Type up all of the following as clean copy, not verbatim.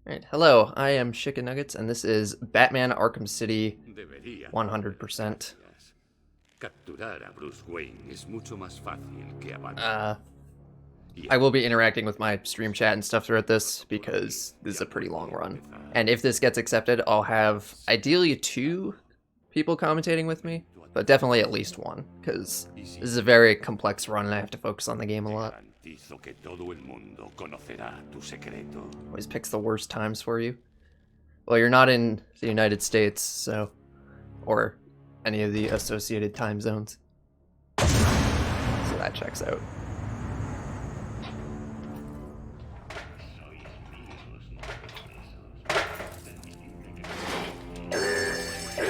Alright, hello, I am ShikenNuggets, and this is Batman Arkham City 100%. I will be interacting with my stream chat and stuff throughout this, because this is a pretty long run. And if this gets accepted, I'll have ideally 2 people commentating with me, but definitely at least 1, because this is a very complex run and I have to focus on the game a lot. Always picks the worst times for you. Well, you're not in the United States, so... or any of the associated time zones. So that checks out.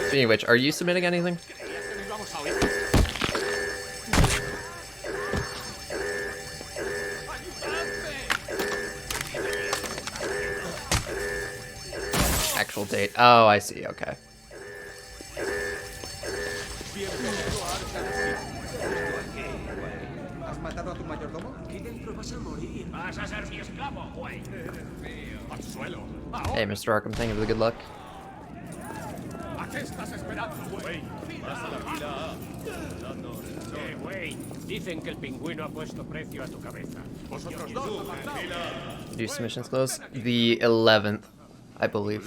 Speaking of which, are you submitting anything? Actual date. Oh, I see. Okay. Hey, Mr. Arkham, thank you for the good luck. Do submissions close? The 11th, I believe.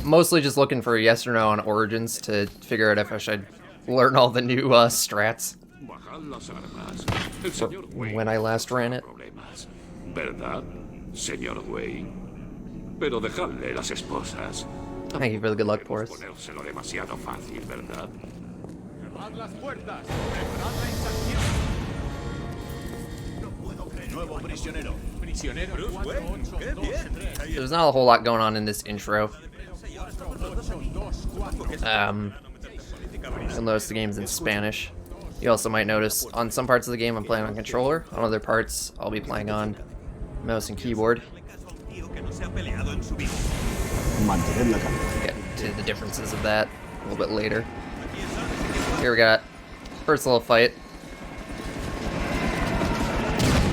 Mostly just looking for a yes or no on Origins to figure out if I should learn all the new strats. When I last ran it. Thank you for the good luck, Boris. There's not a whole lot going on in this intro. You'll notice the game's in Spanish. You also might notice on some parts of the game I'm playing on controller, on other parts I'll be playing on mouse and keyboard. Get to the differences of that a little bit later. Here we got first little fight.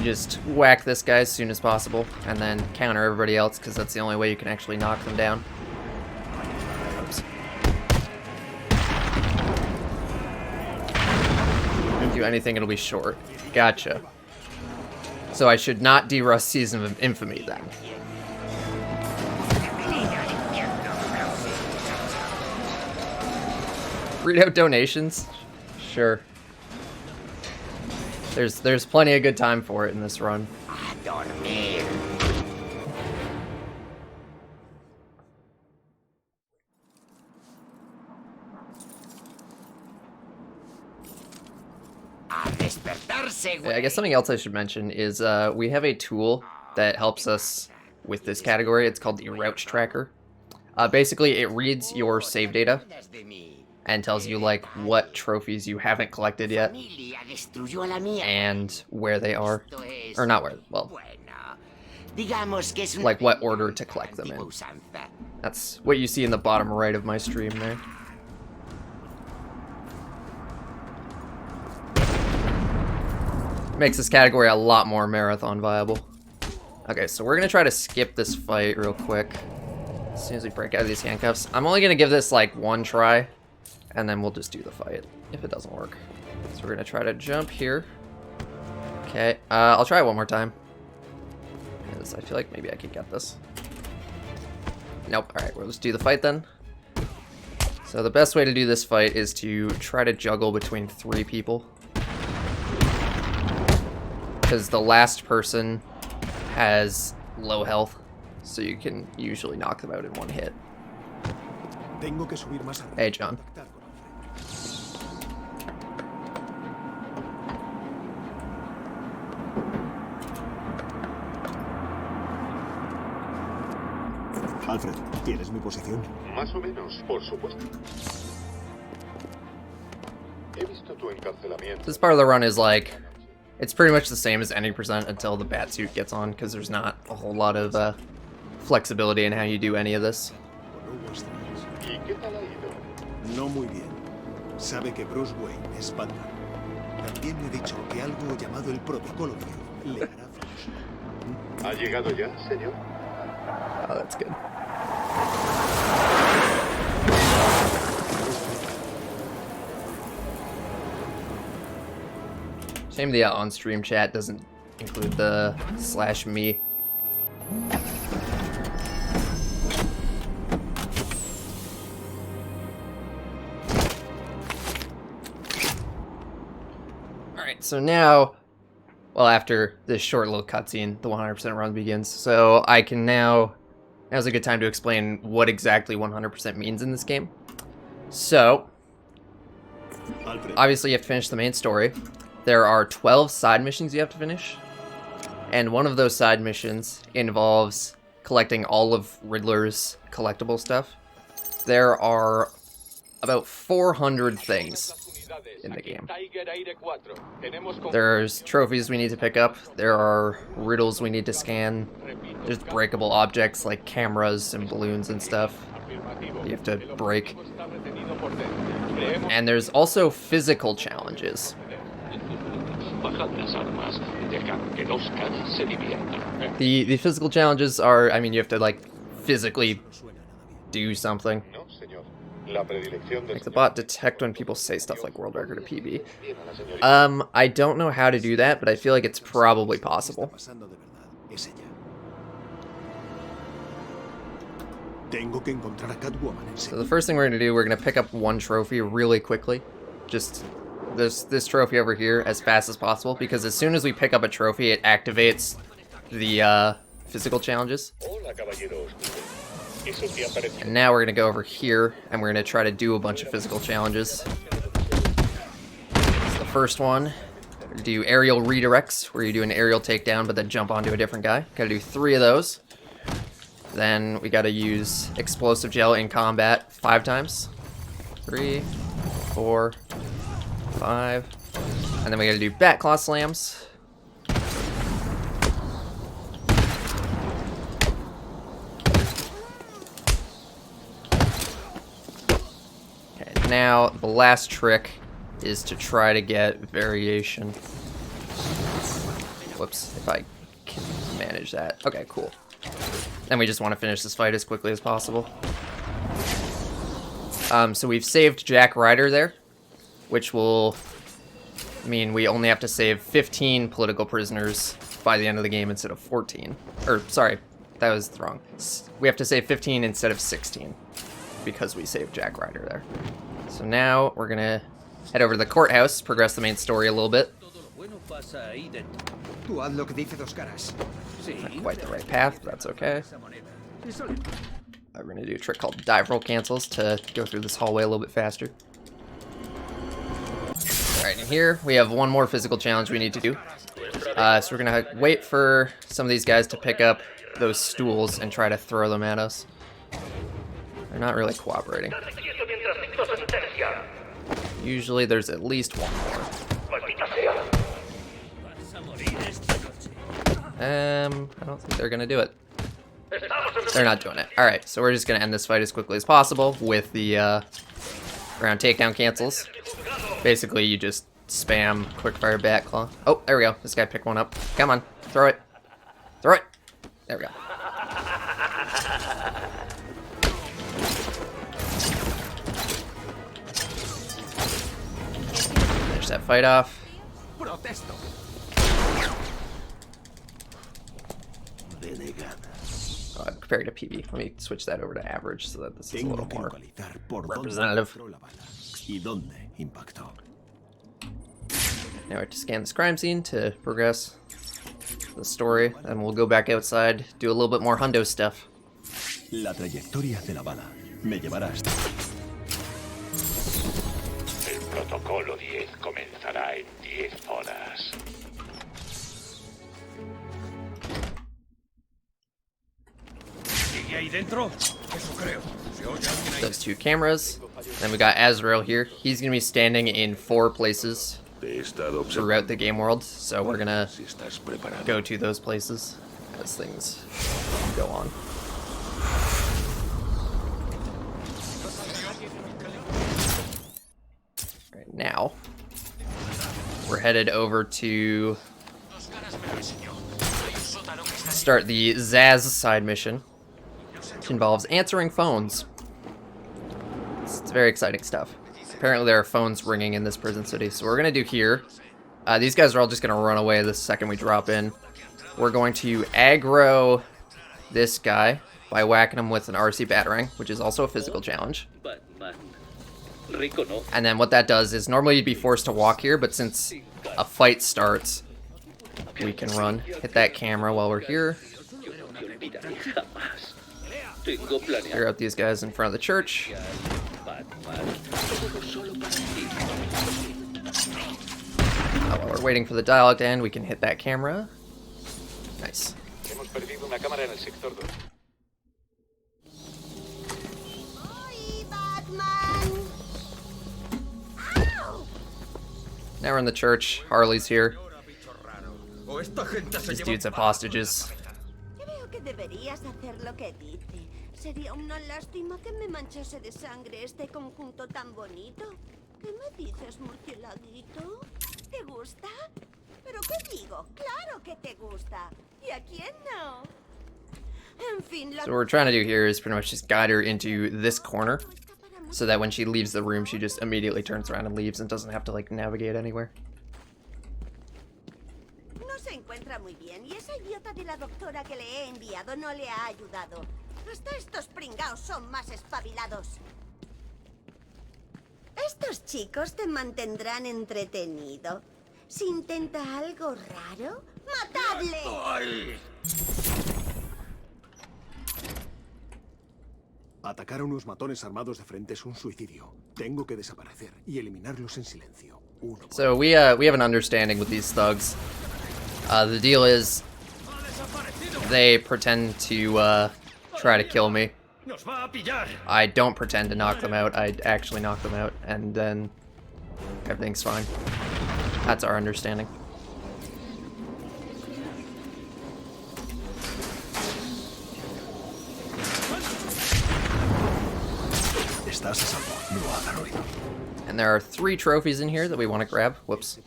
Just whack this guy as soon as possible, and then counter everybody else, because that's the only way you can actually knock them down. Oops. Do anything, it'll be short. Gotcha. So I should not de-rust Season of Infamy then. Read out donations? Sure. There's plenty of good time for it in this run. Yeah, I guess something else I should mention is we have a tool that helps us with this category. It's called the Route Tracker. Basically, it reads your save data and tells you like what trophies you haven't collected yet and where they are, or not where, well, like what order to collect them in. That's what you see in the bottom right of my stream there. Makes this category a lot more marathon viable. Okay, so we're gonna try to skip this fight real quick as soon as we break out of these handcuffs. I'm only gonna give this like 1 try, and then we'll just do the fight if it doesn't work. So we're gonna try to jump here. Okay, I'll try it one more time, because I feel like maybe I could get this. Nope. All right, we'll just do the fight then. So the best way to do this fight is to try to juggle between 3 people, because the last person has low health, so you can usually knock them out in 1 hit. Hey, John. Alfred, ¿tienes mi posición? Más o menos, por supuesto. He visto tu encarcelamiento. This part of the run is like, it's pretty much the same as any percent until the Batsuit gets on, because there's not a whole lot of flexibility in how you do any of this. ¿Y qué tal ha ido? No muy bien. Sabe que Bruce Wayne es Batman. También me he dicho que algo llamado el protocolo 10 le hará feliz. ¿Ha llegado ya, señor? Oh, that's good. Shame the on-stream chat doesn't include the /me. Alright, so now, well, after this short little cutscene, the 100% run begins. So I can now's a good time to explain what exactly 100% means in this game. So, Alfred, obviously you have to finish the main story. There are 12 side missions you have to finish. And one of those side missions involves collecting all of Riddler's collectible stuff. There are about 400 things in the game. There's trophies we need to pick up. There are riddles we need to scan. There's breakable objects like cameras and balloons and stuff you have to break. And there's also physical challenges. The physical challenges are, I mean, you have to like physically do something. No, señor. La predilección del Make the señor bot detect when people say stuff like world record or PB. I don't know how to do that, but I feel like it's probably possible. pasando de verdad. Es ella. Tengo que encontrar a Catwoman en So the first thing we're gonna do, we're gonna pick up one trophy really quickly. Just this trophy over here as fast as possible, because as soon as we pick up a trophy, it activates the physical challenges. Hola, caballeros. Eso te ha parecido. And now we're gonna go over here and we're gonna try to do a bunch of physical challenges. So the first one, do aerial redirects, where you do an aerial takedown but then jump onto a different guy. Gotta do 3 of those. Then we gotta use explosive gel in combat 5 times. 3, 4, 5. And then we gotta do bat claw slams. Okay, now the last trick is to try to get variation. Whoops, if I can manage that. Okay, cool. And we just want to finish this fight as quickly as possible. So we've saved Jack Ryder there, which will mean we only have to save 15 political prisoners by the end of the game instead of 14. Or, sorry, that was wrong. We have to save 15 instead of 16 because we saved Jack Ryder there. So now we're going to head over to the courthouse, progress the main story a little bit. Tú haz lo que dice Dos Caras. Not quite the right path, but that's okay. We're going to do a trick called dive roll cancels to go through this hallway a little bit faster. Alright, and here we have one more physical challenge we need to do. So we're going to wait for some of these guys to pick up those stools and try to throw them at us. They're not really cooperating. Usually there's at least one more. I don't think they're gonna do it. They're not doing it. Alright, so we're just gonna end this fight as quickly as possible with the round takedown cancels. Basically, you just spam quickfire bat claw. Oh, there we go. This guy picked one up. Come on, throw it. Throw it. There we go. Finish that fight off. Compared to PB. Let me switch that over to average so that this is a little more representative. Now we have to scan this crime scene to progress the story, and we'll go back outside, do a little bit more hundo stuff. La trayectoria de la bala me llevará hasta... El protocolo 10 comenzará en 10 horas. Those 2 cameras. Then we got Azrael here. He's going to be standing in 4 places throughout the game world. So we're going to go to those places as things go on. Right now, we're headed over to start the Zsasz side mission, which involves answering phones. It's very exciting stuff. Apparently there are phones ringing in this prison city, so we're going to do here. These guys are all just going to run away the second we drop in. We're going to aggro this guy by whacking him with an RC Batarang, which is also a physical challenge. And then what that does is normally you'd be forced to walk here, but since a fight starts, we can run. Hit that camera while we're here. Clear out these guys in front of the church. While we're waiting for the dialogue to end, we can hit that camera. Nice. Now we're in the church. Harley's here. These dudes have hostages. Sería una lástima que me manchase de sangre este conjunto tan bonito. ¿Qué me dices, murcielaguito? ¿Te gusta? ¿Pero qué digo? Claro que te gusta. ¿Y a quién no? En fin, So what we're trying to do here is pretty much just guide her into this corner, so that when she leaves the room, she just immediately turns around and leaves and doesn't have to, like, navigate anywhere. No se encuentra muy bien y esa idiota de la doctora que le he enviado no le ha ayudado. Hasta estos pringaos son más espabilados. Estos chicos te mantendrán entretenido. Si intenta algo raro, ¡matadle! Atacar a unos matones armados de frente es un suicidio. Tengo que desaparecer y eliminarlos en silencio. So we have an understanding with these thugs. The deal is they pretend to try to kill me. I don't pretend to knock them out. I actually knock them out, and then everything's fine. That's our understanding. And there are 3 trophies in here that we want to grab. Whoops.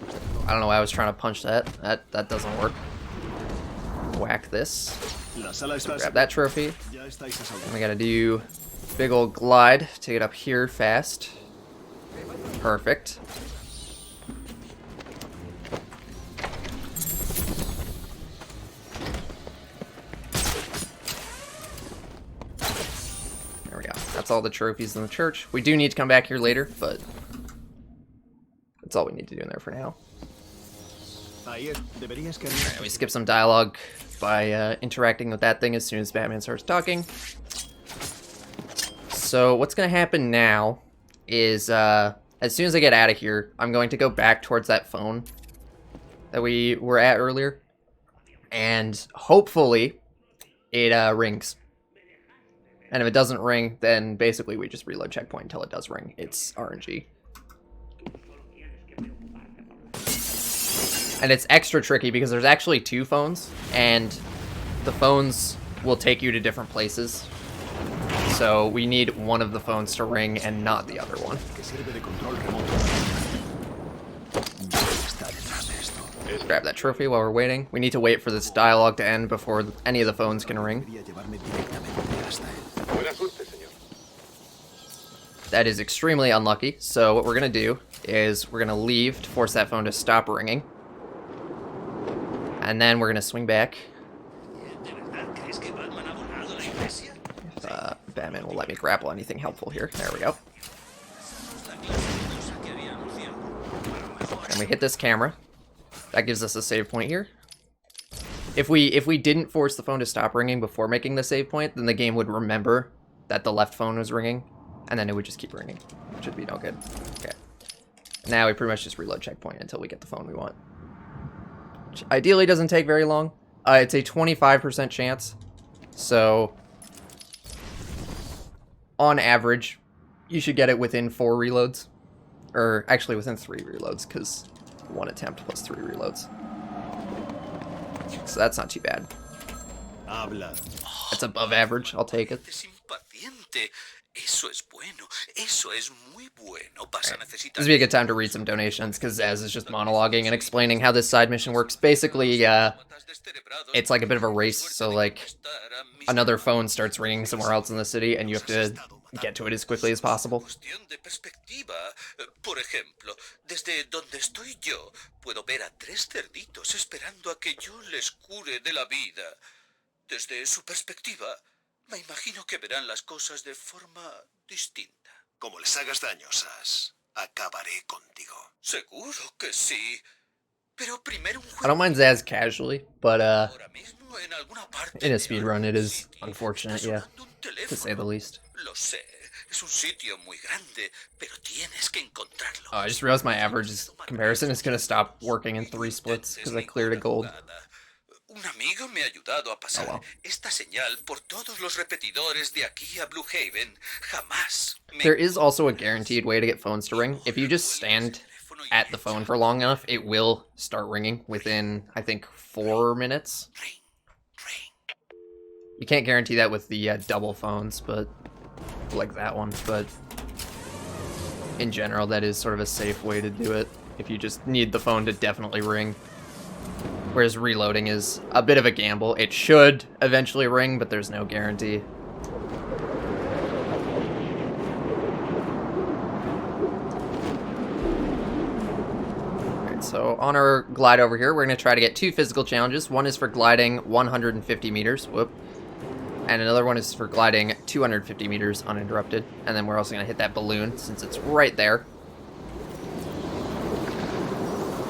I don't know why I was trying to punch that. That doesn't work. Whack this. Grab that trophy. And we gotta do big old glide to get up here fast. Perfect. There we go. That's all the trophies in the church. We do need to come back here later, but that's all we need to do in there for now. Alright, we skip some dialogue by interacting with that thing as soon as Batman starts talking. So what's going to happen now is as soon as I get out of here, I'm going to go back towards that phone that we were at earlier, and hopefully it rings. And if it doesn't ring, then basically we just reload checkpoint until it does ring. It's RNG. And it's extra tricky because there's actually 2 phones, and the phones will take you to different places. So we need one of the phones to ring and not the other one. Let's grab that trophy while we're waiting. We need to wait for this dialogue to end before any of the phones can ring. That is extremely unlucky. So what we're going to do is we're going to leave to force that phone to stop ringing. And then we're going to swing back. Batman will let me grapple anything helpful here. There we go. And we hit this camera. That gives us a save point here. If we didn't force the phone to stop ringing before making the save point, then the game would remember that the left phone was ringing, and then it would just keep ringing. Which would be no good. Okay. Now we pretty much just reload checkpoint until we get the phone we want. Which ideally doesn't take very long. It's a 25% chance. So on average, you should get it within 4 reloads. Or actually within 3 reloads, because 1 attempt plus 3 reloads. So that's not too bad. That's above average, I'll take it. Eso es bueno. Eso es muy bueno. Vas a necesitar... This would be a good time to read some donations, because Zsasz is just monologuing and explaining how this side mission works. Basically, it's like a bit of a race, so like another phone starts ringing somewhere else in the city, and you have to get to it as quickly as possible. Cuestión de perspectiva. Por ejemplo, desde donde estoy yo, puedo ver a 3 cerditos esperando a que yo les cure de la vida. Desde su perspectiva, me imagino que verán las cosas de forma distinta. Como les hagas daño, Zsasz, acabaré contigo. Seguro que sí. Pero primero un I don't mind Zsasz casually, but ahora mismo en alguna parte in a de speedrun it is City unfortunate, está yeah, sonando un to say the teléfono. least. Lo sé, es un sitio muy grande, pero tienes que encontrarlo. Oh, I just realized my average comparison is gonna stop working in 3 splits because I cleared a gold. Un amigo me ha ayudado a pasar Oh, well. esta señal por todos los repetidores de aquí a Blue Haven. Jamás me... There is also a guaranteed way to get phones to ring. If you just stand at the phone for long enough, it will start ringing within, I think, 4 minutes. Ring, ring. You can't guarantee that with the double phones, but like that one. But in general, that is sort of a safe way to do it if you just need the phone to definitely ring. Whereas reloading is a bit of a gamble. It should eventually ring, but there's no guarantee. Alright, so on our glide over here, we're going to try to get 2 physical challenges. One is for gliding 150 meters. Whoop. And another one is for gliding 250 meters uninterrupted. And then we're also going to hit that balloon since it's right there.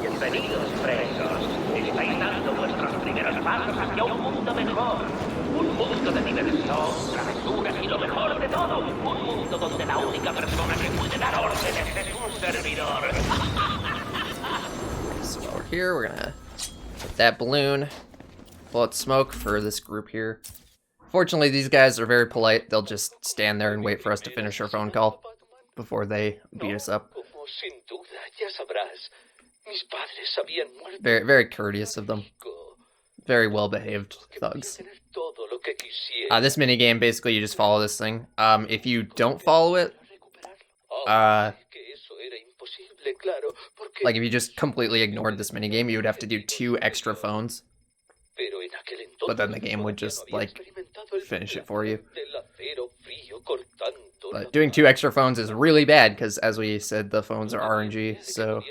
Bienvenidos, presos. Estáis dando vuestros primeros pasos hacia un mundo mejor. Un mundo de diversión, travesuras y lo mejor de todo. Un mundo donde la única persona que puede dar órdenes es un servidor. So over here, we're gonna hit that balloon, blow out smoke for this group here. Fortunately, these guys are very polite. They'll just stand there and wait for us to finish our phone call before they beat us up. Como sin duda, ya sabrás. Mis padres habían muerto. Very, very courteous of them. Very well-behaved thugs. Tener todo lo que quisiera. This minigame, basically, you just follow this thing. If you don't follow it, Que eso era imposible, claro, porque... like if you just completely ignored this minigame, you would have to do 2 extra phones. Pero en aquel entonces, But then the game would just, like, finish it for you. del acero frío cortando But doing 2 extra phones is really bad, because as we said, the phones are RNG, so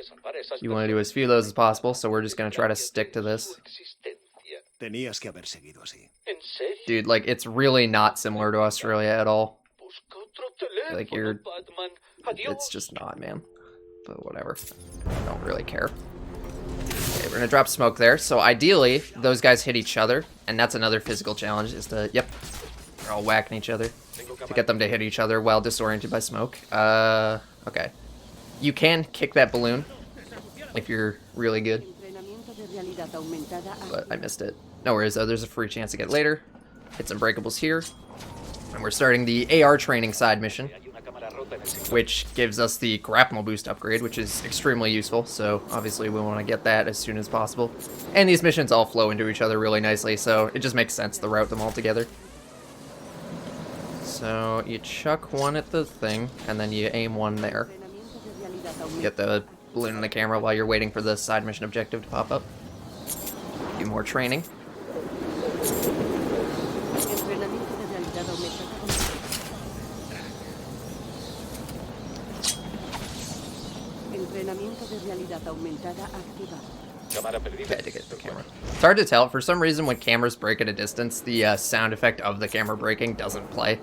you want to do as few of those as possible, so we're just going to try to stick to this. existencia. Tenías que haber seguido así. ¿En serio? Dude, like, it's really not similar to Australia at all. Busca otro teléfono, Like, you're... Batman. Adiós. It's just not, man. But whatever. I don't really care. Okay, we're gonna drop smoke there. So ideally, those guys hit each other, and that's another physical challenge, is to, yep, they're all whacking each other, to get them to hit each other while disoriented by smoke. Okay. You can kick that balloon, if you're really good, but I missed it. No worries though, there's a free chance to get later. Hit some breakables here. And we're starting the AR training side mission, which gives us the grapnel boost upgrade, which is extremely useful, so obviously we want to get that as soon as possible. And these missions all flow into each other really nicely, so it just makes sense to route them all together. So you chuck one at the thing, and then you aim one there. Get the balloon in the camera while you're waiting for the side mission objective to pop up. Do more training. Okay, to get the camera. It's hard to tell. For some reason, when cameras break at a distance, the sound effect of the camera breaking doesn't play.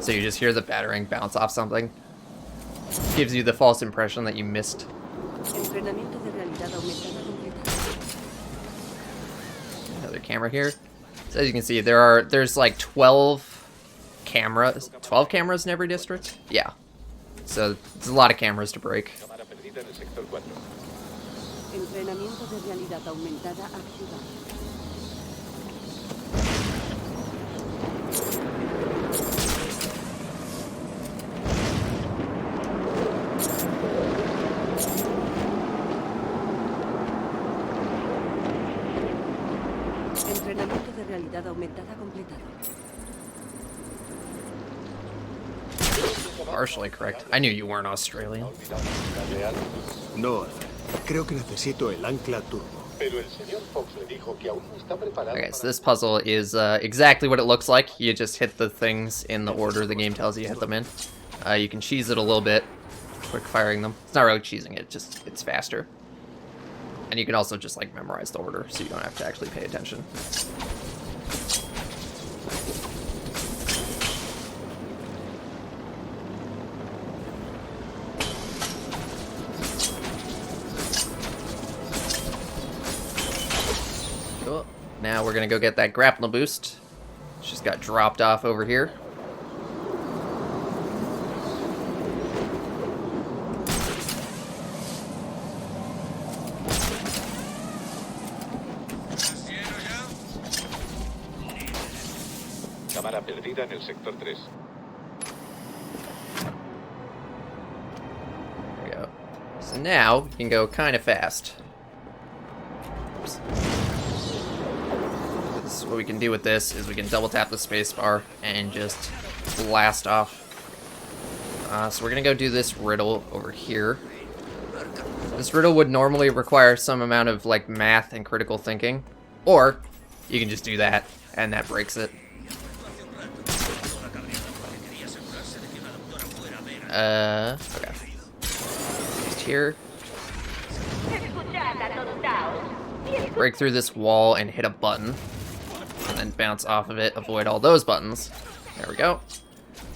So you just hear the battering bounce off something. Gives you the false impression that you missed. Another camera here. So as you can see, there's like 12 cameras. 12 cameras in every district? Yeah. So it's a lot of cameras to break. Entrenamiento de realidad aumentada activado. Entrenamiento de realidad aumentada completado. Partially correct. I knew you weren't Australian. No, Alfred. Creo que necesito el ancla turbo. Pero el señor Fox le dijo que aún no está preparado. Okay, so this puzzle is exactly what it looks like. You just hit the things in the order the game tells you to hit them in. You can cheese it a little bit, quick firing them. It's not really cheesing it, just it's faster. And you can also just like memorize the order, so you don't have to actually pay attention. Cool. Now we're gonna go get that grapple boost. It's just got dropped off over here. Cámara perdida en el sector 3. There we go. So now you can go kind of fast. Oops. So what we can do with this is we can double tap the spacebar and just blast off. So we're gonna go do this riddle over here. This riddle would normally require some amount of like math and critical thinking, or you can just do that and that breaks it. Okay. Just here. Break through this wall and hit a button. And then bounce off of it, avoid all those buttons. There we go.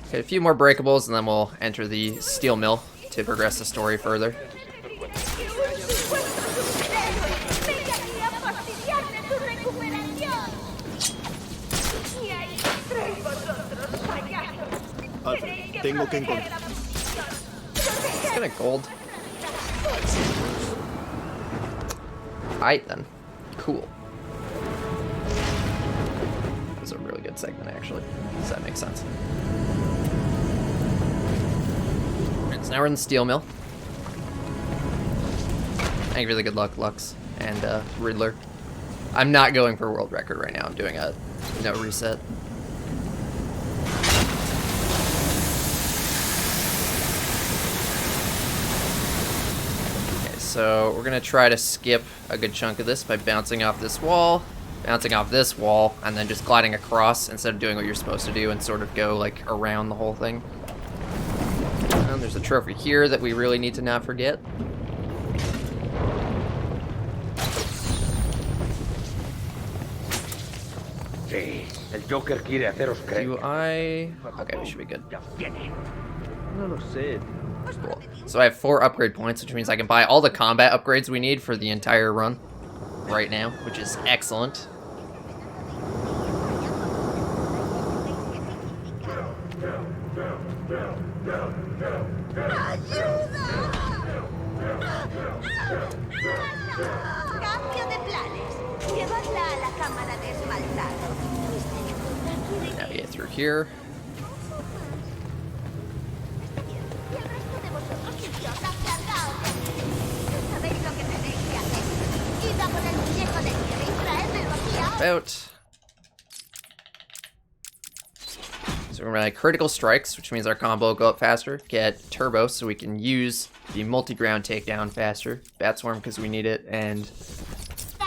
Okay, a few more breakables and then we'll enter the steel mill to progress the story further. Alfred, tengo que encontrar. It's kind of gold. Alright then. Cool. That was a really good segment actually. Does that make sense? Alright, so now we're in the steel mill. Thank you for the good luck, Lux and Riddler. I'm not going for world record right now. I'm doing a no reset. So we're gonna try to skip a good chunk of this by bouncing off this wall, and then just gliding across instead of doing what you're supposed to do and sort of go like around the whole thing. And there's a trophy here that we really need to not forget. Sí, el Joker quiere haceros creer. Do I... Okay, we should be good. No lo sé. Cool. So I have 4 upgrade points, which means I can buy all the combat upgrades we need for the entire run right now, which is excellent. Cambio de planes. Llevadla a la cámara de esmaltado. Navigate through here. About. So we're gonna critical strikes, which means our combo will go up faster. Get turbo, so we can use the multi-ground takedown faster. Bat swarm because we need it, and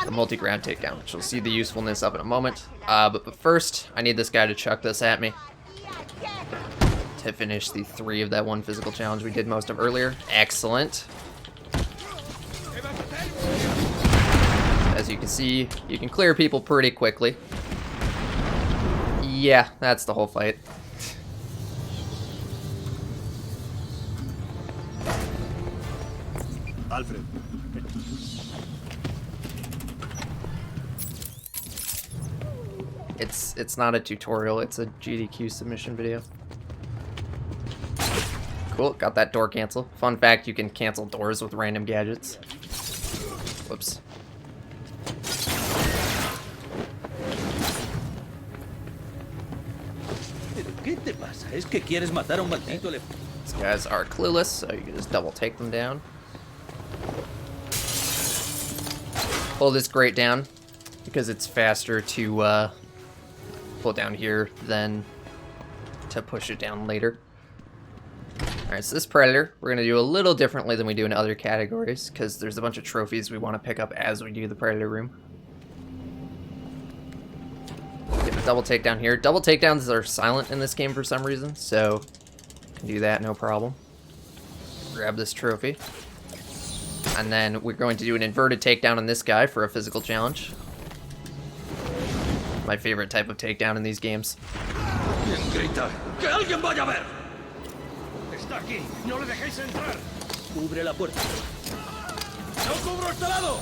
the multi-ground takedown, which we'll see the usefulness of in a moment. But first, I need this guy to chuck this at me to finish the 3 of that one physical challenge we did most of earlier. Excellent. As you can see, you can clear people pretty quickly. Yeah, that's the whole fight. Alfred. It's not a tutorial, it's a GDQ submission video. Cool, got that door cancel. Fun fact, you can cancel doors with random gadgets. Whoops. ¿Qué te pasa? ¿Es que quieres matar a un maldito elefante? These guys are clueless, so you can just double take them down. Pull this grate down, because it's faster to pull it down here than to push it down later. Alright, so this Predator, we're going to do a little differently than we do in other categories, because there's a bunch of trophies we want to pick up as we do the Predator room. Get a double takedown here. Double takedowns are silent in this game for some reason, so can do that, no problem. Grab this trophy. And then we're going to do an inverted takedown on this guy for a physical challenge. My favorite type of takedown in these games. ¿Quién grita? ¡Que alguien vaya a ver! Está aquí. No le dejéis entrar. Cubre la puerta. ¡No cubro este lado!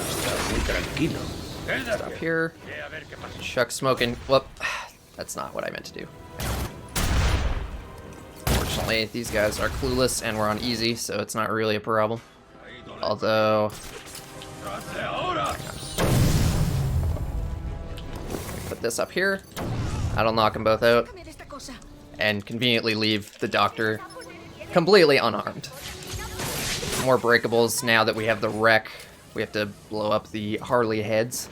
Está muy tranquilo. Stop here. Chuck smoking. Whoop. That's not what I meant to do. Unfortunately, these guys are clueless and we're on easy, so it's not really a problem. Although... put this up here. That'll knock them both out. And conveniently leave the doctor completely unarmed. More breakables now that we have the wreck. We have to blow up the Harley heads.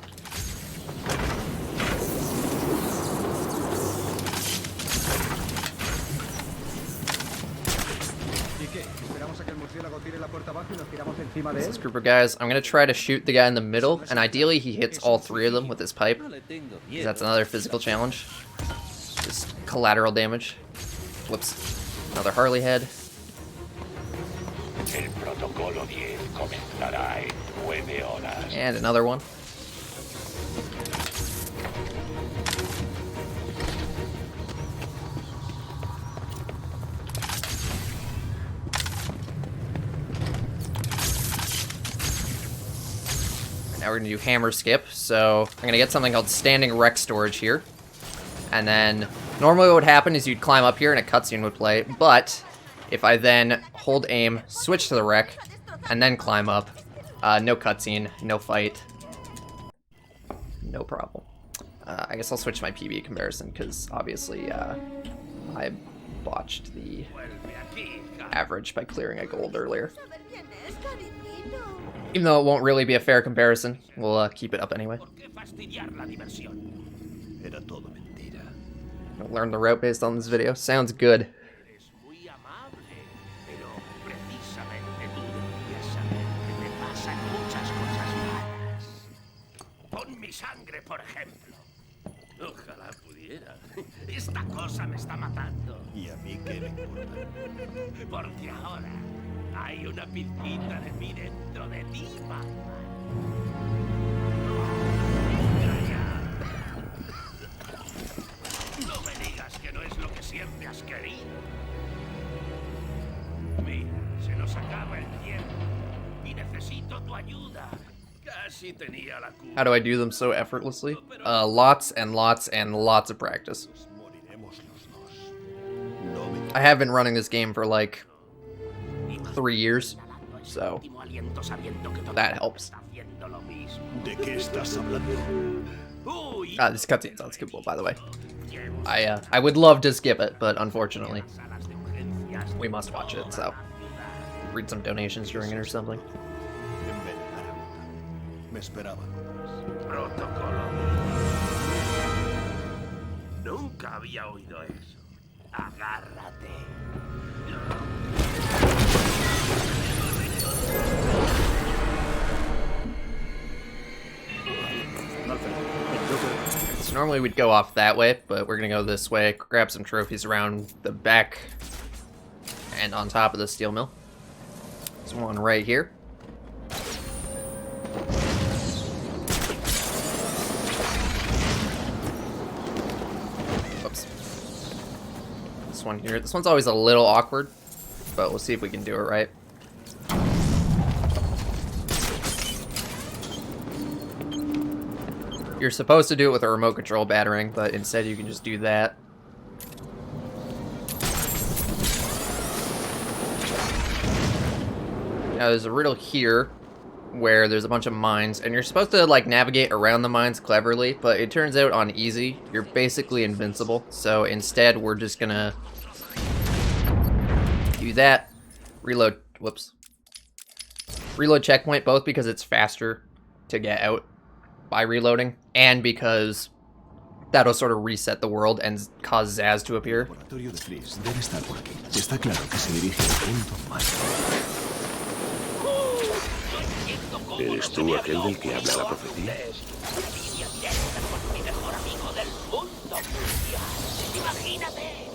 This group of guys, I'm going to try to shoot the guy in the middle, and ideally he hits all three of them with his pipe. That's another physical challenge. Just collateral damage. Whoops. Another Harley head. El protocolo 10 comenzará en 9 horas. And another one. Now we're going to do hammer skip, so I'm going to get something called standing wreck storage here. And then, normally what would happen is you'd climb up here and a cutscene would play, but if I then hold aim, switch to the wreck, and then climb up, no cutscene, no fight, no problem. I guess I'll switch my PB comparison, because obviously I botched the average by clearing a gold earlier. Even though it won't really be a fair comparison, we'll keep it up anyway. Learn the route based on this video. Sounds good. Sangre, por ejemplo. Ojalá pudiera. Esta cosa me está matando. ¿Y a mí qué me importa? Porque ahora hay una pizquita de mí dentro de ti, Batman. Venga ya. No me digas que no es lo que siempre has querido. Mira, se nos acaba el tiempo y necesito tu ayuda. Casi tenía la cura. How do I do them so effortlessly? Lots and lots and lots of practice. I have been running this game for like 3 years, so that helps. ¿De qué estás hablando? This cutscene's unskippable, by the way. I would love to skip it, but unfortunately, we must watch it, so read some donations during it or something. Me esperaba. Protocolo. Nunca había oído eso. Agárrate. So normally we'd go off that way, but we're gonna go this way, grab some trophies around the back and on top of the steel mill. There's one right here. This one here. This one's always a little awkward, but we'll see if we can do it right. You're supposed to do it with a remote control battering, but instead you can just do that. Now there's a riddle here where there's a bunch of mines, and you're supposed to like navigate around the mines cleverly, but it turns out on easy, you're basically invincible. So instead, we're just gonna do that, reload, whoops. Reload checkpoint, both because it's faster to get out by reloading, and because that'll sort of reset the world and cause Zsasz to appear. El laboratorio de Freeze debe estar por aquí. Está claro que se dirige al punto más. ¿Eres tú aquel del que habla la profecía?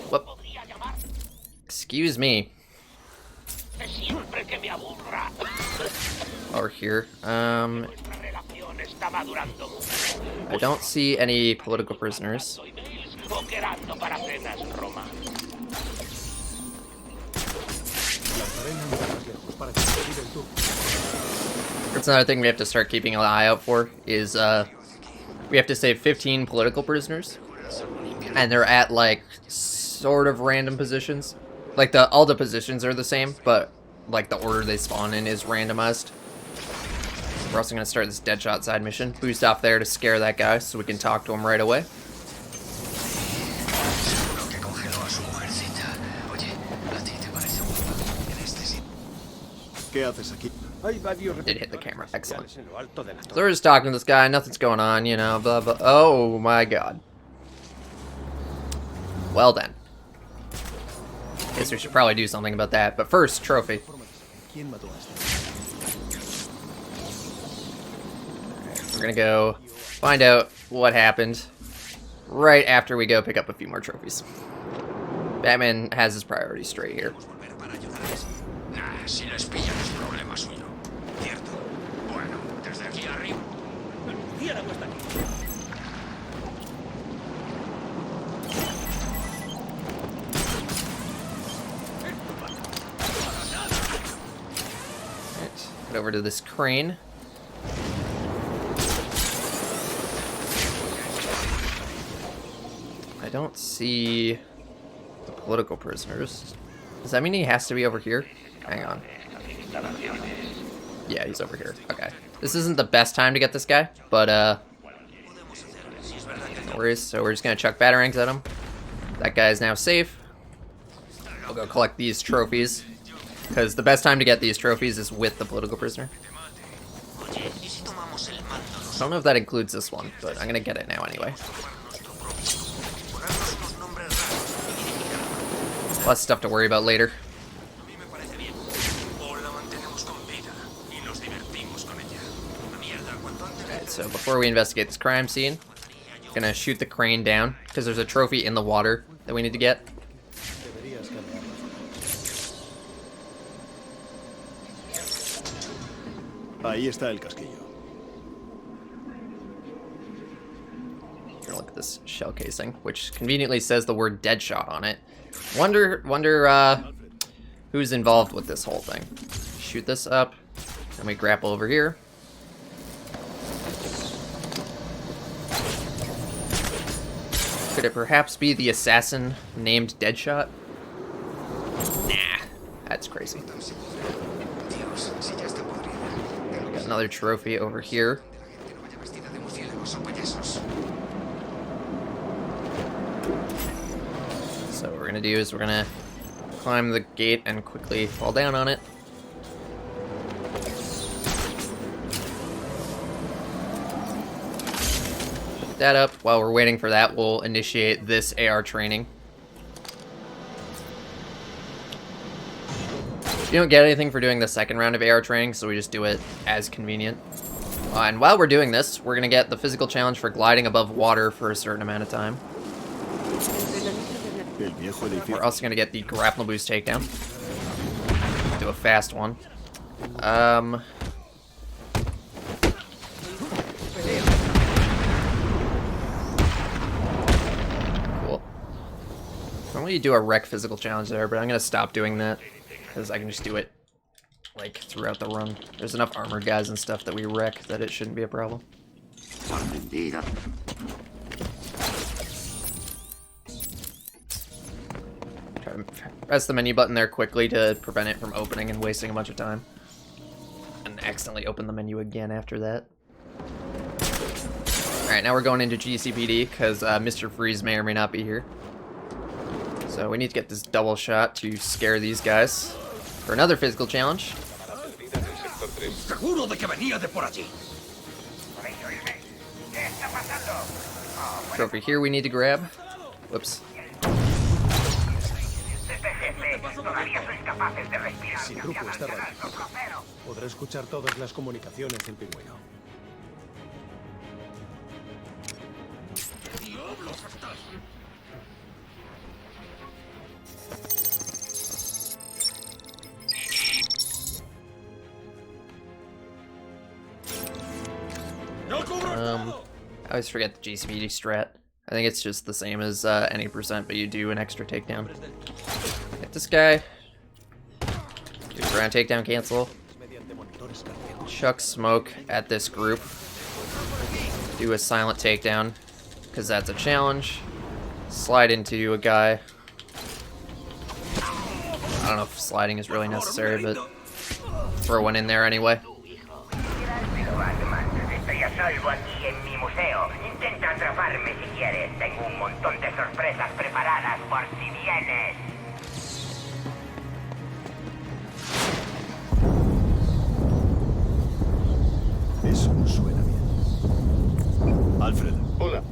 What? Excuse me. Over here. I don't see any political prisoners. That's another thing we have to start keeping an eye out for, is we have to save 15 political prisoners. And they're at, like, sort of random positions. Like, all the positions are the same, but, like, the order they spawn in is randomized. We're also going to start this Deadshot side mission. Boost off there to scare that guy so we can talk to him right away. ¿Qué haces aquí? Did hit the camera. Excellent. So we're just talking to this guy. Nothing's going on, you know, blah, blah. Oh, my God. Well, then. Guess we should probably do something about that. But first, trophy. ¿Quién mató a este? We're gonna go find out what happened right after we go pick up a few more trophies. Batman has his priorities straight here. Alright, head over to this crane. I don't see the political prisoners. Does that mean he has to be over here? Hang on. Yeah, he's over here. Okay. This isn't the best time to get this guy, but no worries. So we're just gonna chuck batarangs at him. That guy is now safe. We'll go collect these trophies, because the best time to get these trophies is with the political prisoner. I don't know if that includes this one, but I'm gonna get it now anyway. Less stuff to worry about later. Alright, so before we investigate this crime scene, I'm gonna shoot the crane down, because there's a trophy in the water that we need to get. Ahí está el casquillo. Look at this shell casing, which conveniently says the word Deadshot on it. Wonder who's involved with this whole thing. Shoot this up, and we grapple over here. Could it perhaps be the assassin named Deadshot? Nah, that's crazy. Got another trophy over here. So what we're gonna do is we're gonna climb the gate and quickly fall down on it. Pick that up. While we're waiting for that, we'll initiate this AR training. You don't get anything for doing the second round of AR training, so we just do it as convenient. And while we're doing this, we're gonna get the physical challenge for gliding above water for a certain amount of time. We're also going to get the grapple boost takedown. Do a fast one. Cool. Normally you do a wreck physical challenge there, but I'm going to stop doing that, because I can just do it, like, throughout the run. There's enough armored guys and stuff that we wreck that it shouldn't be a problem. Press the menu button there quickly to prevent it from opening and wasting a bunch of time. And accidentally open the menu again after that. Alright, now we're going into GCPD, because Mr. Freeze may or may not be here. So we need to get this double shot to scare these guys for another physical challenge. Seguro de que venía de por allí. ¿Qué está pasando? Oh, Trophy here we need to grab. Whoops. Si el grupo está raro, podrá escuchar todas las comunicaciones del pingüino. I always forget the GCPD strat. I think it's just the same as any percent, but you do an extra takedown. Hit this guy. Do a ground takedown cancel. Chuck smoke at this group. Do a silent takedown, because that's a challenge. Slide into a guy. I don't know if sliding is really necessary, but throw one in there anyway. Estoy a salvo aquí en mi museo. Intenta atraparme si quieres. Tengo un montón de sorpresas preparadas por si vienes. Eso no suena bien. Alfred. Hola.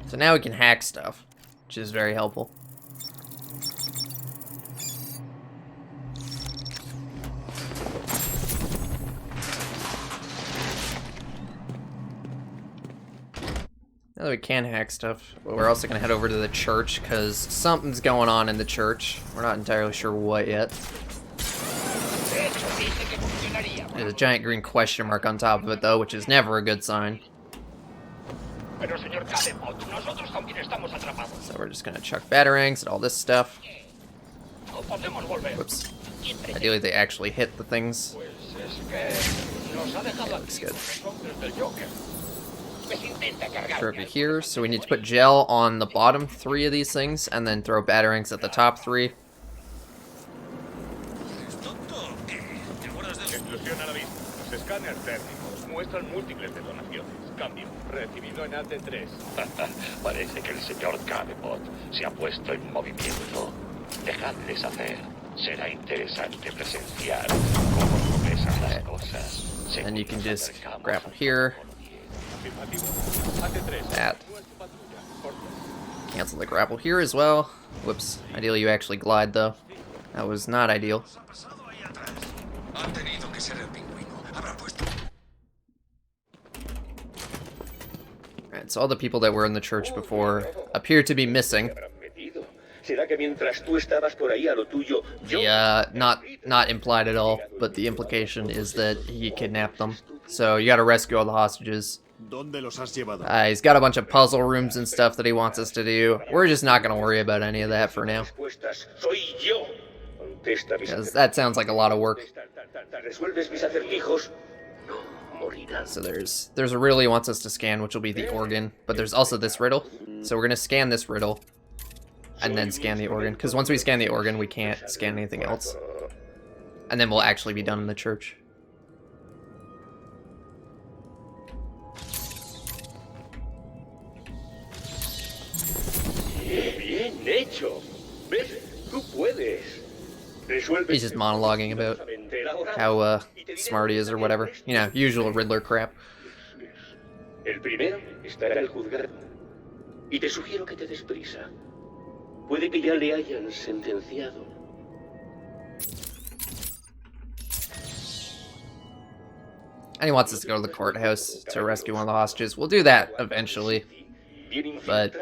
So now we can hack stuff, which is very helpful. Now that we can hack stuff, but we're also going to head over to the church, because something's going on in the church. We're not entirely sure what yet. There's a giant green question mark on top of it, though, which is never a good sign. So we're just going to chuck batarangs at all this stuff. Whoops. Ideally, they actually hit the things. That looks good. Trophy here, so we need to put gel on the bottom 3 of these things, and then throw batarangs at the top 3. Exclusión a la vista. Los escáneres térmicos muestran múltiples detonaciones. Cambio. Recibido en AT3. Parece que el señor Cabot se ha puesto en movimiento. Dejadles hacer. Será interesante presenciar cómo progresan las cosas. And you can just grapple here. That. Cancel the grapple here as well. Whoops. Ideally you actually glide though. That was not ideal. Alright, so all the people that were in the church before appear to be missing. Not implied at all, but the implication is that he kidnapped them. So you gotta rescue all the hostages. He's got a bunch of puzzle rooms and stuff that he wants us to do. We're just not gonna worry about any of that for now. Because that sounds like a lot of work. So there's a riddle he wants us to scan, which will be the organ, but there's also this riddle. So we're gonna scan this riddle and then scan the organ, because once we scan the organ we can't scan anything else. And then we'll actually be done in the church. He's just monologuing about how smart he is or whatever. You know, usual Riddler crap. El primero estará al juzgado. Y te sugiero que te des prisa. Puede que ya le hayan sentenciado. And he wants us to go to the courthouse to rescue one of the hostages. We'll do that eventually. But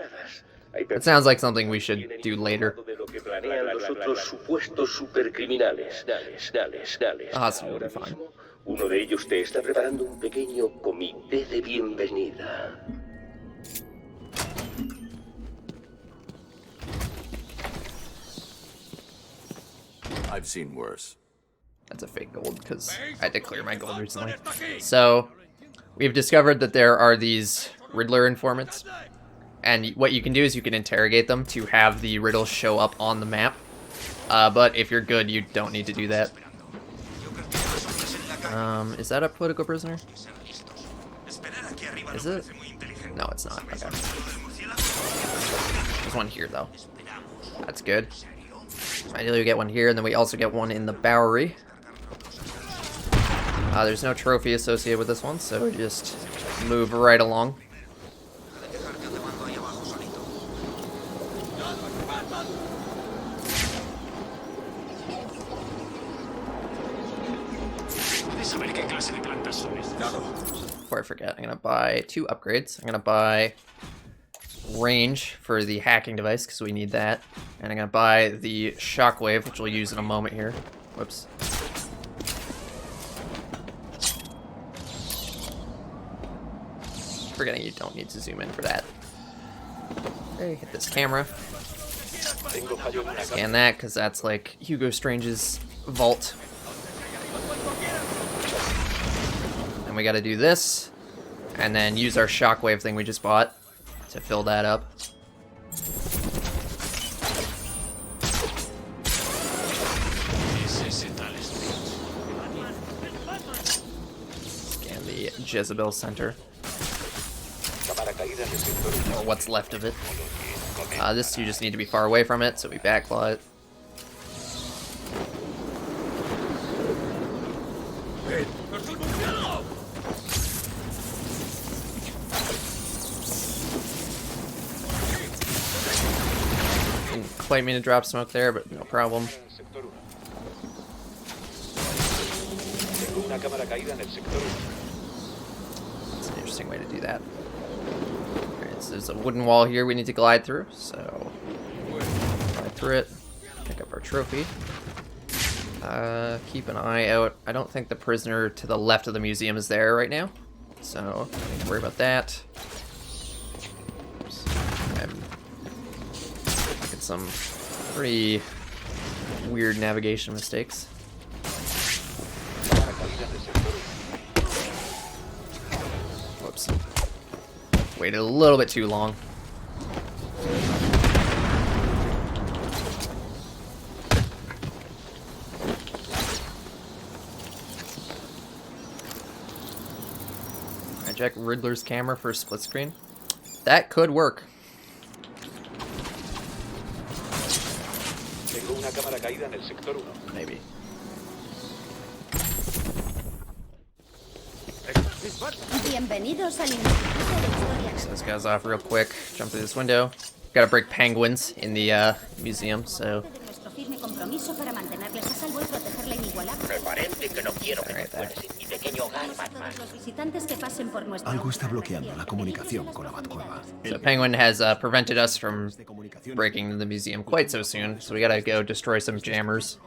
it sounds like something we should do later. The hostage will be fine. Uno de ellos te está preparando un pequeño comité de bienvenida. I've seen worse. That's a fake gold, because I had to clear my gold recently. So, we've discovered that there are these Riddler informants. And what you can do is you can interrogate them to have the riddle show up on the map. But if you're good, you don't need to do that. Is that a political prisoner? Is it? No, it's not. Okay. There's one here, though. That's good. Ideally we get one here, and then we also get one in the Bowery. There's no trophy associated with this one, so just move right along. Before I forget, I'm gonna buy 2 upgrades. I'm gonna buy range for the hacking device, because we need that. And I'm gonna buy the shockwave, which we'll use in a moment here. Whoops. Forgetting you don't need to zoom in for that. Okay, hit this camera. Scan that, because that's like Hugo Strange's vault. And we gotta do this, and then use our shockwave thing we just bought to fill that up. Scan the Jezebel Center. Or what's left of it. This you just need to be far away from it, so we backclaw it. Didn't quite mean to drop smoke there, but no problem. That's an interesting way to do that. Alright, so there's a wooden wall here we need to glide through, so glide through it, pick up our trophy. Keep an eye out. I don't think the prisoner to the left of the museum is there right now, so don't need to worry about that. Oops. I'm making some pretty weird navigation mistakes. Whoops. Waited a little bit too long. I check Riddler's camera for a split screen. That could work. Maybe. So this guy's off real quick. Jump through this window. Gotta break penguins in the museum, so. Algo está bloqueando la comunicación con la Batcueva. So Penguin has prevented us from breaking into the museum quite so soon, so we gotta go destroy some jammers.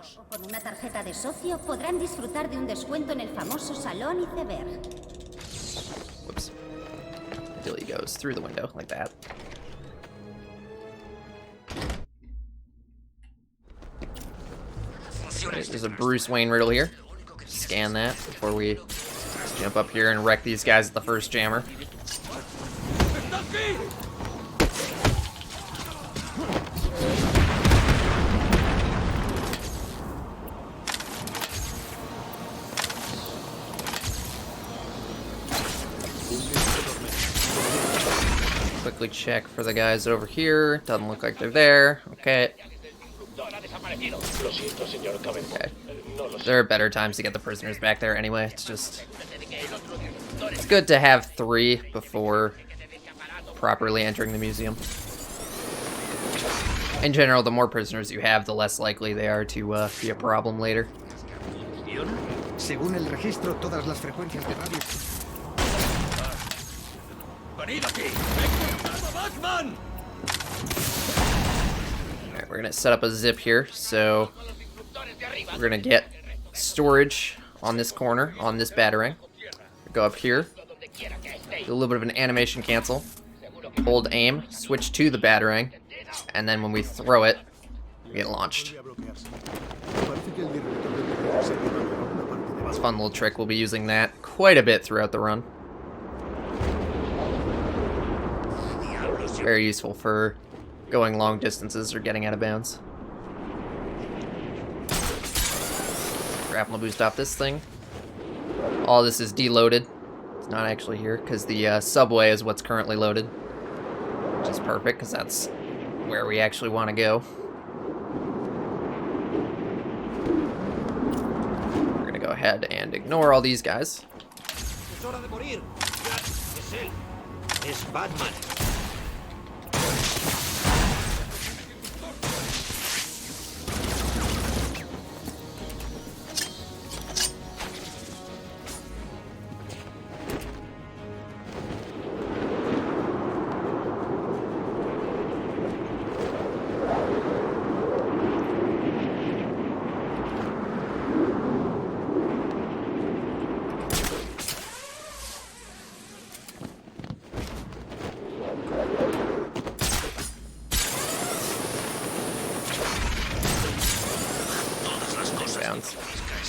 Whoops. Until he goes through the window, like that. There's a Bruce Wayne riddle here. Scan that before we jump up here and wreck these guys at the first jammer. Quickly check for the guys over here. Doesn't look like they're there. Okay. Okay. There are better times to get the prisoners back there anyway. It's good to have 3 before properly entering the museum. In general, the more prisoners you have, the less likely they are to be a problem later. Según el registro, todas las frecuencias de radio. Alright, we're gonna set up a zip here, so we're gonna get storage on this corner, on this batarang. Go up here, do a little bit of an animation cancel, hold aim, switch to the batarang, and then when we throw it, we get launched. It's a fun little trick, we'll be using that quite a bit throughout the run. Very useful for going long distances or getting out of bounds. Grapple boost off this thing. All this is deloaded. It's not actually here because the subway is what's currently loaded, which is perfect because that's where we actually want to go. ahead and ignore all these guys. Es hora de morir. Es él. Es Batman.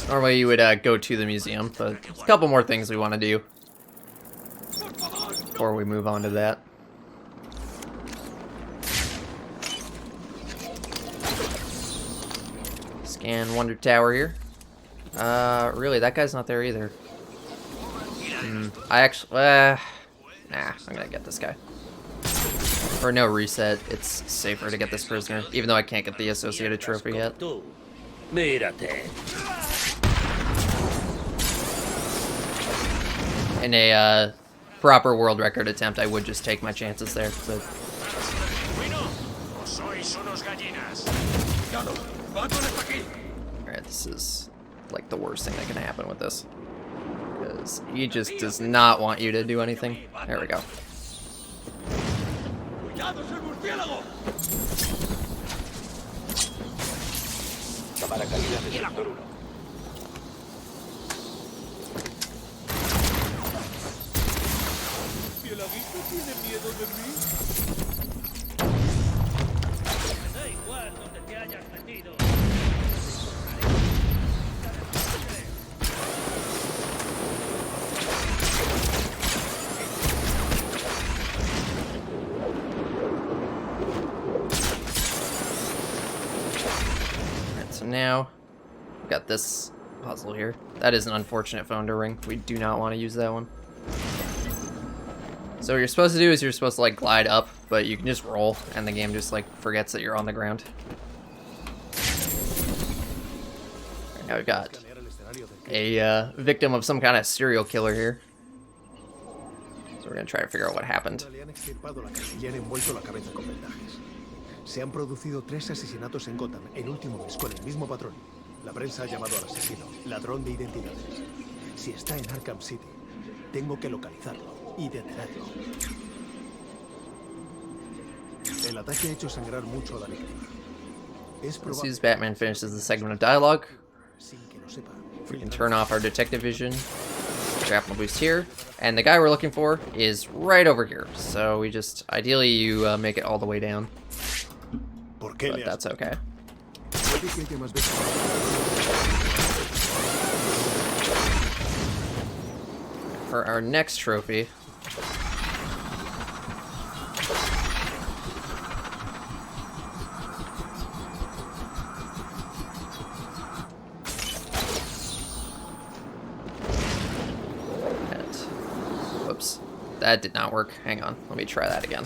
Normally you would go to the museum, but there's a couple more things we want to do before we move on to that. Scan Wonder Tower here. Really, that guy's not there either. I actually, nah, I'm gonna get this guy. For no reset, it's safer to get this prisoner, even though I can't get the associated trophy yet. Mírate. In a proper world record attempt, I would just take my chances there, but... Alright, this is like the worst thing that can happen with this. Because he just does not want you to do anything. There we go. Cámara caída de sector 1. ¿Cielaguito tiene miedo de mí? Me da igual donde te hayas metido. Alright, so now we've got this puzzle here. That is an unfortunate phone to ring. We do not want to use that one. So what you're supposed to do is you're supposed to like glide up, but you can just roll and the game just like forgets that you're on the ground. Right, now we've got a victim of some kind of serial killer here. So we're gonna try to figure out what happened. Se han producido 3 asesinatos en Gotham, el último mes con el mismo patrón. La prensa ha llamado al asesino ladrón de identidades. Si está en Arkham City, tengo que localizarlo y detenerlo. El ataque ha hecho sangrar mucho a la víctima. As soon as Batman finishes the segment of dialogue, we can turn off our detective vision, grapple boost here, and the guy we're looking for is right over here. So we just, ideally you make it all the way down, but that's okay. For our next trophy, whoops, that did not work. Hang on, let me try that again.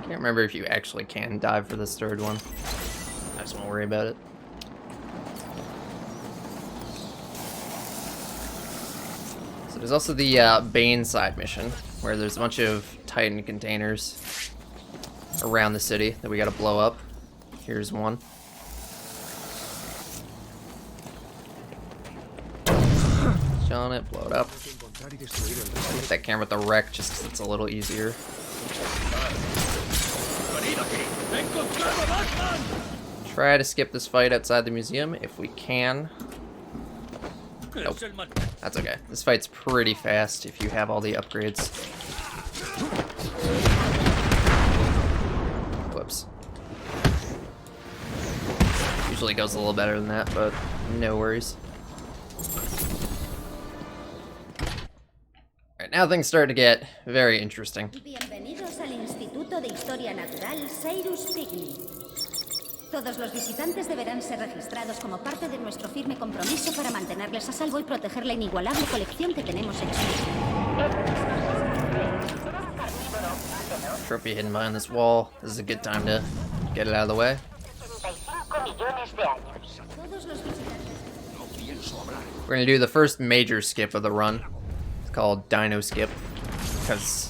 Can't remember if you actually can dive for this third one. I just won't worry about it. So there's also the Bane side mission, where there's a bunch of Titan containers around the city that we gotta blow up. Here's one. On it, blow it up. Hit that camera with the wreck just because it's a little easier. Try to skip this fight outside the museum if we can. Nope. That's okay. This fight's pretty fast if you have all the upgrades. Whoops. Usually goes a little better than that, but no worries. Alright, now things start to get very interesting. Todos los visitantes deberán ser registrados como parte de nuestro firme compromiso para mantenerles a salvo y proteger la inigualable colección que tenemos en Trophy hidden behind this wall. This is a good time to get it out of the way. We're gonna do the first major skip of the run. It's called Dino Skip because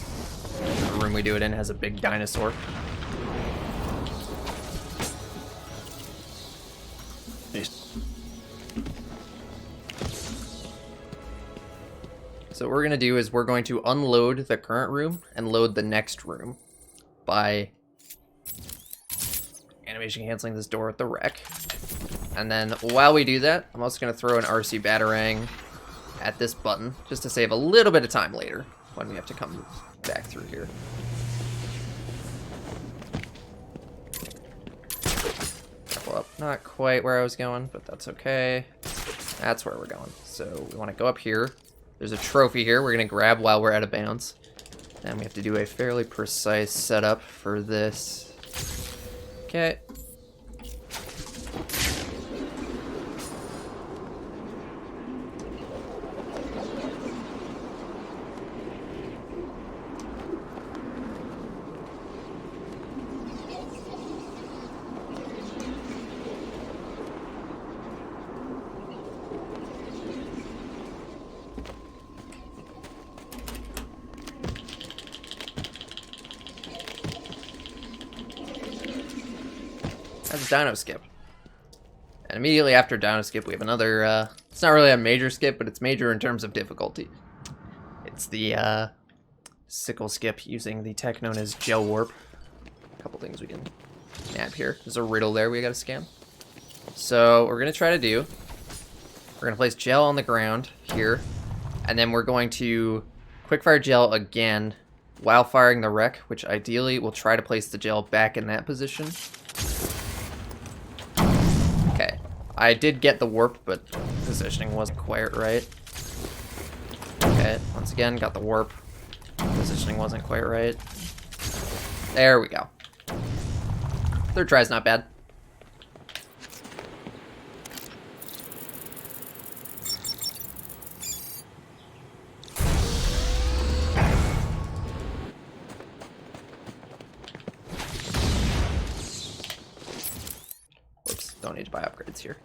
the room we do it in has a big dinosaur. So what we're gonna do is we're going to unload the current room and load the next room by animation canceling this door at the wreck. And then while we do that, I'm also gonna throw an RC Batarang at this button just to save a little bit of time later when we have to come back through here. Well, not quite where I was going, but that's okay. That's where we're going. So we want to go up here. There's a trophy here we're going to grab while we're out of bounds. Then we have to do a fairly precise setup for this. Okay. That's Dino Skip. And immediately after Dino Skip, we have another, it's not really a major skip, but it's major in terms of difficulty. It's the sickle skip using the tech known as Gel Warp. A couple things we can nab here. There's a riddle there we gotta scan. So what we're gonna try to do, we're gonna place gel on the ground here, and then we're going to quickfire gel again while firing the wreck, which ideally we'll try to place the gel back in that position. Okay, I did get the warp, but positioning wasn't quite right. Okay, once again, got the warp. Positioning wasn't quite right. There we go. Third try's not bad. Whoops, don't need to buy upgrades here.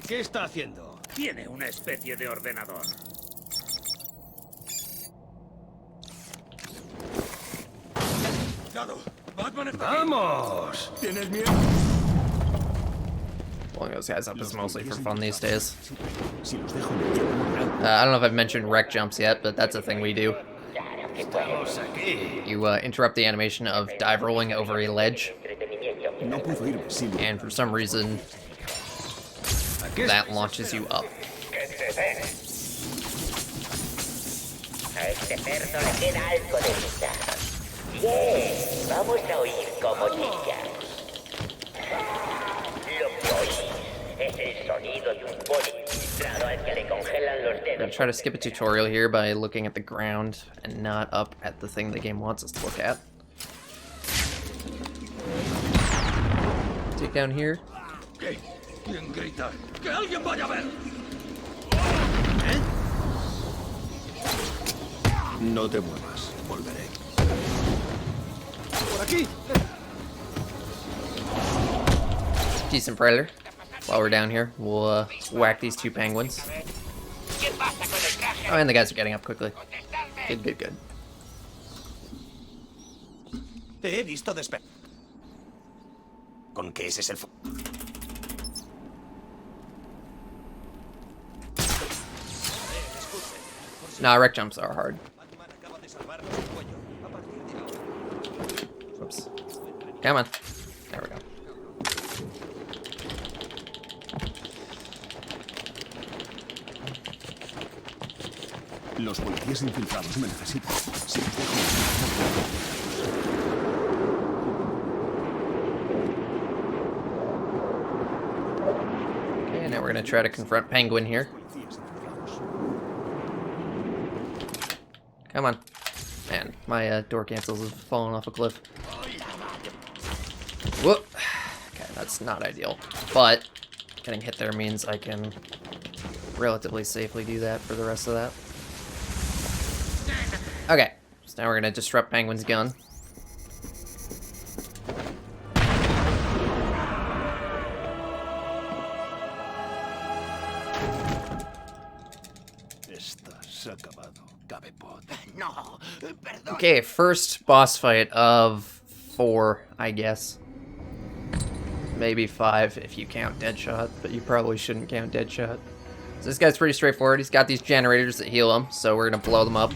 ¿Qué está haciendo? Tiene una especie de ordenador. ¡Vamos! ¿Tienes miedo? Blowing those guys up is mostly for fun these days. I don't know if I've mentioned wreck jumps yet, but that's a thing we do. You interrupt the animation of dive rolling over a ledge, and for some reason, that launches you up. A este perno le queda algo de vida. Bien, vamos a oír cómo chilla. Lo que oís es el sonido de un boli infiltrado al que le congelan los I'm dedos. gonna try to skip a tutorial here by looking at the ground and not up at the thing the game wants us to look at. Take down here. ¿Qué? ¿Quién grita? ¡Que alguien vaya a ver! No te muevas, volveré. ¡Por aquí! Decent predator. While we're down here, we'll whack these two penguins. Oh, and the guys are getting up quickly. Good, good, good. Te he visto despegar. ¿Con qué ese es el Nah, wreck jumps are hard. Whoops. Come on. There we go. Los policías infiltrados me necesitan. Si los dejo... Okay, now we're gonna try to confront Penguin here. Come on. Man, my door cancels have fallen off a cliff. Whoop. Okay, that's not ideal. But getting hit there means I can relatively safely do that for the rest of that. Okay, so now we're gonna disrupt Penguin's gun. Okay, first boss fight of 4, I guess. Maybe 5 if you count Deadshot, but you probably shouldn't count Deadshot. So this guy's pretty straightforward. He's got these generators that heal him, so we're gonna blow them up.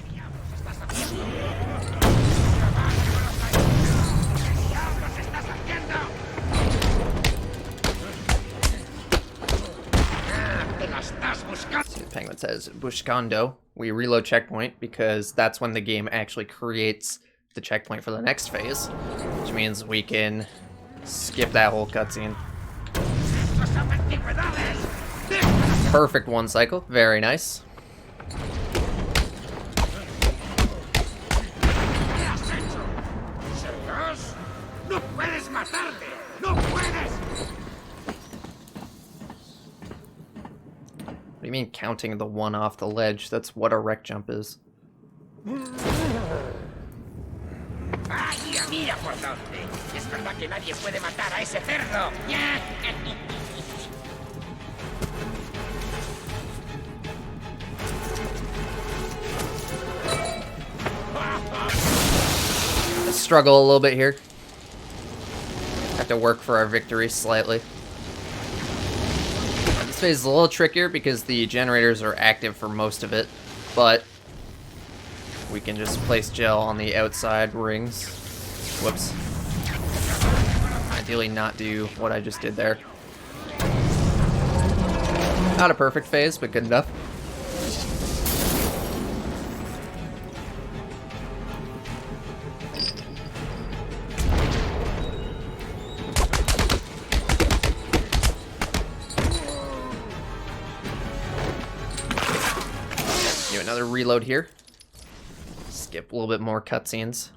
See, the Penguin says Buscando. We reload checkpoint because that's when the game actually creates the checkpoint for the next phase, which means we can skip that whole cutscene. Perfect 1 cycle. Very nice. What do you mean counting the 1 off the ledge? That's what a wreck jump is. Mira por dónde. Es verdad que nadie puede matar a ese cerdo. Let's struggle a little bit here. Have to work for our victory slightly. This phase is a little trickier because the generators are active for most of it, but we can just place gel on the outside rings. Whoops. Ideally not do what I just did there. Not a perfect phase, but good enough. Do another reload here. Skip a little bit more cutscenes.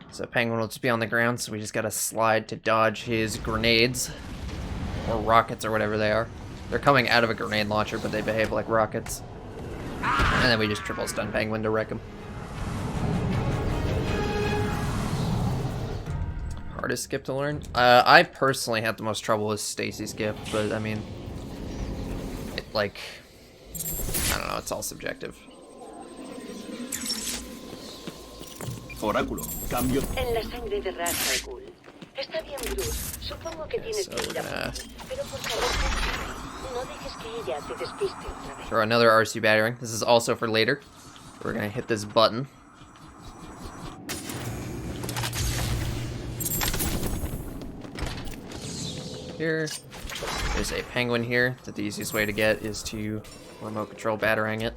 So Penguin will just be on the ground, so we just gotta slide to dodge his grenades. Or rockets, or whatever they are. They're coming out of a grenade launcher, but they behave like rockets. And then we just triple stun Penguin to wreck him. Hardest skip to learn? I personally had the most trouble with Stacy skip, but I mean, I don't know, it's all subjective. Oráculo, cambio. En la sangre de Azrael. Está bien, Bruce. Supongo que tienes que ir a... Pero por favor, no dejes que ella te despiste otra vez. Throw another RC battering. This is also for later. We're gonna hit this button. Here. There's a penguin here that the easiest way to get is to remote control battering it.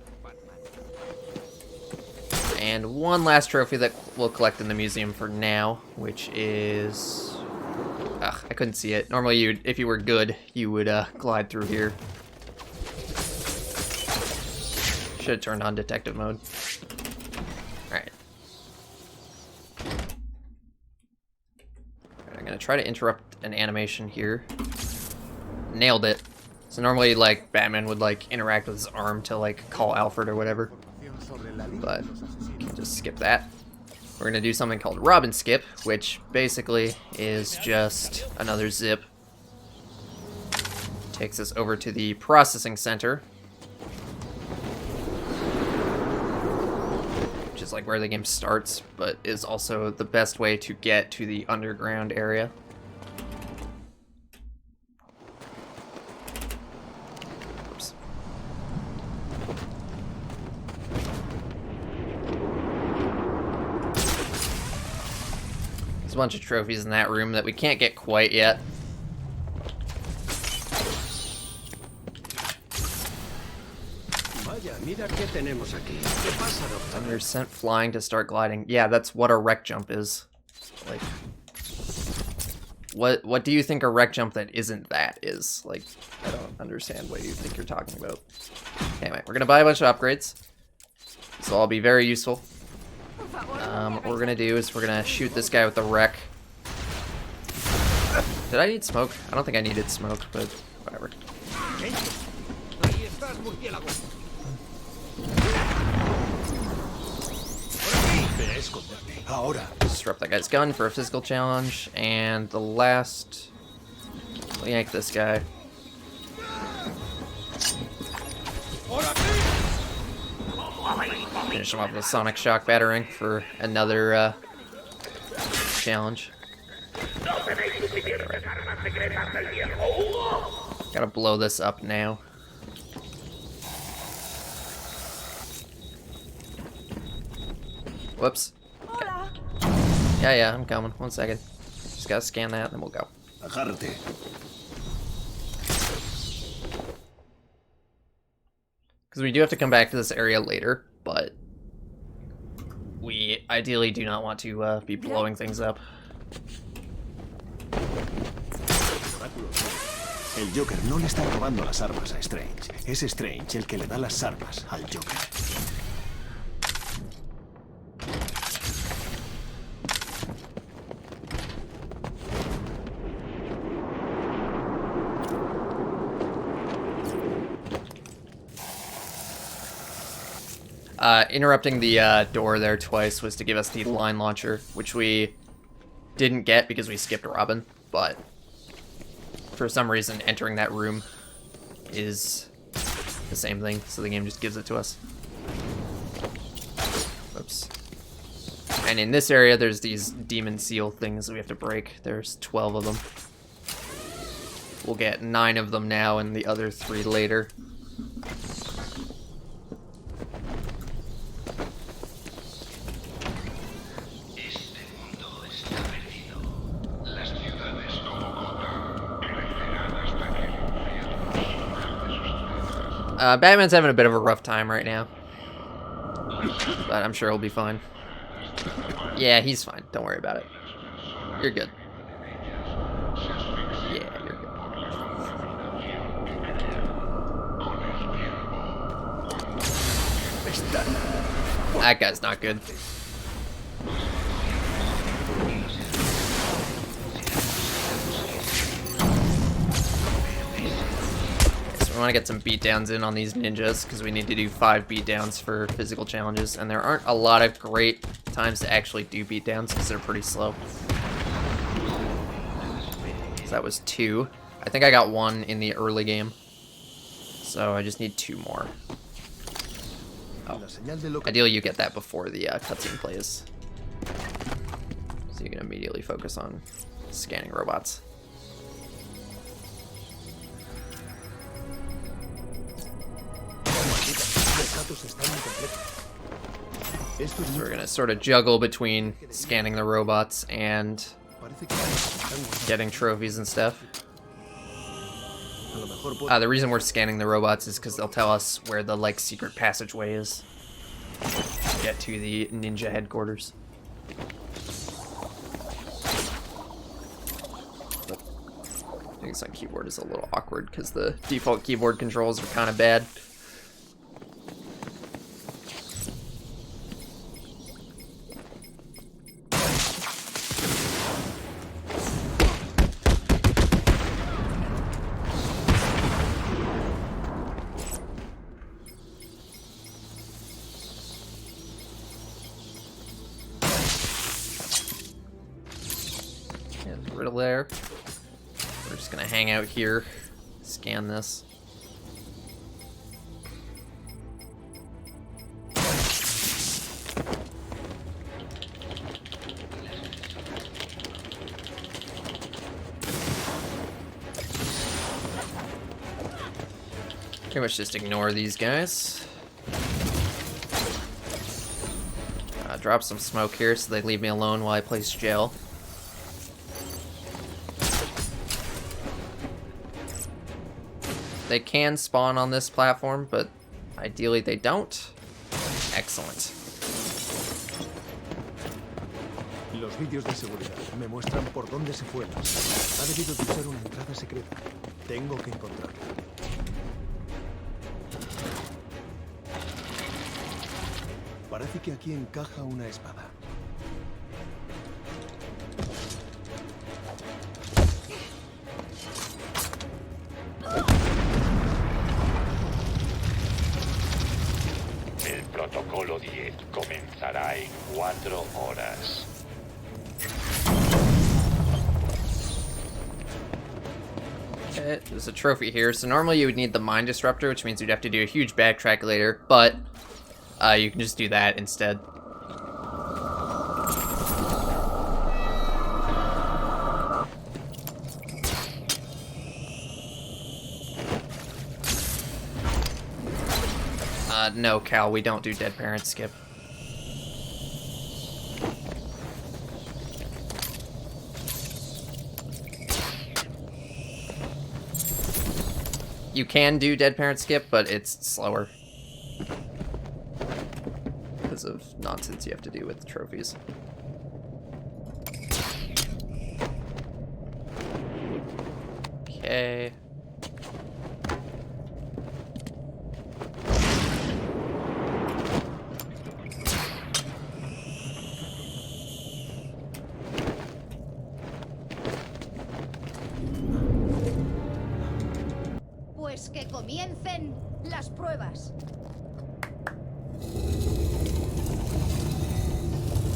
And one last trophy that we'll collect in the museum for now, which is... Ugh, I couldn't see it. Normally, if you were good, you would glide through here. Should have turned on detective mode. Alright. I'm gonna try to interrupt an animation here. Nailed it. So normally, like, Batman would, like, interact with his arm to, like, call Alfred or whatever. But you can just skip that. We're gonna do something called Robin Skip, which basically is just another zip. Takes us over to the processing center, which is like where the game starts, but is also the best way to get to the underground area. Oops. There's a bunch of trophies in that room that we can't get quite yet. And you're sent flying to start gliding. Yeah, that's what a wreck jump is. Like, what do you think a wreck jump that isn't that is? Like, I don't understand what you think you're talking about. Anyway, we're gonna buy a bunch of upgrades. This will all be very useful. What we're gonna do is we're gonna shoot this guy with the wreck. Did I need smoke? I don't think I needed smoke, but whatever. Disrupt that guy's gun for a physical challenge, and the last, we'll yank this guy. Finish him off with a sonic shock battering for another challenge. Gotta blow this up now. Whoops. Okay. Yeah, I'm coming. 1 second. Just gotta scan that, and then we'll go. Because we do have to come back to this area later, but we ideally do not want to be blowing things up. El Joker no le está robando las armas a Strange. Es Strange el que le da las armas al Joker. Interrupting the door there twice was to give us the line launcher, which we didn't get because we skipped Robin, but for some reason entering that room is the same thing, so the game just gives it to us. Oops. And in this area there's these demon seal things that we have to break. There's 12 of them. We'll get 9 of them now and the other 3 later. Batman's having a bit of a rough time right now, but I'm sure he'll be fine. Yeah, he's fine. Don't worry about it. You're good. Yeah, you're good. That guy's not good. We want to get some beatdowns in on these ninjas because we need to do 5 beatdowns for physical challenges, and there aren't a lot of great times to actually do beatdowns because they're pretty slow. So that was 2. I think I got 1 in the early game, so I just need 2 more. Oh, ideally you get that before the cutscene plays, so you can immediately focus on scanning robots. So we're gonna sort of juggle between scanning the robots and getting trophies and stuff. The reason we're scanning the robots is because they'll tell us where the secret passageway is to get to the ninja headquarters. I think this on keyboard is a little awkward because the default keyboard controls are kind of bad. Riddler. We're just gonna hang out here, scan this. Pretty much just ignore these guys. Drop some smoke here so they leave me alone while I place gel. They can spawn on this platform, but ideally they don't. Excellent. Los vídeos de seguridad me muestran por dónde se fue. Ha debido de usar una entrada secreta. Tengo que encontrarla. Parece que aquí encaja una espada. El protocolo 10 comenzará en 4 horas. Okay, there's a trophy here. So normally you would need the mine disruptor, which means you'd have to do a huge backtrack later, but you can just do that instead. No, Cal, we don't do dead parent skip. You can do dead parent skip, but it's slower. Because of nonsense you have to do with the trophies. Okay. Pues que comiencen las pruebas.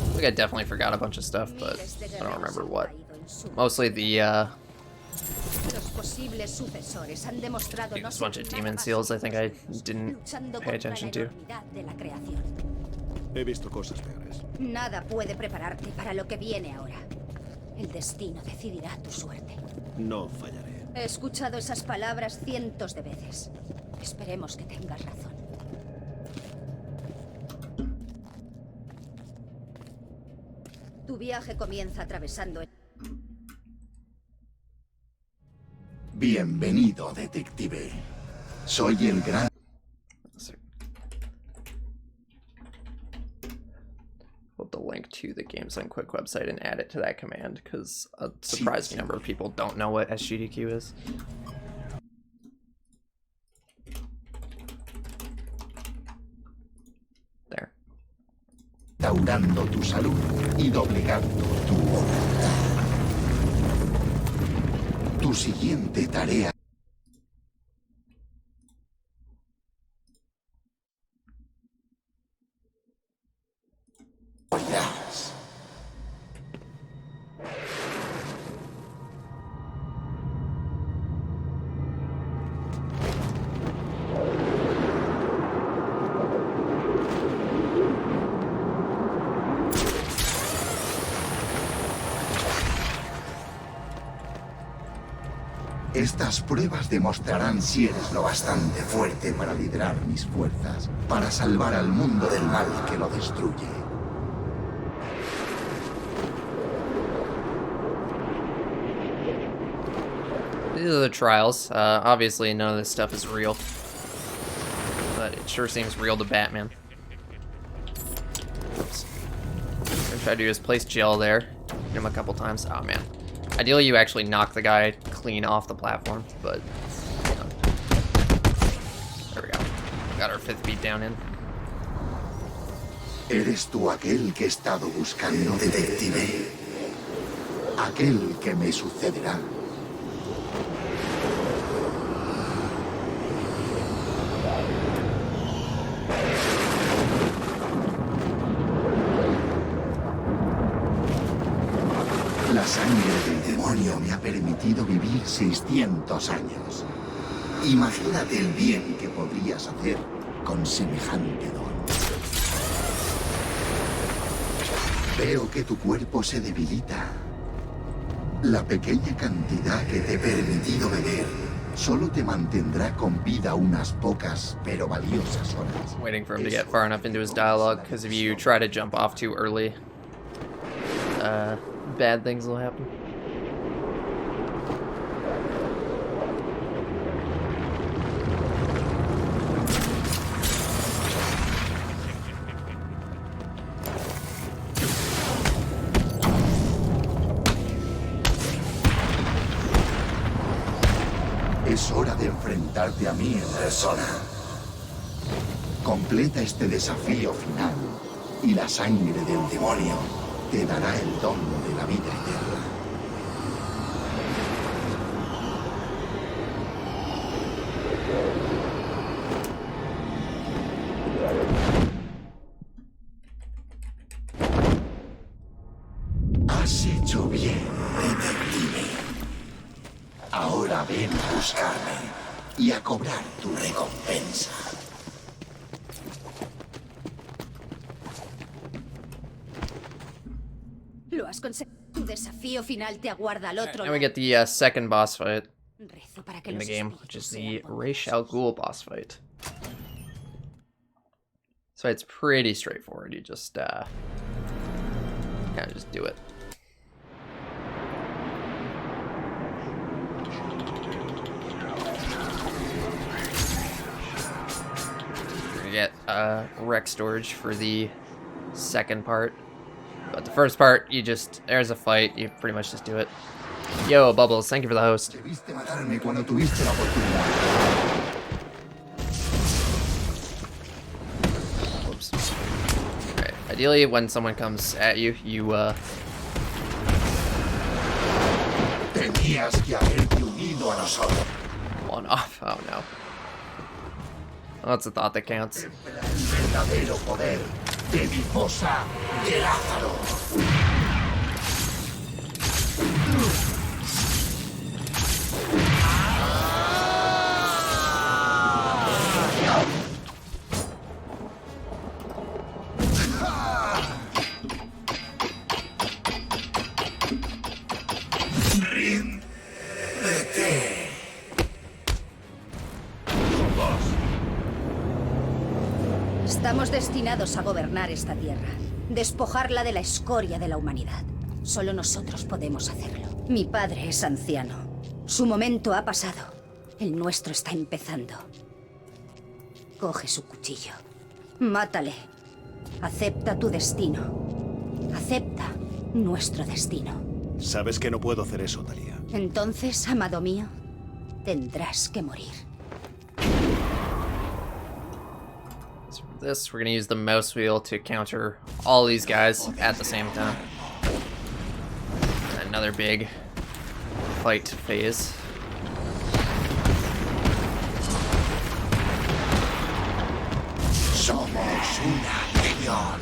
I think I definitely forgot a bunch of stuff, but I don't remember what. Mostly the, Los posibles sucesores han demostrado no just a bunch of ser demon nada más seals I think I luchando didn't contra pay attention la to. enormidad de la creación. He visto cosas peores. Nada puede prepararte para lo que viene ahora. El destino decidirá tu suerte. No fallaré. He escuchado esas palabras cientos de veces. Esperemos que tengas razón. Tu viaje comienza atravesando el... Bienvenido, detective. Soy el gran... Put the link to the Games on Quick website and add it to that command, because a surprising number of people don't know what SGDQ is. There. Restaurando tu salud y doblegando tu voluntad. Tu siguiente tarea... Estas pruebas demostrarán si eres lo bastante fuerte para liderar mis fuerzas, para salvar al mundo del mal que lo destruye. These are the trials. Obviously none of this stuff is real, but it sure seems real to Batman. Oops. What I'm trying to do is place Jill there. Hit him a couple times. Oh man. Ideally you actually knock the guy clean off the platform, but you know. There we go. Got our 5th beat down in. ¿Eres tú aquel que he estado buscando, detective? Aquel que me sucederá. La sangre del demonio me ha permitido vivir 600 años. Imagínate el bien que podrías hacer con semejante don. Veo que tu cuerpo se debilita. La pequeña cantidad que te he permitido beber solo te mantendrá con vida unas pocas pero valiosas horas. Waiting for him to get far enough into his dialogue, because if you try to jump off too early, bad things will happen. Es hora de enfrentarte a mí en persona. Completa este desafío final Y la sangre del demonio te dará el don de la vida eterna. Has hecho bien, detective. Ahora ven a buscarme y a cobrar tu recompensa. Lo has conseguido. Tu desafío final te aguarda al otro Now we lado. get the second boss fight Rezo para que in the los game, which espíritus is the sean Ra's al Ghul boss fight. So it's pretty straightforward. You just kind of just do it. You get rec storage for the second part. But the first part, you just, there's a fight, you pretty much just do it. Yo, Bubbles, thank you for the host. Debiste matarme cuando tuviste la oportunidad. Oops. Alright, ideally when someone comes at you, you Tenías que haberte unido a nosotros. one off. Oh no. Well, that's a thought that counts. El verdadero poder de mi fosa de Lázaro. Estamos destinados a gobernar esta tierra, despojarla de la escoria de la humanidad. Solo nosotros podemos hacerlo. Mi padre es anciano. Su momento ha pasado. El nuestro está empezando. Coge su cuchillo. Mátale. Acepta tu destino. Acepta nuestro destino. Sabes que no puedo hacer eso, Talia. Entonces, amado mío, tendrás que morir. So for this, we're gonna use the mouse wheel to counter all these guys at the same time. Another big fight phase. Somos una legión.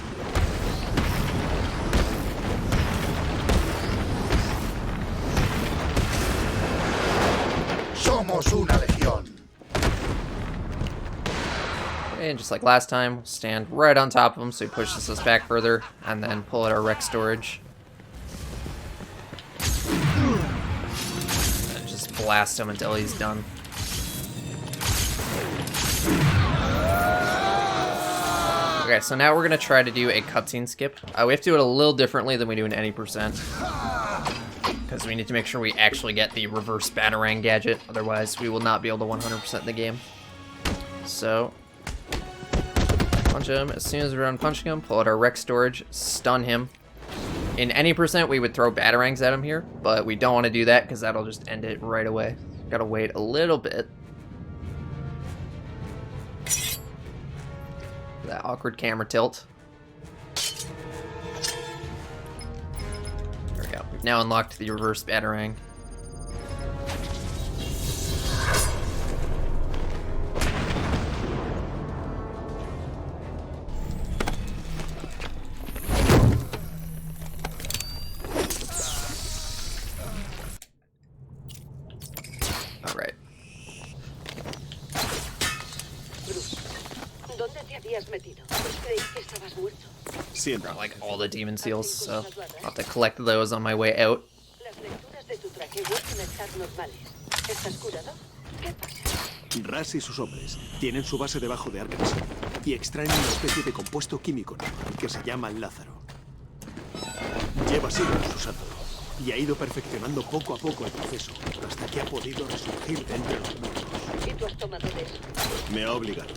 Somos una legión. And just like last time, we'll stand right on top of him so he pushes us back further, and then pull out our rec storage. And just blast him until he's done. Okay, so now we're gonna try to do a cutscene skip. We have to do it a little differently than we do in any percent. Because we need to make sure we actually get the reverse Batarang gadget, otherwise we will not be able to 100% the game. So, punch him. As soon as we're done punching him, pull out our rec storage, stun him. In any percent, we would throw Batarangs at him here, but we don't want to do that because that'll just end it right away. Gotta wait a little bit. That awkward camera tilt. There we go. We've now unlocked the reverse Batarang. Alright. ¿Dónde te habías metido? Creí que estabas muerto. Got like all the demon seals, so I'll have to collect those on my way out. Las lecturas de tu traqueo pueden estar normales. ¿Estás curado? ¿Qué pasa? Ras y sus hombres tienen su base debajo de Arkham y extraen una especie de compuesto químico que se llama Lázaro. Lleva siglos usándolo y ha ido perfeccionando poco a poco el proceso hasta que ha podido resurgir de entre los muertos. ¿Y tú has tomado de eso? Me ha obligado.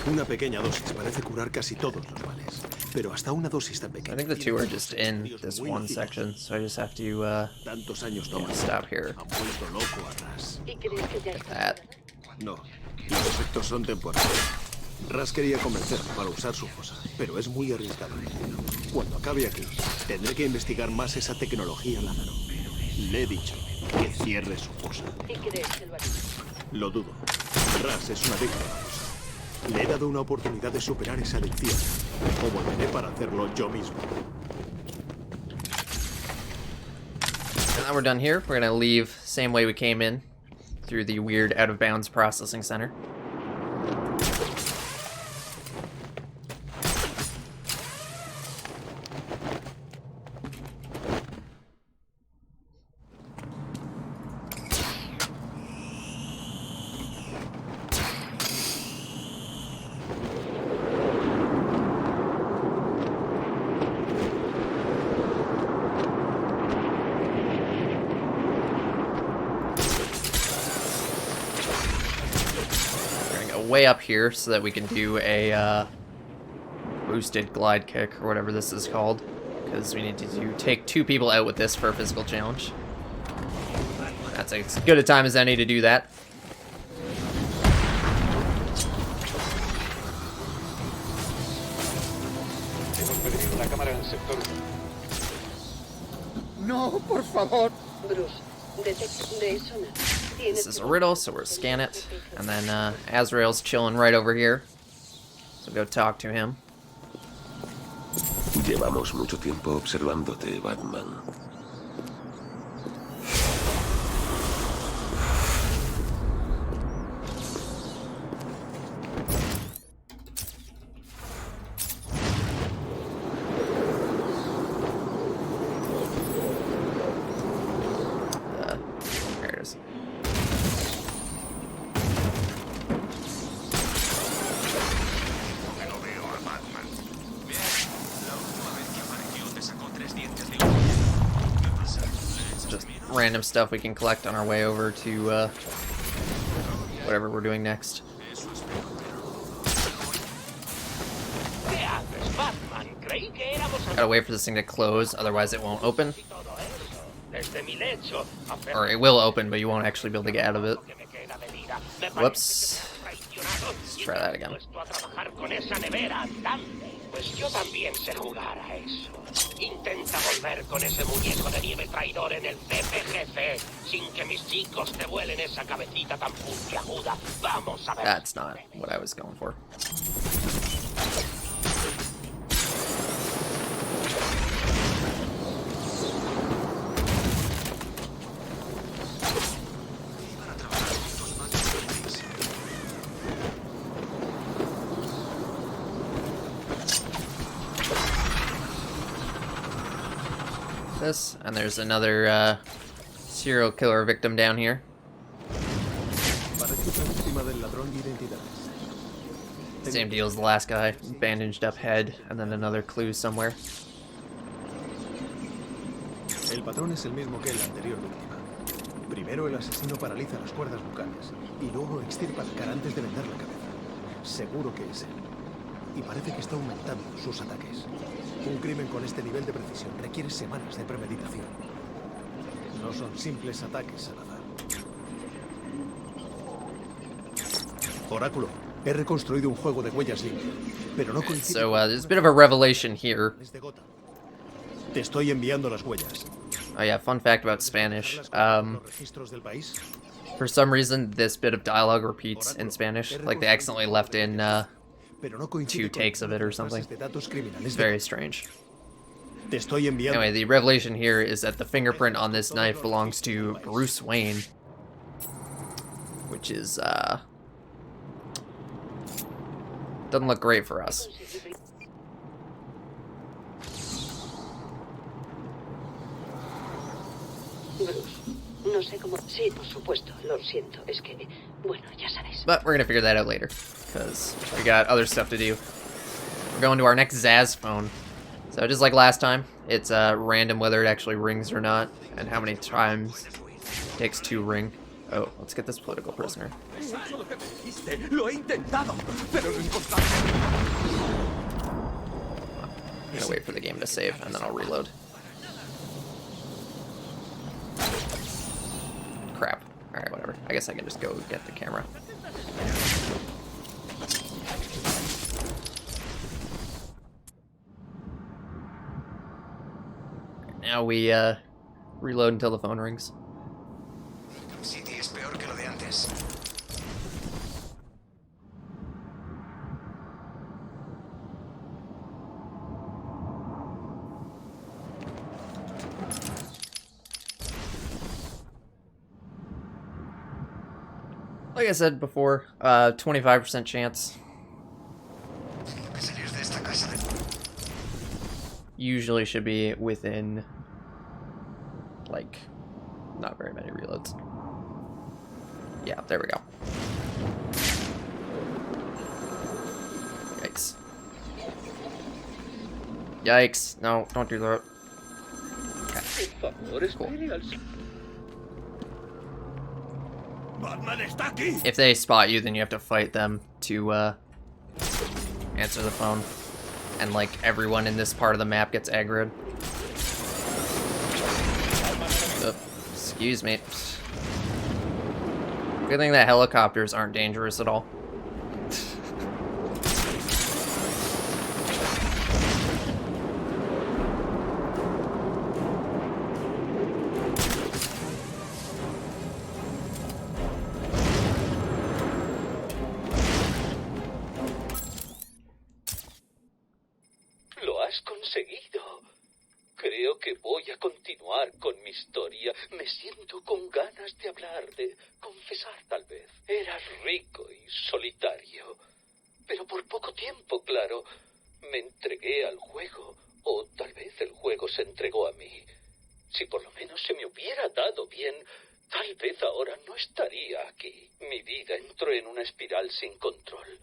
Una pequeña dosis parece curar casi todos los males, pero hasta una dosis tan pequeña. I think the two are just in this one section, so I just have to Tantos años no yeah, más. stop here. Han vuelto loco a Ras. ¿Y crees que ya Get está that. curado? No, los efectos son temporales. Ras quería convencerme para usar su fosa, pero es muy arriesgado. Cuando acabe aquí, tendré que investigar más esa tecnología Lázaro. Le he dicho que cierre su fosa. ¿Y crees que lo hará? Lo dudo. Ras es una adicto a la fosa. Le he dado una oportunidad de superar esa adicción. O volveré para hacerlo yo mismo. And now we're done here. We're gonna leave same way we came in, through the weird out-of-bounds processing center. Way up here so that we can do a boosted glide kick or whatever this is called, because we need to take 2 people out with this for a physical challenge. That's as good a time as any to do that. No, por favor. Bruce, de eso nada. This is a riddle, so we'll scan it. And then Azrael's chilling right over here. So go talk to him. Llevamos mucho tiempo observándote, Batman. There it is. Random stuff we can collect on our way over to whatever we're doing next. Gotta wait for this thing to close, otherwise it won't open. Or it will open, but you won't actually be able to get out of it. Whoops. Let's try that again. Pues yo también sé jugar a eso. Intenta volver con ese muñeco de nieve traidor en el CPGC sin que mis chicos te vuelen esa cabecita tan puntiaguda. Vamos a ver. That's not what I was going for. This, and there's another serial killer victim down here. Same deal as the last guy, bandaged up head, and then another clue somewhere. El patrón es el mismo que la anterior víctima. Primero el asesino paraliza las cuerdas bucales y luego extirpa la cara antes de vender la cabeza. Seguro que es él. Y parece que está aumentando sus ataques. Un crimen con este nivel de precisión requiere semanas de premeditación. No son simples ataques al azar. Oráculo, he reconstruido un juego de huellas limpio, pero no coincide. So there's a bit of a revelation here. Te estoy enviando las huellas. Oh yeah, fun fact about Spanish. For some reason, this bit of dialogue repeats in Spanish. Like they accidentally left in 2 takes of it or something. It's very strange. Anyway, the revelation here is that the fingerprint on this knife belongs to Bruce Wayne, which is doesn't look great for us. No sé cómo... Sí, por supuesto, lo siento. Es que, bueno, ya sabes. But we're gonna figure that out later, because we got other stuff to do. We're going to our next Zsasz phone. So just like last time, it's random whether it actually rings or not, and how many times it takes to ring. Oh, let's get this political prisoner. I'm gonna wait for the game to save, and then I'll reload. Crap. Alright, whatever. I guess I can just go get the camera. Now we reload until the phone rings. City es peor que lo de antes. Like I said before, 25% chance. Usually should be within, like, not very many reloads. Yeah, there we go. Yikes. Yikes. No, don't do that. Okay. Cool. If they spot you, then you have to fight them to answer the phone. And like everyone in this part of the map gets aggroed. Oh, excuse me. Good thing that helicopters aren't dangerous at all. Lo has conseguido. Creo que voy a continuar con mi historia. Me siento con ganas de hablar, de confesar tal vez. Eras rico y solitario. Pero por poco tiempo, claro. Me entregué al juego. O tal vez el juego se entregó a mí. Si por lo menos se me hubiera dado bien, tal vez ahora no estaría aquí. Mi vida entró en una espiral sin control.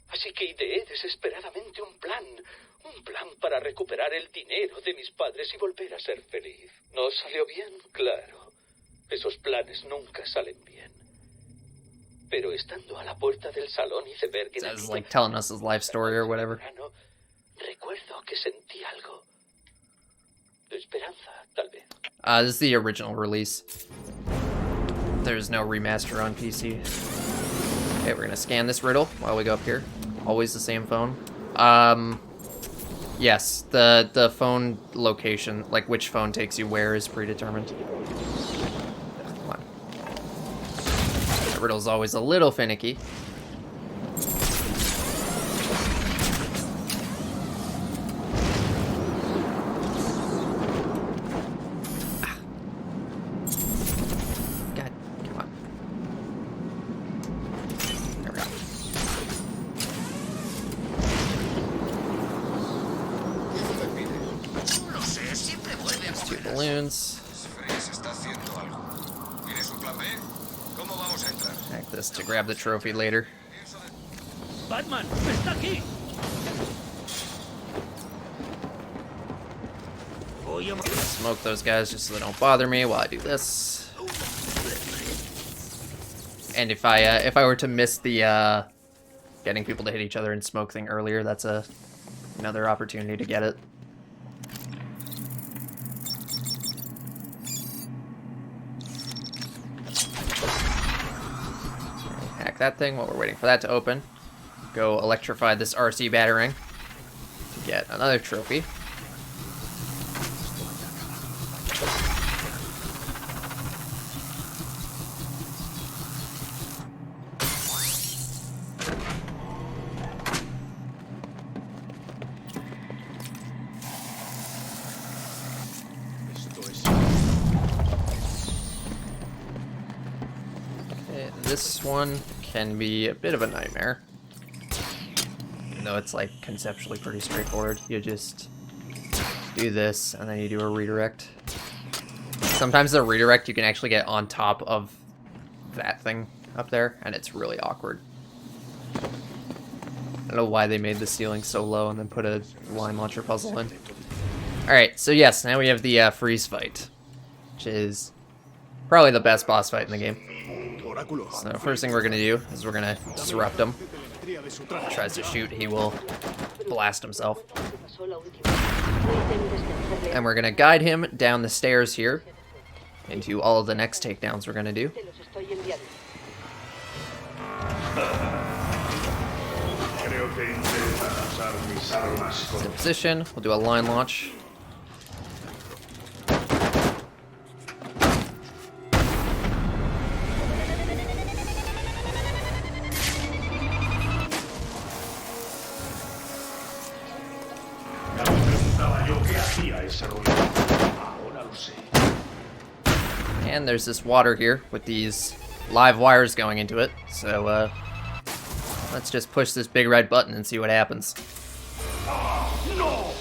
Así que ideé desesperadamente un plan para recuperar el dinero de mis padres y volver a ser feliz. ¿No salió bien? Claro. Esos planes nunca salen bien. Pero estando a la puerta del salón hice ver que... That's like telling us his life story or whatever. Recuerdo que sentí algo. De esperanza, tal vez. This is the original release. There's no remaster on PC. Okay, we're gonna scan this riddle while we go up here. Always the same phone. Yes, the phone location, like which phone takes you where, is predetermined. Come on. The riddle's always a little finicky. God, come on. There we go. Two balloons. Hack this to grab the trophy later. Batman, está aquí. Smoke those guys just so they don't bother me while I do this. And if I were to miss the getting people to hit each other and smoke thing earlier, that's another opportunity to get it. Hack that thing while we're waiting for that to open. Go electrify this RC battering to get another trophy. This one can be a bit of a nightmare. Even though it's like conceptually pretty straightforward. You just do this and then you do a redirect. Sometimes the redirect you can actually get on top of that thing up there and it's really awkward. I don't know why they made the ceiling so low and then put a line launcher puzzle in. Alright, so yes, now we have the freeze fight, which is probably the best boss fight in the game. So first thing we're gonna do is we're gonna disrupt him. If he tries to shoot, he will blast himself. And we're gonna guide him down the stairs here into all of the next takedowns we're gonna do. Stay in position, we'll do a line launch. And there's this water here with these live wires going into it. So let's just push this big red button and see what happens. No!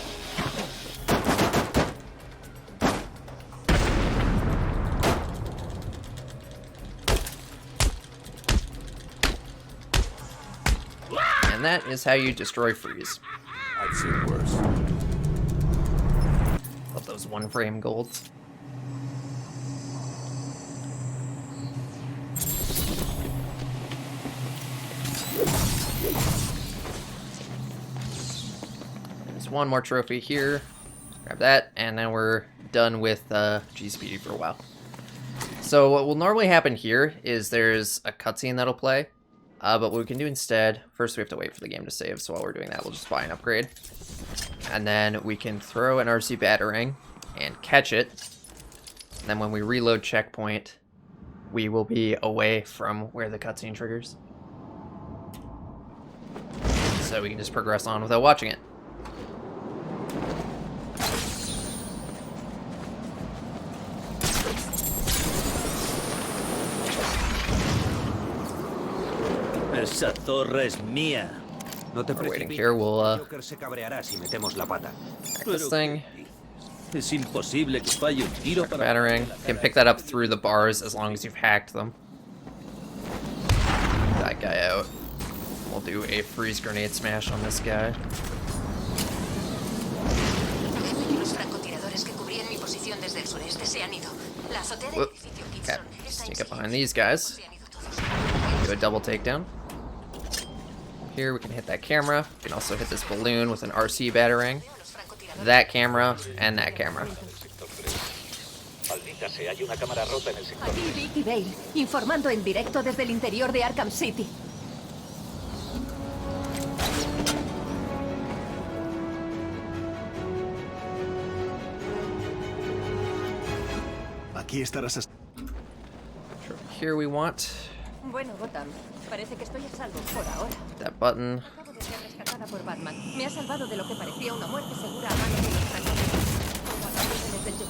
And that is how you destroy freeze. I've seen worse. Love those one-frame golds. There's one more trophy here. Grab that, and then we're done with GCPD for a while. So what will normally happen here is there's a cutscene that'll play. But what we can do instead, first we have to wait for the game to save, so while we're doing that, we'll just buy an upgrade. And then we can throw an RC batarang and catch it. And then when we reload checkpoint, we will be away from where the cutscene triggers. So we can just progress on without watching it. Esa torre es mía. No te We're waiting here, we'll Joker se cabreará si metemos la pata. hack this thing. Es imposible que falle un tiro para... Batarang. You can pick that up through the bars as long as you've hacked them. That guy out. We'll do a freeze grenade smash on this guy. Los francotiradores que cubrían mi posición desde el sureste se han ido. La azotea del Whoop. edificio Okay, Gibson está sneak up behind these guys. Do a double takedown. Here we can hit that camera. We can also hit this balloon with an RC batarang. That camera and that camera. Maldita sea, hay una cámara rota en el sector. Aquí Vicky Bale, informando en directo desde el interior de Arkham City. Aquí estarás. Here we want Bueno, Gotham, parece que estoy a salvo por ahora. that button. Acabo de ser rescatada por Batman. Me ha salvado de lo que parecía una muerte segura a manos de los francotiradores. Como a órdenes del Joker.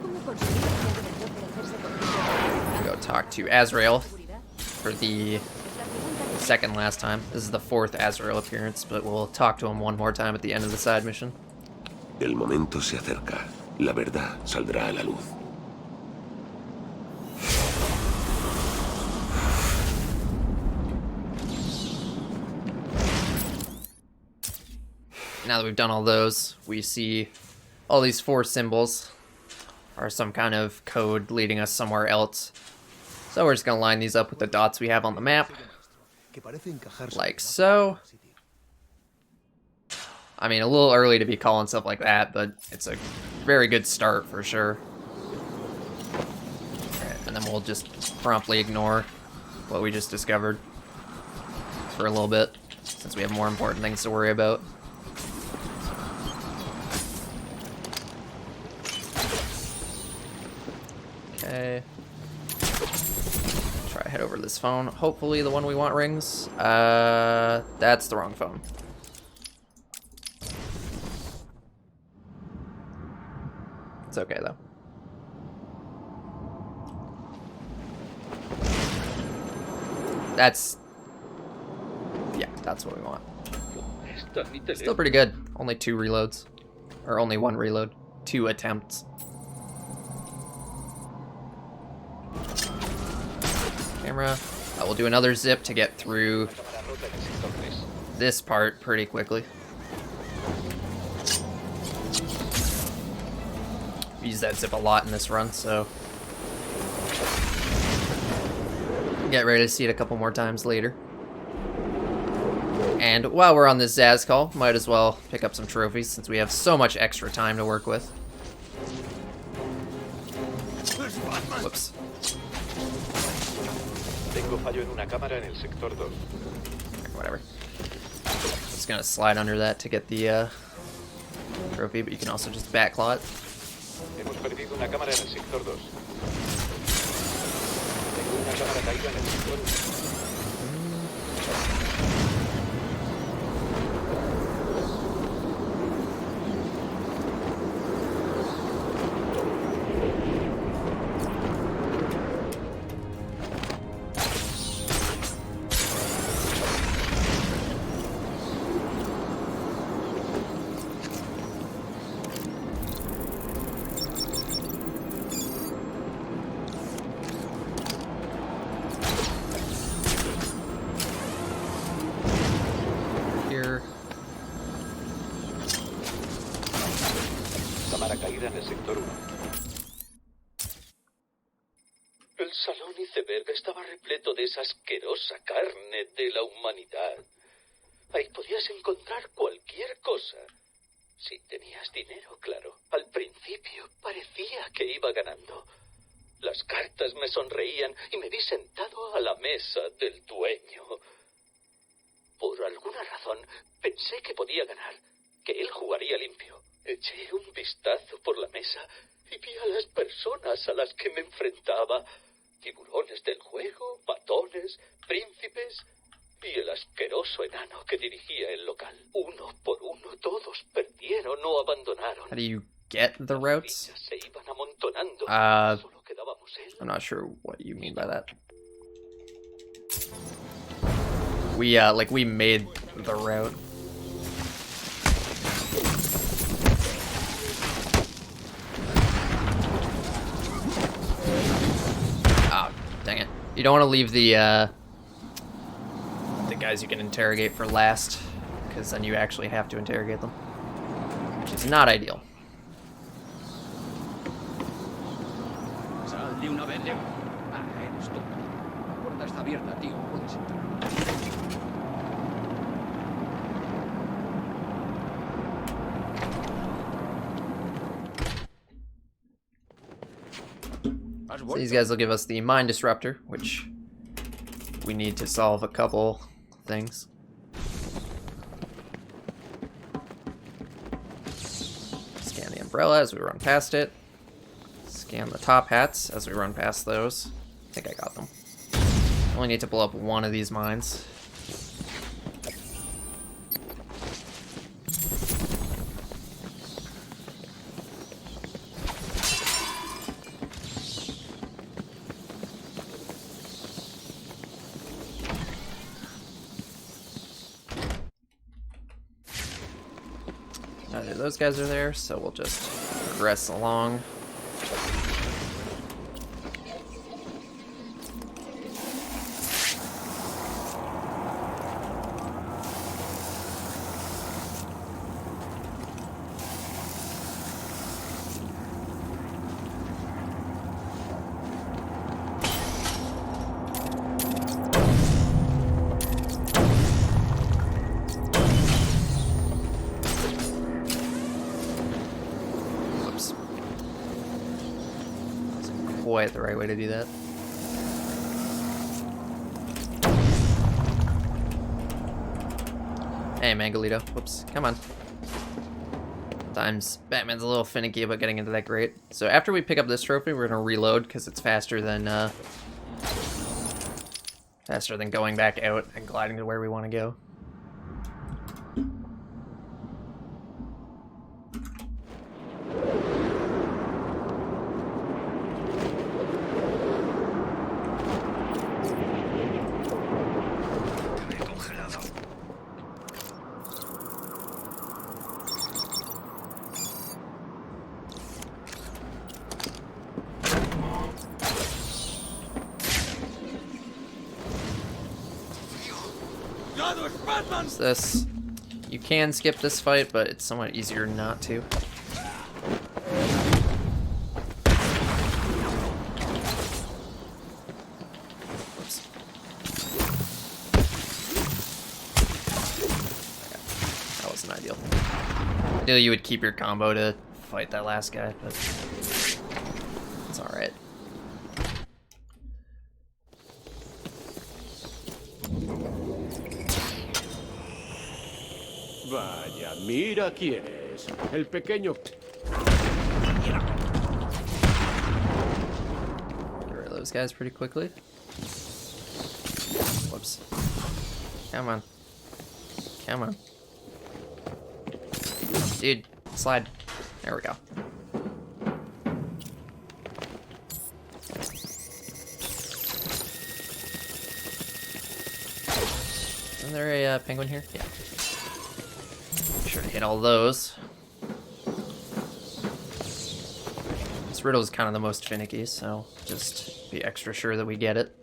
¿Cómo conseguir hacer del Joker hacerse con Go talk to Azrael for the second last time. This is the 4th Azrael appearance, but we'll talk to him one more time at the end of the side mission. El momento se acerca. La verdad saldrá a la luz. Now that we've done all those, we see all these 4 symbols are some kind of code leading us somewhere else. So we're just going to line these up with the dots we have on the map, like so. I mean, a little early to be calling stuff like that, but it's a very good start for sure. Alright, and then we'll just promptly ignore what we just discovered for a little bit, since we have more important things to worry about. Okay. Try to head over to this phone. Hopefully the one we want rings. That's the wrong phone. It's okay though. Yeah, that's what we want. Still pretty good. Only 2 reloads. Or only 1 reload. 2 attempts. Camera. We'll do another zip to get through this part pretty quickly. We use that zip a lot in this run, so get ready to see it a couple more times later. And while we're on this Zsasz call, might as well pick up some trophies since we have so much extra time to work with. Whoops. Tengo fallo en una cámara en el sector 2. Whatever. Just gonna slide under that to get the trophy, but you can also just backclaw it. Hemos perdido una cámara en el sector 2. Tengo una cámara caída en el sector 1. recibida en el sector 1. El salón iceberg estaba repleto de esa asquerosa carne de la humanidad. Ahí podías encontrar cualquier cosa. Si tenías dinero, claro. Al principio parecía que iba ganando. Las cartas me sonreían y me vi sentado a la mesa del dueño. Por alguna razón pensé que podía ganar, que él jugaría limpio. Eché un vistazo por la mesa y vi a las personas a las que me enfrentaba. Tiburones del juego, matones, príncipes y el asqueroso enano que dirigía el local. Uno por uno todos perdieron o abandonaron. How do you get the routes? Se iban amontonando. Solo quedábamos él. I'm not sure what you mean by that. We made the route. Oh, dang it. You don't want to leave the guys you can interrogate for last, because then you actually have to interrogate them, which is not ideal. Sal de una vez. Eres tú. La puerta está abierta, tío. Puedes entrar. So these guys will give us the mine disruptor, which we need to solve a couple things. Scan the umbrella as we run past it. Scan the top hats as we run past those. I think I got them. Only need to blow up one of these mines. Neither of those guys are there, so we'll just progress along. Quite the right way to do that. Hey, Mangalito. Whoops. Come on. Sometimes Batman's a little finicky about getting into that grate. So after we pick up this trophy, we're gonna reload because it's faster than going back out and gliding to where we want to go. What's this? You can skip this fight, but it's somewhat easier not to. Whoops. That wasn't ideal. Ideally, you would keep your combo to fight that last guy, but it's alright. Vaya, mira quién es. El pequeño... Get rid of those guys pretty quickly. Whoops. Come on. Come on. Dude, slide. There we go. Isn't there a penguin here? Yeah. Make sure to hit all those. This riddle is kind of the most finicky, so just be extra sure that we get it.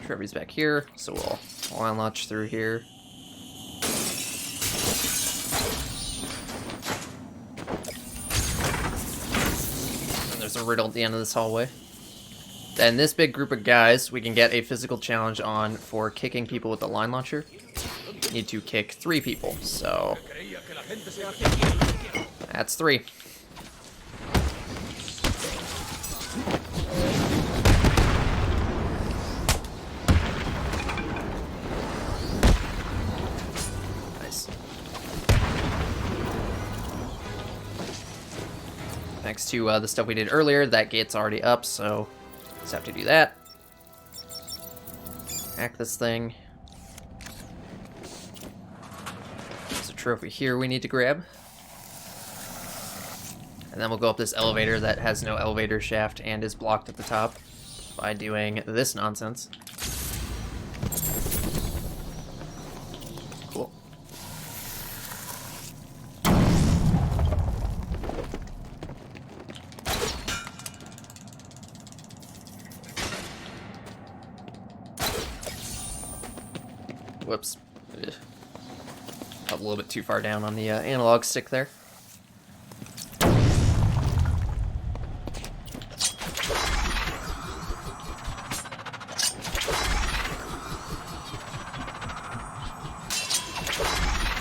Trevor's back here, so we'll line launch through here. And there's a riddle at the end of this hallway. Then this big group of guys, we can get a physical challenge on for kicking people with the line launcher. We need to kick 3 people, so that's 3. Nice. Next to the stuff we did earlier, that gate's already up, so just have to do that. Hack this thing. There's a trophy here we need to grab. And then we'll go up this elevator that has no elevator shaft and is blocked at the top by doing this nonsense. Cool. Whoops. Ugh. Up a little bit too far down on the analog stick there.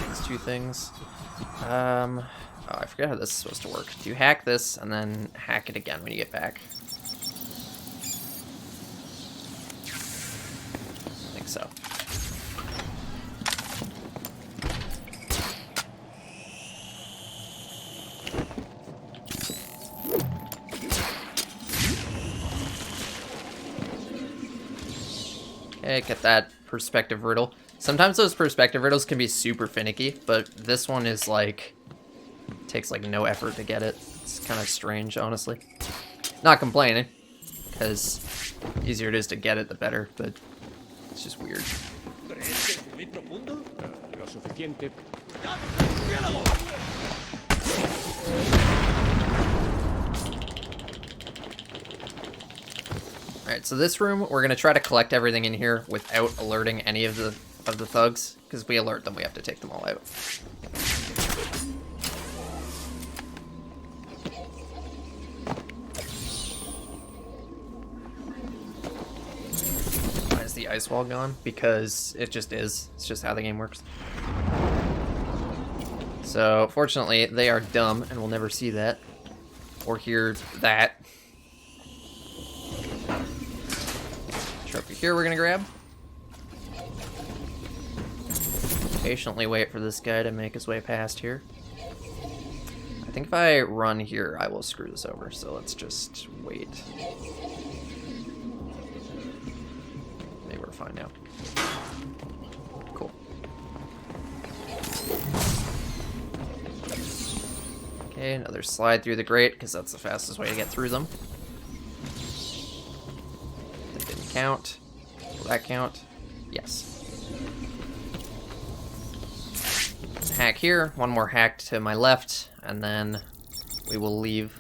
These 2 things. Oh, I forgot how this is supposed to work. You hack this and then hack it again when you get back. I think so. Okay, get that perspective riddle. Sometimes those perspective riddles can be super finicky, but this one is like, takes like no effort to get it. It's kind of strange, honestly. Not complaining, because the easier it is to get it, the better, but it's just weird. Alright, so this room, we're going to try to collect everything in here without alerting any of the thugs, because if we alert them, we have to take them all out. Why is the ice wall gone? Because it just is. It's just how the game works. So, fortunately, they are dumb, and we'll never see that. Or hear that. Trophy here we're gonna grab. Patiently wait for this guy to make his way past here. I think if I run here, I will screw this over, so let's just wait. Maybe we're fine now. Cool. Okay, another slide through the grate, because that's the fastest way to get through them. That didn't count. Will that count? Yes. Hack here, one more hack to my left, and then we will leave.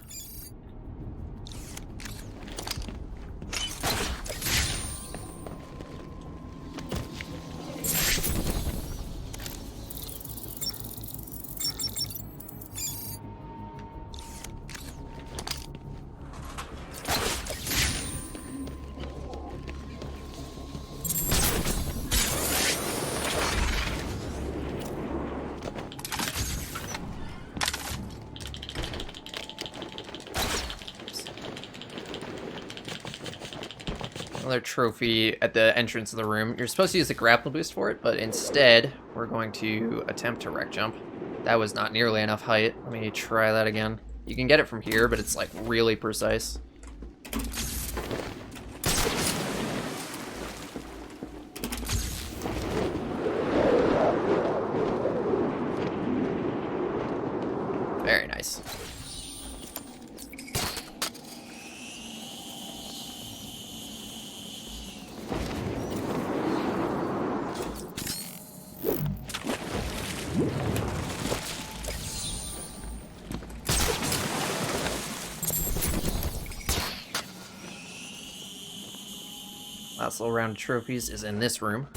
Another trophy at the entrance of the room. You're supposed to use the grapple boost for it, but instead, we're going to attempt to wreck jump. That was not nearly enough height. Let me try that again. You can get it from here, but it's like really precise. Very nice. Last little round of trophies is in this room.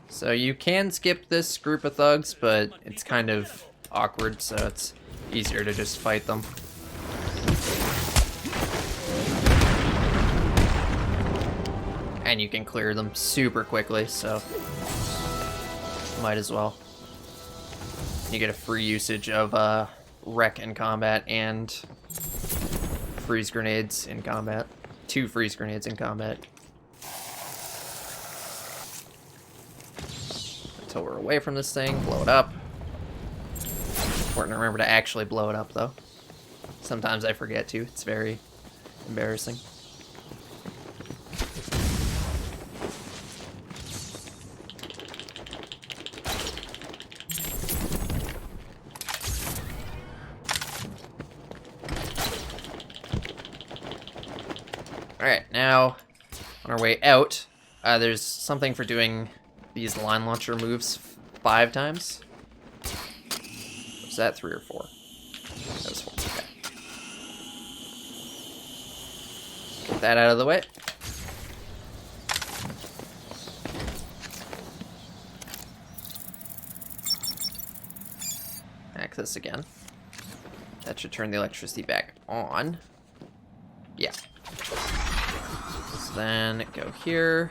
So you can skip this group of thugs, but it's kind of awkward, so it's easier to just fight them. And you can clear them super quickly, so might as well. You get a free usage of wreck in combat and freeze grenades in combat. 2 freeze grenades in combat. Until we're away from this thing, blow it up. Important to remember to actually blow it up, though. Sometimes I forget to. It's very embarrassing. Alright, now, on our way out, there's something for doing these line launcher moves 5 times. Was that 3 or 4? That was 4, okay. Get that out of the way. Access again. That should turn the electricity back on. Yeah. So then go here.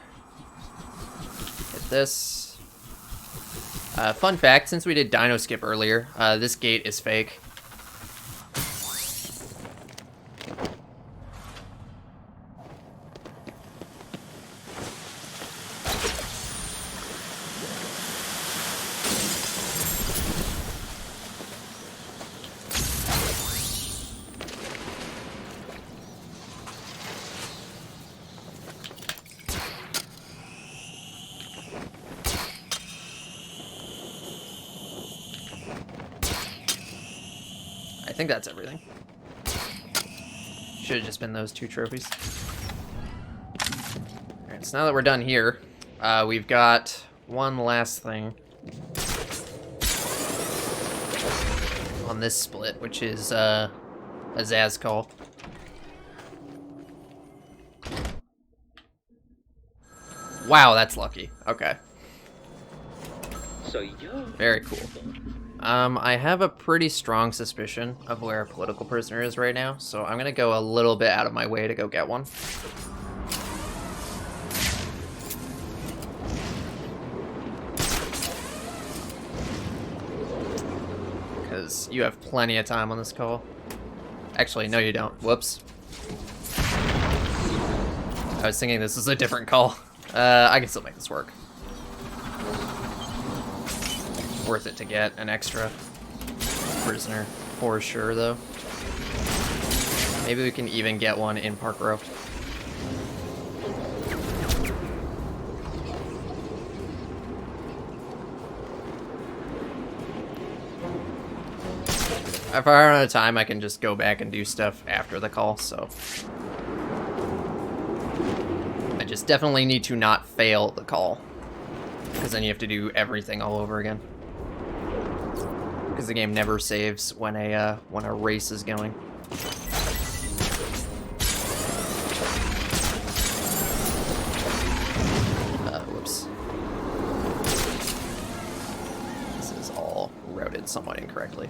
Hit this. Fun fact, since we did Dino skip earlier, this gate is fake. I think that's everything. Should have just been those 2 trophies. Alright, so now that we're done here, we've got one last thing on this split, which is a Zsasz call. Wow, that's lucky. Okay. Very cool. I have a pretty strong suspicion of where a political prisoner is right now, so I'm gonna go a little bit out of my way to go get one. Because you have plenty of time on this call. Actually, no you don't. Whoops. I was thinking this is a different call. I can still make this work. Worth it to get an extra prisoner for sure, though. Maybe we can even get one in Park Row. If I run out of time, I can just go back and do stuff after the call, so I just definitely need to not fail the call, because then you have to do everything all over again. Because the game never saves when a race is going. Whoops. This is all routed somewhat incorrectly.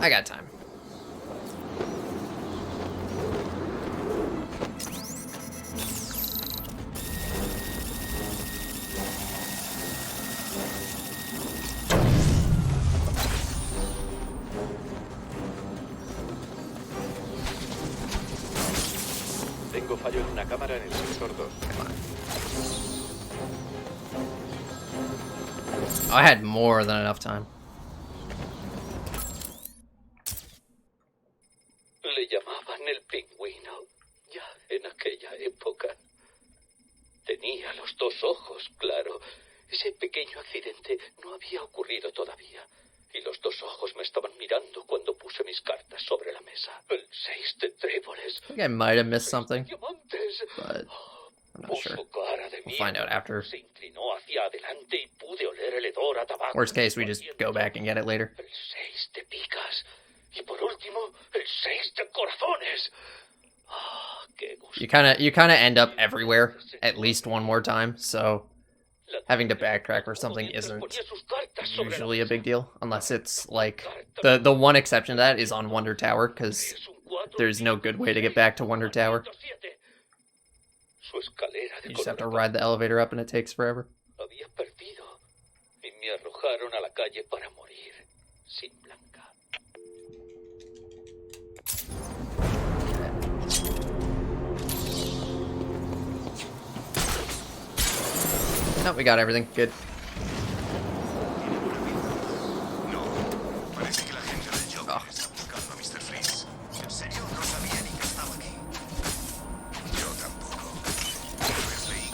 I got time. Tengo fallo en una cámara en el sector 2. I had more than enough time. Le llamaban el pingüino, ya en aquella época. Tenía los 2 ojos, claro, Ese pequeño accidente no había ocurrido todavía. Y los dos ojos me estaban mirando cuando puse mis cartas sobre la mesa. El 6 de tréboles. I think I might have missed something, Diamantes. but I'm not sure. Puso cara de We'll find out after. Se inclinó hacia adelante y pude oler el hedor a tabaco. Worst case, we just go back and get it later. El 6 de picas. Y por último, el 6 de corazones. Ah, qué gusto. You kind of end up everywhere at least one more time, so having to backtrack or something isn't usually a big deal, unless it's like the one exception to that is on Wonder Tower, because there's no good way to get back to Wonder Tower. You just have to ride the elevator up and it takes forever. Había perdido y me arrojaron a la calle para morir sin Blanca. No, we got everything. Good.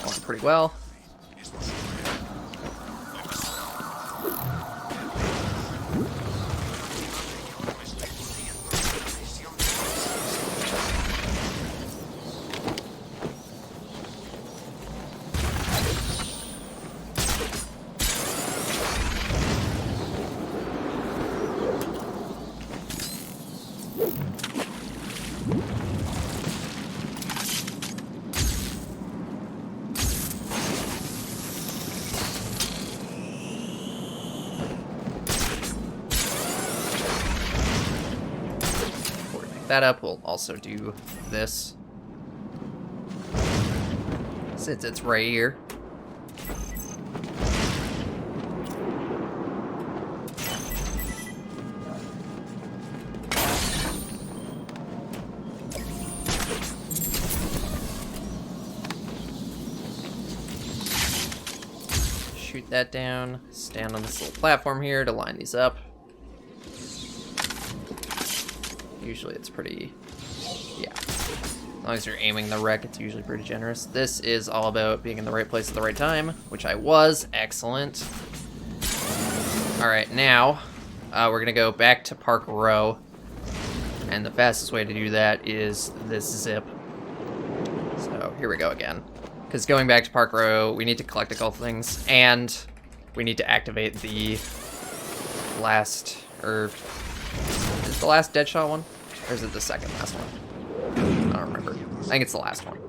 Going pretty well. That up, we'll also do this since it's right here. Shoot that down, stand on this little platform here to line these up. Usually it's pretty, yeah, as long as you're aiming the wreck, it's usually pretty generous. This is all about being in the right place at the right time, which I was. Excellent. All right, now we're gonna go back to Park Row, and the fastest way to do that is this zip. So here we go again, because going back to Park Row, we need to collect a couple things, and we need to activate the last, or is the last Deadshot one? Or is it the second last one? I don't remember. I think it's the last one.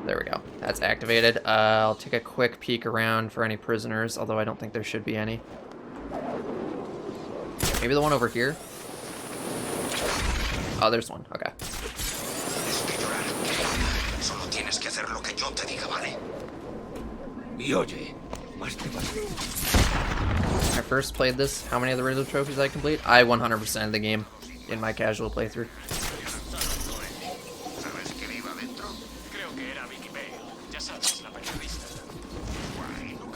There we go. That's activated. I'll take a quick peek around for any prisoners, although I don't think there should be any. Maybe the one over here? Oh, there's one. Okay. I first played this. How many of the Riddler trophies I complete? I 100%ed the game in my casual playthrough.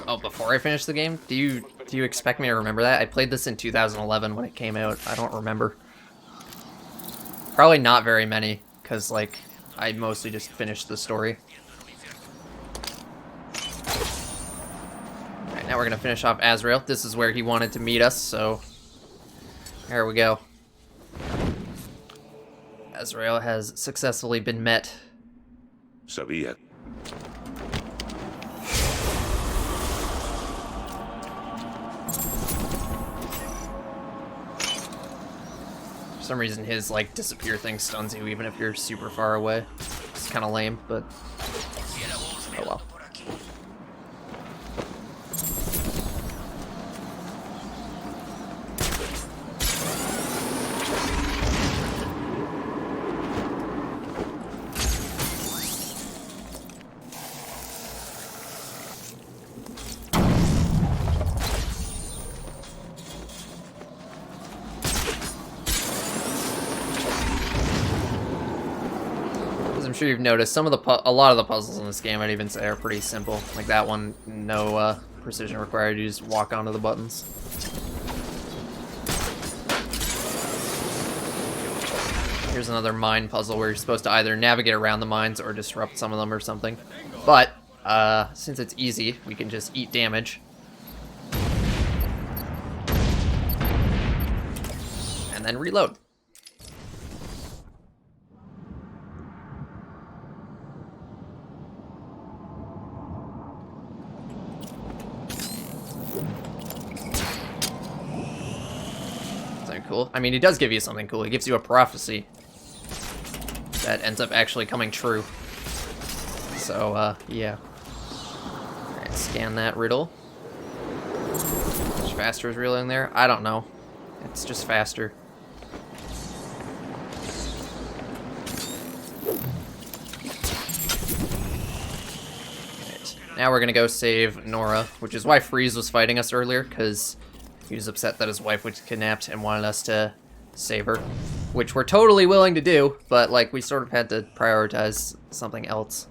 Oh, before I finished the game? Do you expect me to remember that? I played this in 2011 when it came out. I don't remember. Probably not very many, because, like, I mostly just finished the story. Alright, now we're gonna finish off Azrael. This is where he wanted to meet us, so there we go. Azrael has successfully been met. Sabía. For some reason, his, like, disappear thing stuns you even if you're super far away. It's kind of lame, but oh well. I'm sure you've noticed some of a lot of the puzzles in this game, I'd even say, are pretty simple. Like that one, no precision required. You just walk onto the buttons. Here's another mine puzzle where you're supposed to either navigate around the mines or disrupt some of them or something. But since it's easy, we can just eat damage. and then reload. Something cool. I mean, he does give you something cool. He gives you a prophecy that ends up actually coming true. So, yeah. Alright, scan that riddle. How much faster is reloading there? I don't know. It's just faster. Right. Now we're gonna go save Nora, which is why Freeze was fighting us earlier, because he was upset that his wife was kidnapped and wanted us to save her. Which we're totally willing to do, but like we sort of had to prioritize something else.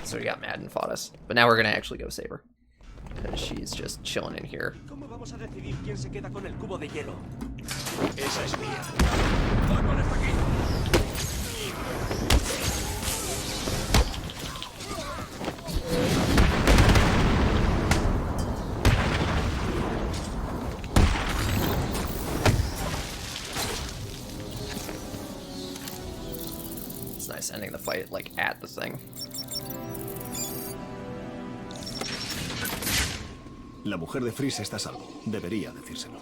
So he got mad and fought us. But now we're gonna actually go save her. Because she's just chilling in here. ¿Cómo vamos a decidir quién se queda con el cubo de hielo? Esa es mía. ¡Batman está aquí! It's nice ending the fight like at the thing. La mujer de Freeze está a salvo. Debería decírselo.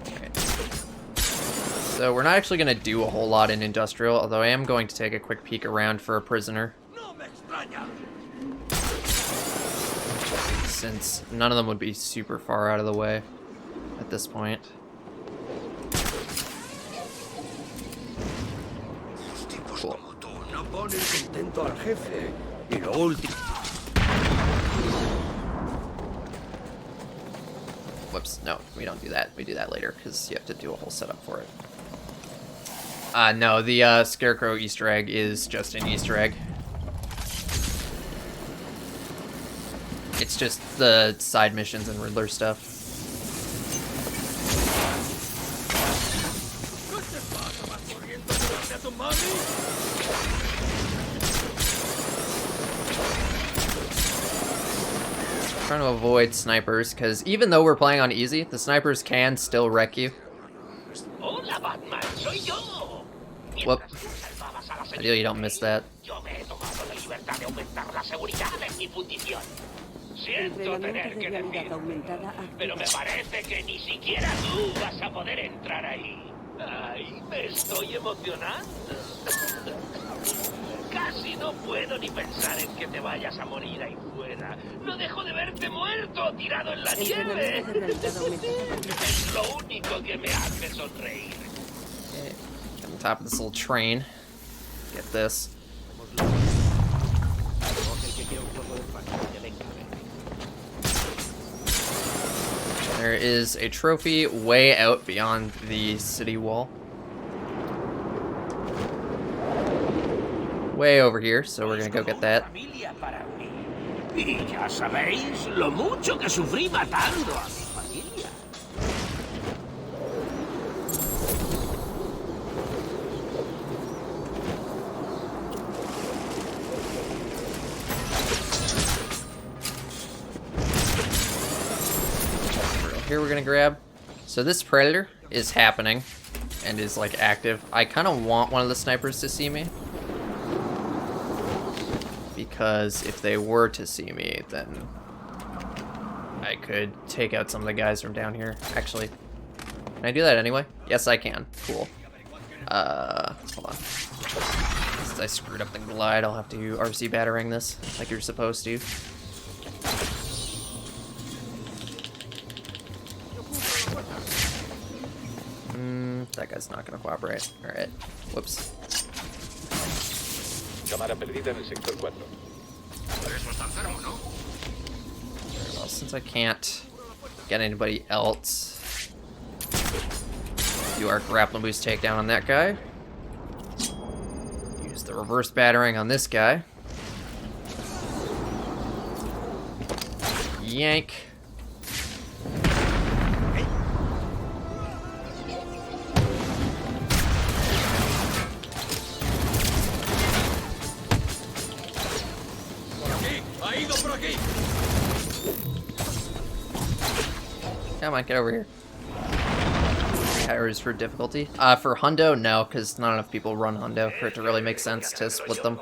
Okay. So we're not actually going to do a whole lot in Industrial, although I am going to take a quick peek around for a prisoner. Since none of them would be super far out of the way at this point. Cool. Contento al jefe. Y lo último. Whoops, no, we don't do that. We do that later, because you have to do a whole setup for it. No, the Scarecrow Easter egg is just an Easter egg. It's just the side missions and Riddler stuff. Trying to avoid snipers, because even though we're playing on easy, the snipers can still wreck you. Hola, Batman, soy yo. Whoop. Ideally you don't miss that. Yo me he tomado la libertad de aumentar la seguridad en mi fundición. Siento tener que decirlo, pero me parece que ni siquiera tú vas a poder entrar ahí. Ay, me estoy emocionando. Casi no puedo ni pensar en que te vayas a morir ahí fuera. No dejo de verte muerto, tirado en la nieve. Es lo único que me hace sonreír. Okay. On the top of this little train. Get this. There is a trophy way out beyond the city wall. Way over here, so we're gonna go get that. Y ya sabéis lo mucho que sufrí matando a mi familia. Here we're gonna grab. So this Predator is happening and is like active. I kind of want one of the snipers to see me, because if they were to see me, then I could take out some of the guys from down here. Actually, can I do that anyway? Yes, I can. Cool. Hold on. Since I screwed up the glide, I'll have to RC battering this like you're supposed to. That guy's not gonna cooperate. Alright. Whoops. Cámara perdida en el sector 4. Well, since I can't get anybody else, do our grappling boost takedown on that guy. Use the reverse battering on this guy. Yank. Come on, get over here. Errors for difficulty. For Hundo, no, because not enough people run Hundo for it to really make sense to split them.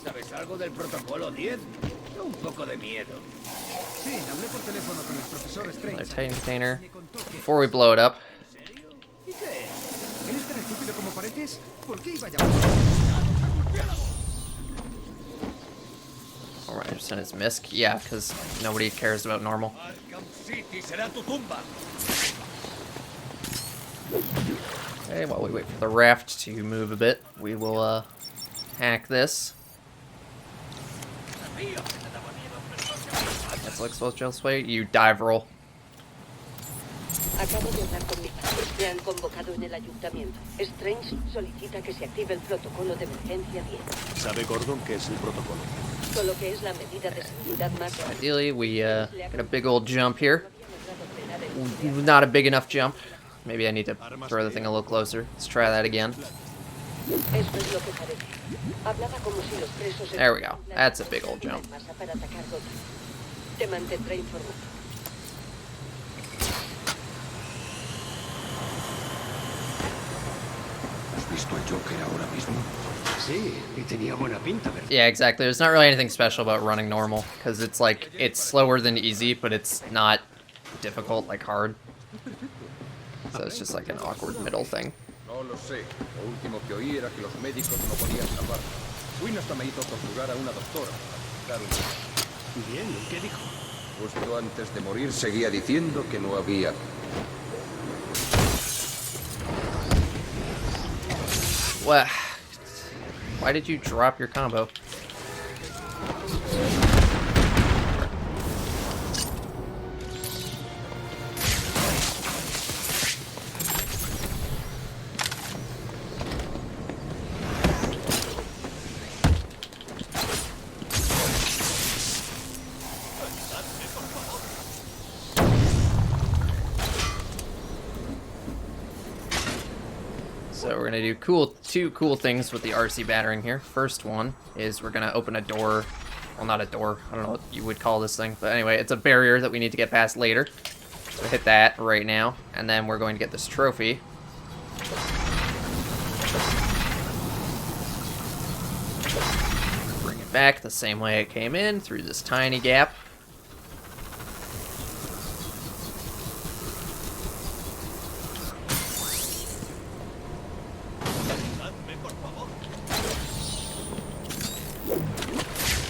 ¿Sabes algo del protocolo 10? Un poco de miedo. Sí, hablé por teléfono con el profesor Strange. Another Titan container. Before we blow it up. ¿Y qué? ¿Eres tan estúpido como pareces? ¿Por qué iba a llamar? Alright, percent is misc. Yeah, because nobody cares about normal. Arkham City será tu tumba. Okay, while we wait for the raft to move a bit, we will hack this. That's like supposed to sway. You dive roll. Acabo de hablar con mi padre. Me han convocado en el ayuntamiento. Strange solicita que se active el protocolo de emergencia 10. ¿Sabe Gordon qué es el protocolo? Solo que es la medida de seguridad más... Ideally, we get a big old jump here. Not a big enough jump. Maybe I need to throw the thing a little closer. Let's try that again. There we go. That's a big old jump. Te mantendré informado. ¿Has visto al Joker ahora mismo? Sí, y tenía buena pinta, ¿verdad? Yeah, exactly. There's not really anything special about running normal, because it's like, it's slower than easy, but it's not difficult, like hard. So it's just like an awkward middle thing. No lo sé. Lo último que oí era que los médicos no podían salvar. Wynn hasta me hizo torturar a una doctora. Claro. Bien, ¿qué dijo? Justo antes de morir seguía diciendo que no había. What? Why did you drop your combo? So we're gonna do two cool things with the RC battering here. First one is we're gonna open a door. Well, not a door. I don't know what you would call this thing, but anyway, it's a barrier that we need to get past later. So hit that right now, and then we're going to get this trophy. Bring it back the same way it came in, through this tiny gap.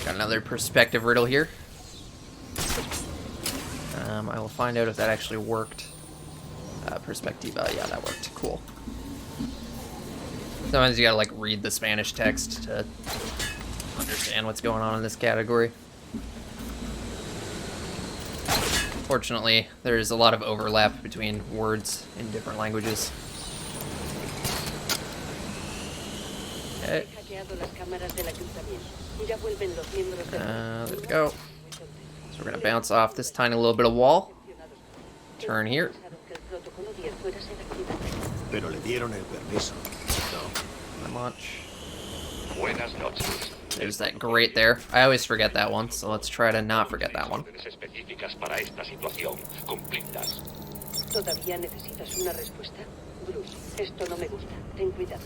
Got another perspective riddle here. I will find out if that actually worked. Perspectiva, yeah, that worked. Cool. Sometimes you gotta like read the Spanish text to understand what's going on in this category. Fortunately, there's a lot of overlap between words in different languages. Okay. There we go. So we're gonna bounce off this tiny little bit of wall. Turn here. Pero le dieron el permiso. Not much. Buenas noches. There's that grate there. I always forget that one, so let's try to not forget that one. Específicas para esta situación. Cumplidas. ¿Todavía necesitas una respuesta? Bruce, esto no me gusta. Ten cuidado.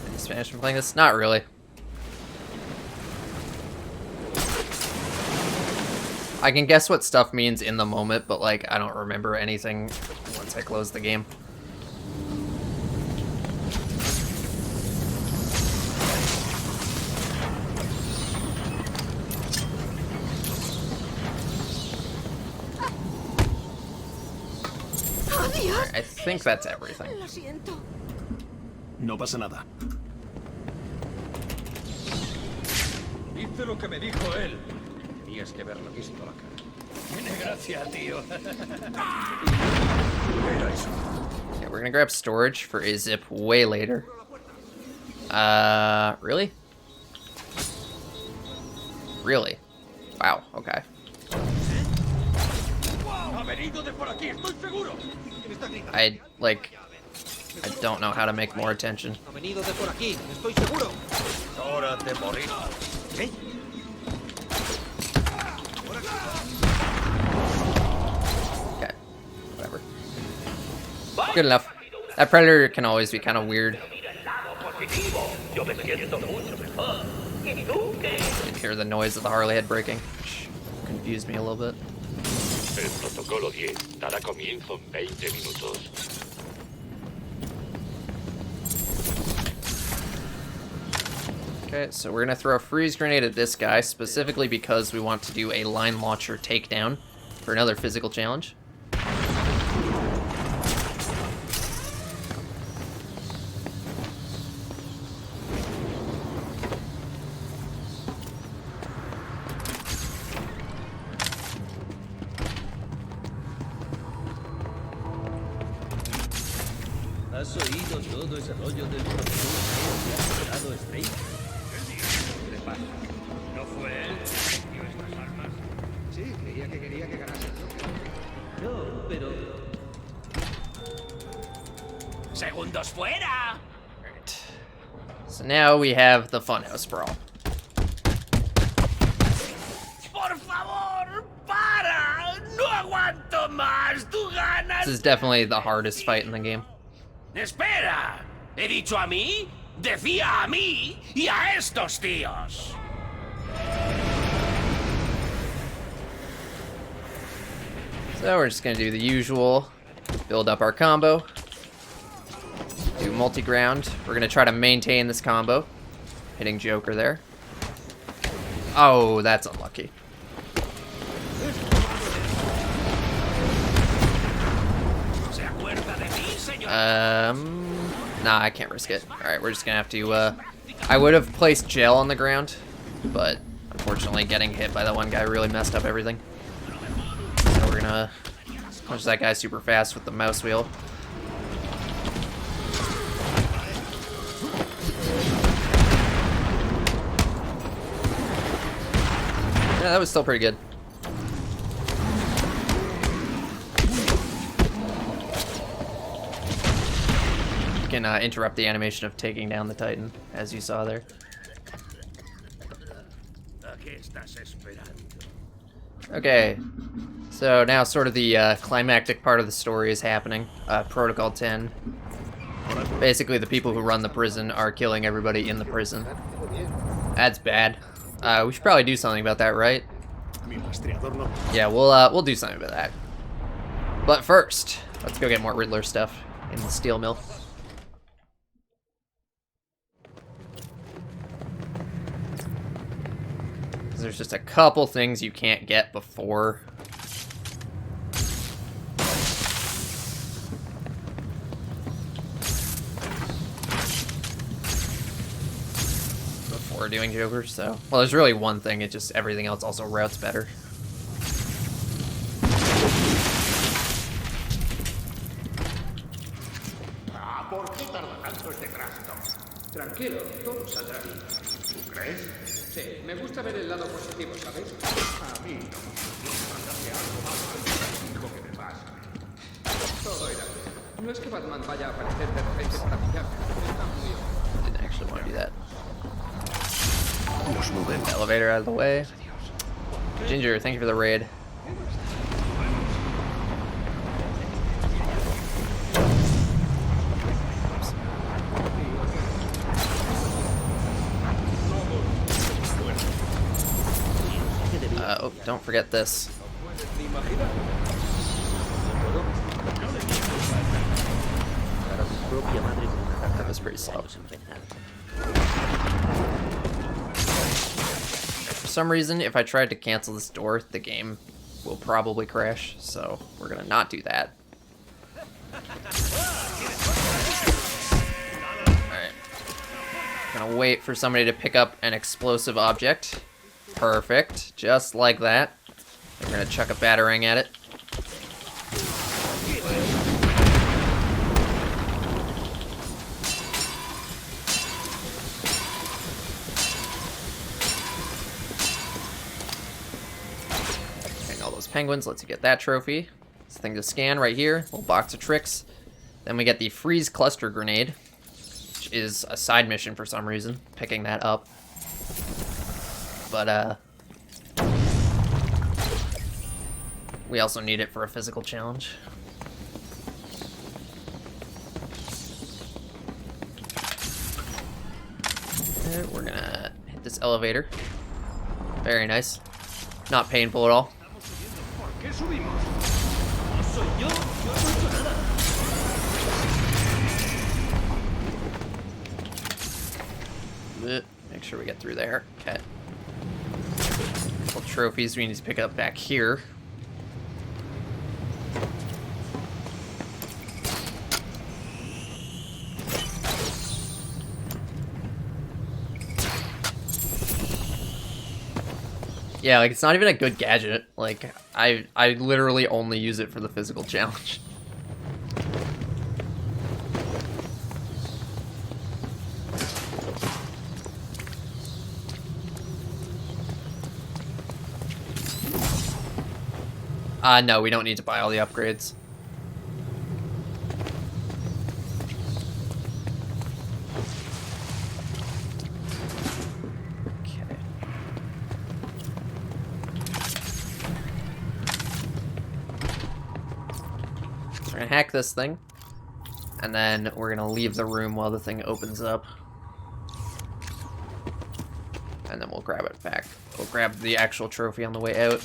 Any Spanish from playing this? Not really. I can guess what stuff means in the moment, but like I don't remember anything once I close the game. Right, I think that's everything. Lo siento. No pasa nada. Hice lo que me dijo él. Tenías que haberlo visto la cara. Tiene gracia, tío. Era eso. Okay, we're gonna grab storage for a zip way later. Really? Really? Wow, okay. I don't know how to make more attention. Okay, whatever. Good enough. That predator can always be kind of weird. Didn't hear the noise of the Harley head breaking, which confused me a little bit. El protocolo 10 dará comienzo en 20 minutos. Okay, so we're gonna throw a freeze grenade at this guy, specifically because we want to do a line launcher takedown for another physical challenge. ¿Has oído todo ese rollo del protocolo que ha creado Strange? ¿Qué le pasa? ¿No fue él que dio estas armas? Sí, creía que quería que ganase el Joker. No, pero... ¡Segundos fuera! Alright. So now we have the Funhouse Brawl. ¡Por favor! ¡Para! ¡No aguanto más! ¡Tú ganas! This is definitely the hardest fight in the game. ¡Espera! ¿He dicho a mí? Decía a mí y a estos tíos. So we're just gonna do the usual, build up our combo, do multi-ground. We're gonna try to maintain this combo, hitting Joker there. Oh, that's unlucky. Nah, I can't risk it. Alright, we're just gonna have to, I would have placed gel on the ground, but unfortunately getting hit by that one guy really messed up everything. So we're gonna punch that guy super fast with the mouse wheel. Yeah, that was still pretty good. Can interrupt the animation of taking down the Titan, as you saw there. Okay, so now sort of the climactic part of the story is happening. Protocol 10. Basically, the people who run the prison are killing everybody in the prison. That's bad. We should probably do something about that, right? Yeah, we'll do something about that. But first, let's go get more Riddler stuff in the steel mill. There's just a couple things you can't get before doing Joker, so well, there's really one thing, it just everything else also routes better. ¿Por qué tarda tanto este trasto? Tranquilo, todo saldrá bien. ¿Tú crees? Sí, me gusta ver el lado positivo, ¿sabes? A mí no me gusta mandarle algo más hijo que me pasa. Todo irá bien. No es que Batman vaya a aparecer de repente para pillarme. Está muy ocupado. Didn't actually want to do that. Move the elevator out of the way. Ginger, thank you for the raid. Oh, don't forget this. That was pretty slow. For some reason, if I tried to cancel this door, the game will probably crash, so we're gonna not do that. Alright. Gonna wait for somebody to pick up an explosive object. Perfect. Just like that. We're gonna chuck a batarang at it. Penguins lets you get that trophy. this thing to scan right here. Little box of tricks. Then we get the freeze cluster grenade, which is a side mission for some reason. Picking that up. But, we also need it for a physical challenge. And we're gonna hit this elevator. Very nice. Not painful at all. Make sure we get through there. Okay. Couple trophies we need to pick up back here. Yeah, like, it's not even a good gadget. Like, I literally only use it for the physical challenge. No, we don't need to buy all the upgrades. We're gonna hack this thing, and then we're gonna leave the room while the thing opens up, and then we'll grab it back. We'll grab the actual trophy on the way out.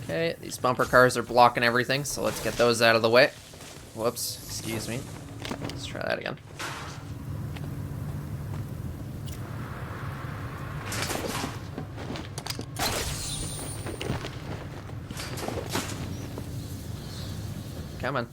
Okay, these bumper cars are blocking everything, so let's get those out of the way. Whoops, excuse me. Let's try that again. Come on.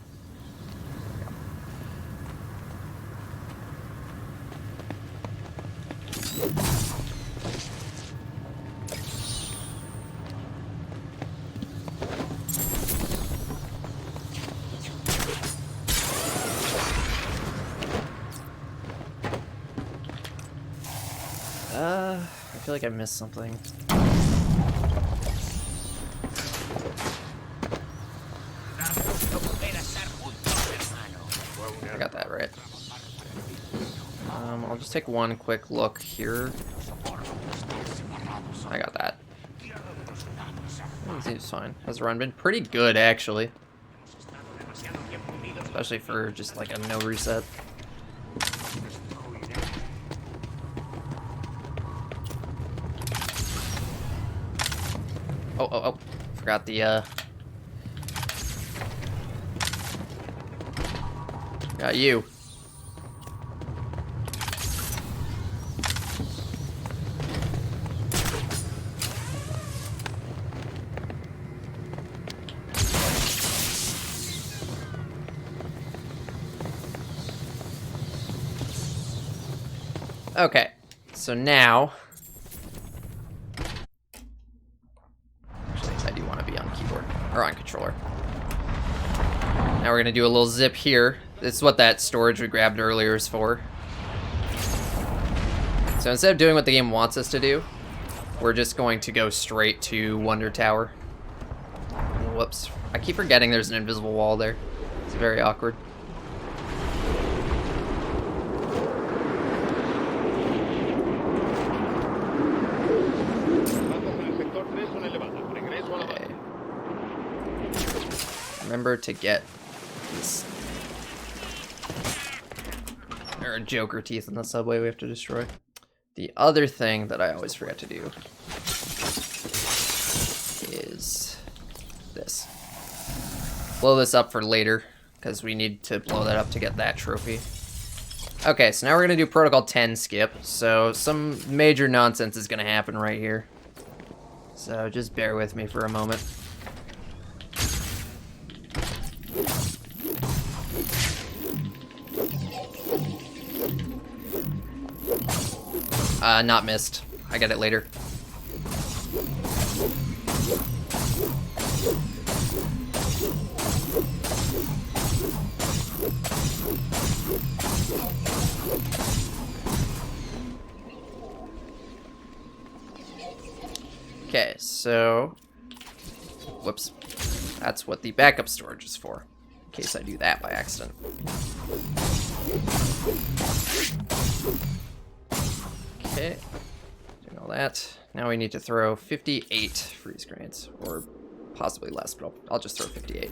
I feel like I missed something. I got that right. I'll just take one quick look here. I got that. It seems fine. Has the run been pretty good, actually? Especially for just like a no reset. Oh, forgot the, got you. Okay, so now... Actually, I do want to be on keyboard, or on controller. Now we're going to do a little zip here. This is what that storage we grabbed earlier is for. So instead of doing what the game wants us to do, we're just going to go straight to Wonder Tower. Whoops. I keep forgetting there's an invisible wall there. It's very awkward. Okay. Remember to get this. There are Joker teeth in the subway we have to destroy. The other thing that I always forget to do is this. Blow this up for later, because we need to blow that up to get that trophy. Okay, so now we're going to do Protocol 10 skip. So some major nonsense is going to happen right here. So just bear with me for a moment. Not missed. I get it later. Okay, so... Whoops. That's what the backup storage is for. In case I do that by accident. Okay. Doing all that. Now we need to throw 58 freeze grenades. Or possibly less, but I'll just throw 58.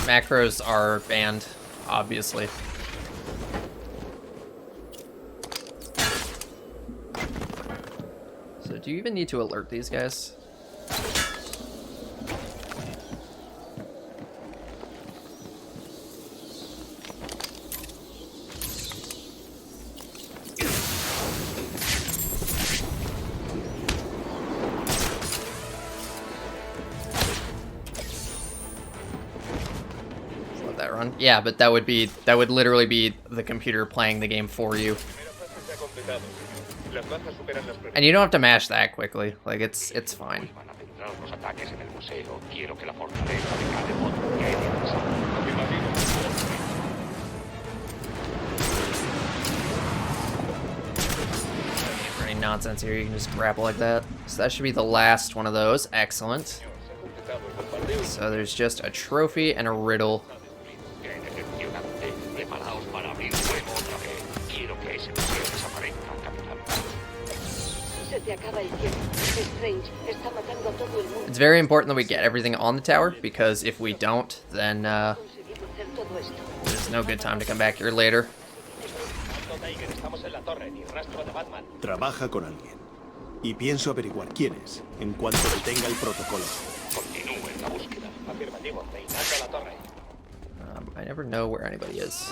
Macros are banned, obviously. So do you even need to alert these guys? Yeah, but that would literally be the computer playing the game for you. And you don't have to mash that quickly. Like it's fine. Any nonsense here, you can just grapple like that. So that should be the last one of those. Excellent. So there's just a trophy and a riddle. It's very important that we get everything on the tower, because if we don't, then there's no good time to come back here later. Trabaja con alguien. Y pienso averiguar quién es, en cuanto detenga el protocolo. Continúe en la búsqueda. Afirmativo, reinando la torre. I never know where anybody is.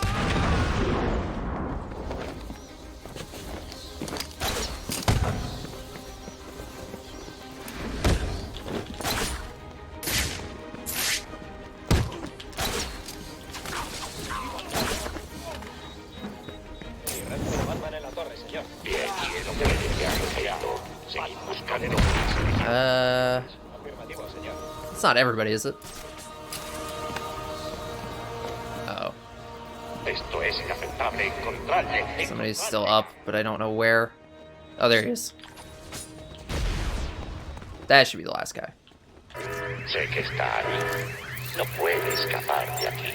It's not everybody, is it? Uh-oh. Somebody's still up, but I don't know where. Oh, there he is. That should be the last guy. Sé que está ahí. No puede escapar de aquí.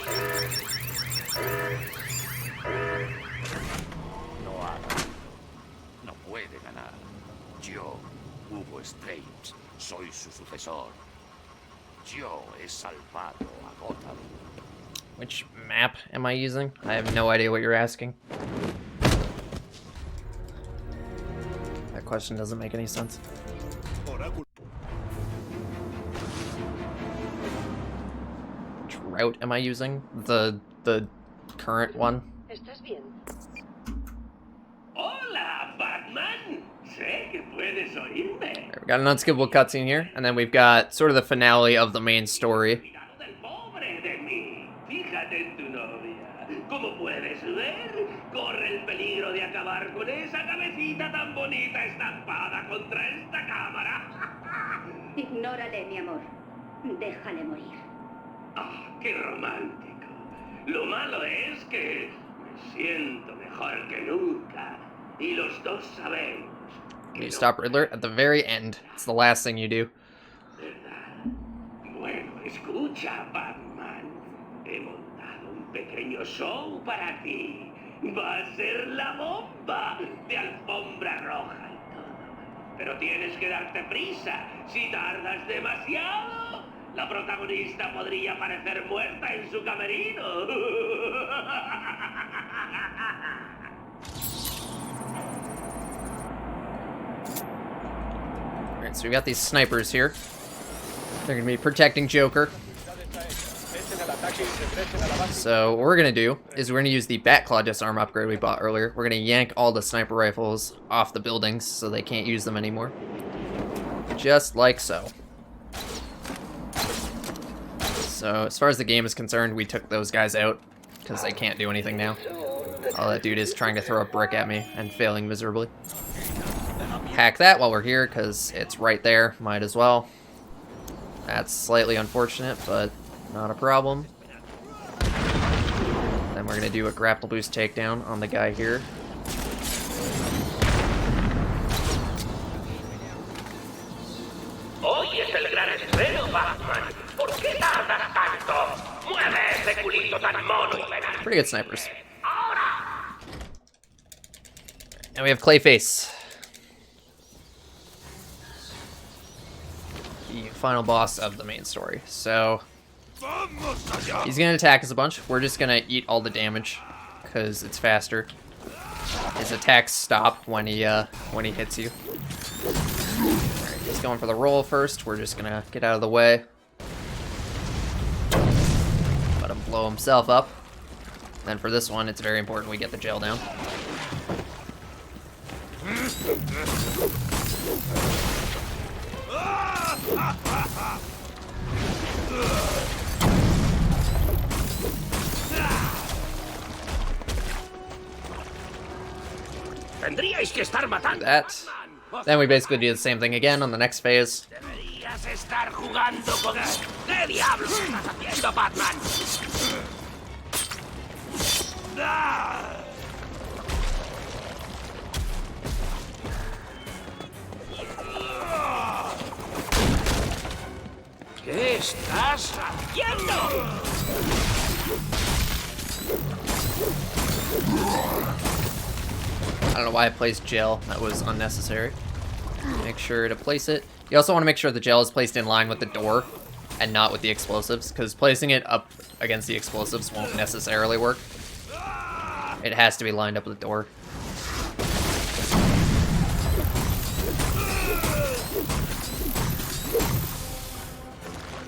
No haga. No puede ganar. Yo, Hugo Strange, soy su sucesor. Yo he salvado a Gotham. Which map am I using? I have no idea what you're asking. That question doesn't make any sense. Which route am I using? The current one? ¿Estás bien? Hola, Batman. Sé que puedes oírme. We got an unskippable cutscene here, and then we've got sort of the finale of the main story. Fíjate en tu novia. Como puedes ver, corre el peligro de acabar con esa cabecita tan bonita estampada contra esta cámara. Ignórale, mi amor. Déjale morir. Ah, qué romántico. Lo malo es que me siento mejor que nunca. Y los dos sabemos. You stop Riddler at the very end. It's the last thing you do. Bueno, escucha, Batman. He montado un pequeño show para ti. Va a ser la bomba de alfombra roja y todo. Pero tienes que darte prisa. Si tardas demasiado, la protagonista podría aparecer muerta en su camerino. Alright, so we got these snipers here. They're gonna be protecting Joker. So what we're gonna do is we're gonna use the Batclaw disarm upgrade we bought earlier. We're gonna yank all the sniper rifles off the buildings so they can't use them anymore. Just like so. So as far as the game is concerned, we took those guys out because they can't do anything now. All that dude is trying to throw a brick at me and failing miserably. Hack that while we're here because it's right there. Might as well. That's slightly unfortunate, but not a problem. Then we're going to do a grapple boost takedown on the guy here. Hoy es el gran estreno, Batman. ¿Por qué tardas tanto? Mueve ese culito tan mono y penal. Pretty good snipers. And we have Clayface. The final boss of the main story. So he's gonna attack us a bunch. We're just gonna eat all the damage because it's faster. His attacks stop when he hits you. Alright, he's going for the roll first. We're just gonna get out of the way. Let him blow himself up. Then for this one, it's very important we get the gel down. Tendríais que estar matando. That. Then we basically do the same thing again on the next phase. Deberías estar jugando con... ¿Qué diablos estás haciendo, Batman? ¿Qué estás haciendo? I don't know why I placed gel. That was unnecessary. Make sure to place it. You also want to make sure the gel is placed in line with the door and not with the explosives, because placing it up against the explosives won't necessarily work. It has to be lined up with the door.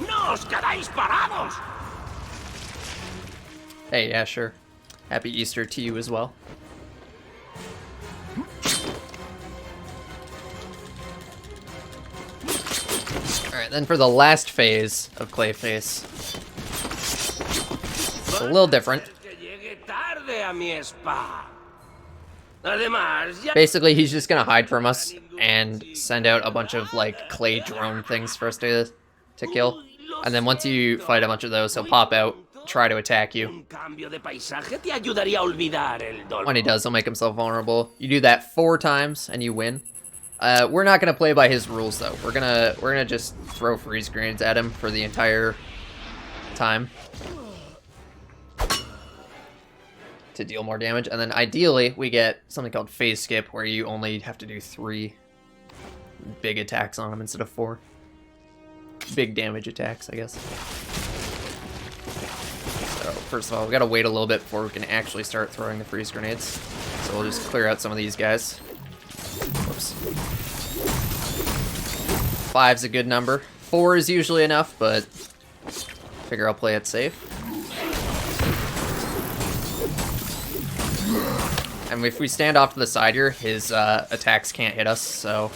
¡No os quedáis parados! Hey, yeah, sure. Happy Easter to you as well. Alright, then for the last phase of Clayface, it's a little different. Basically, he's just gonna hide from us and send out a bunch of, like, clay drone things for us to kill. And then once you fight a bunch of those, he'll pop out, try to attack you. When he does, he'll make himself vulnerable. You do that 4 times, and you win. We're not gonna play by his rules though. We're gonna just throw freeze grenades at him for the entire time to deal more damage, and then ideally we get something called phase skip, where you only have to do 3 big attacks on him instead of 4 big damage attacks, I guess. So first of all, we gotta wait a little bit before we can actually start throwing the freeze grenades. So we'll just clear out some of these guys. Whoops. 5's a good number. 4 is usually enough, but figure I'll play it safe. And if we stand off to the side here, his attacks can't hit us, so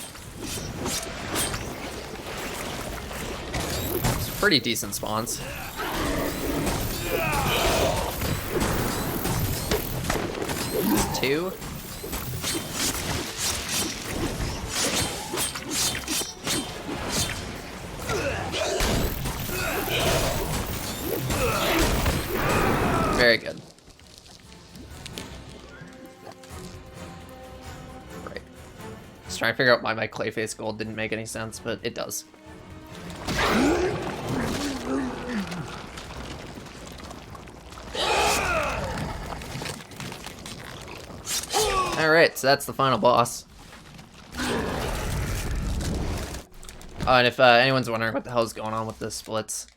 it's pretty decent spawns. It's 2. Very good. Right. Just trying to figure out why my Clayface gold didn't make any sense, but it does. Alright, so that's the final boss. And if anyone's wondering what the hell is going on with the splits,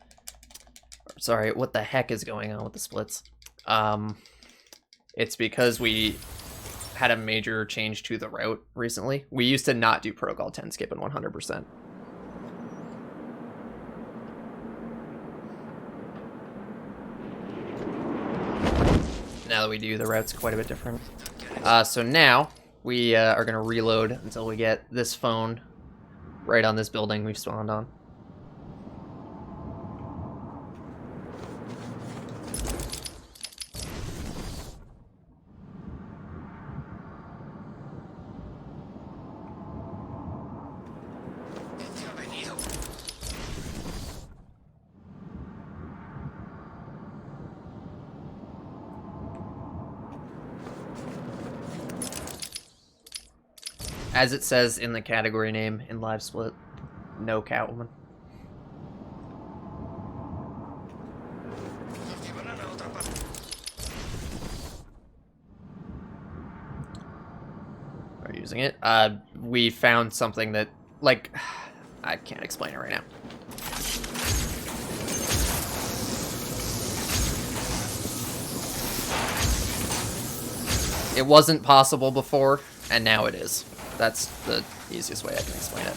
sorry, what the heck is going on with the splits? It's because we had a major change to the route recently. We used to not do Protocol 10 skip in 100%. now that we do, the route's quite a bit different. So now we are gonna reload until we get this phone right on this building we've spawned on. As it says in the category name in Live Split, no Catwoman. Are you using it? We found something that, like, I can't explain it right now. It wasn't possible before, and now it is. That's the easiest way I can explain it.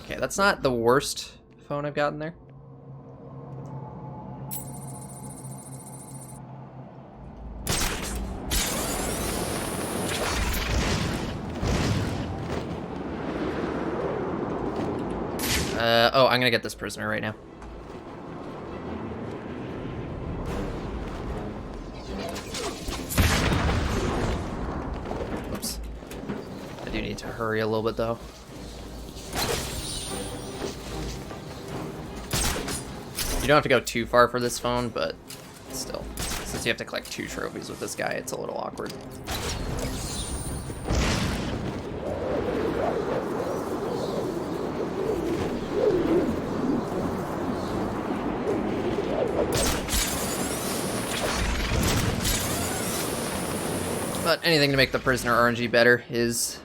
Okay, that's not the worst phone I've gotten there. Oh, I'm gonna get this prisoner right now. Oops. I do need to hurry a little bit, though. You don't have to go too far for this phone, but still. Since you have to collect 2 trophies with this guy, it's a little awkward. But anything to make the prisoner RNG better is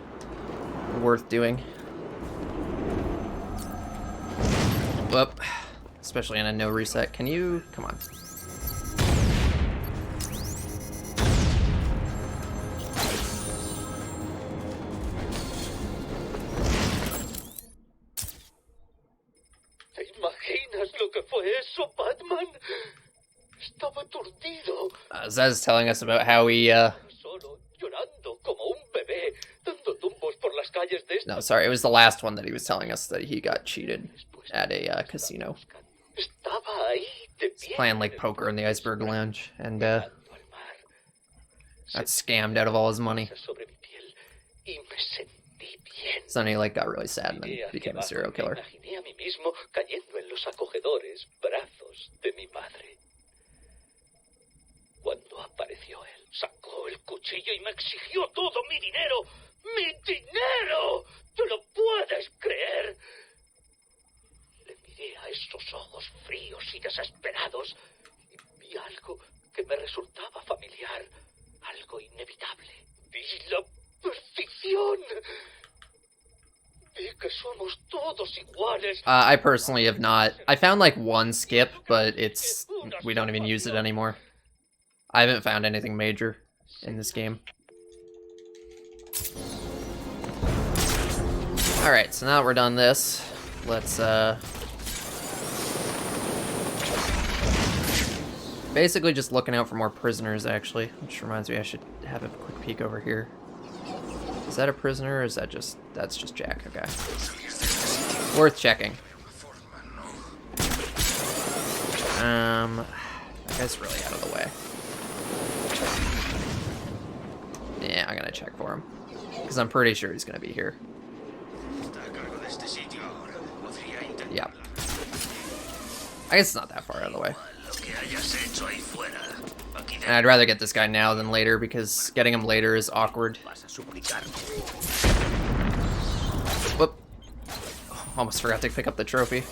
worth doing. Whoop. Especially in a no reset. Can you... Come on. ¿Te imaginas lo que fue eso, Batman? Estaba aturdido. Zsasz is telling us about how he, No, sorry, it was the last one that he was telling us that he got cheated at a casino. He's playing like poker in the Iceberg Lounge, and got scammed out of all his money. So then he like got really sad and then became a serial killer. Cuando apareció él, sacó el cuchillo y me exigió todo mi dinero. ¡Mi dinero! ¿Te lo puedes creer? Le miré a esos ojos fríos y desesperados y vi algo que me resultaba familiar, algo inevitable. Vi la perdición. Vi que somos todos iguales. I personally have not. I found like one skip, but it's we don't even use it anymore. I haven't found anything major in this game. Alright, so now that we're done this, let's basically just looking out for more prisoners, actually. Which reminds me I should have a quick peek over here. Is that a prisoner or is that just... That's just Jack, okay. Worth checking. That guy's really out of the way. Yeah, I'm gonna check for him. Because I'm pretty sure he's gonna be here. Yeah. I guess it's not that far out of the way. And I'd rather get this guy now than later, because getting him later is awkward. Whoop. Almost forgot to pick up the trophy.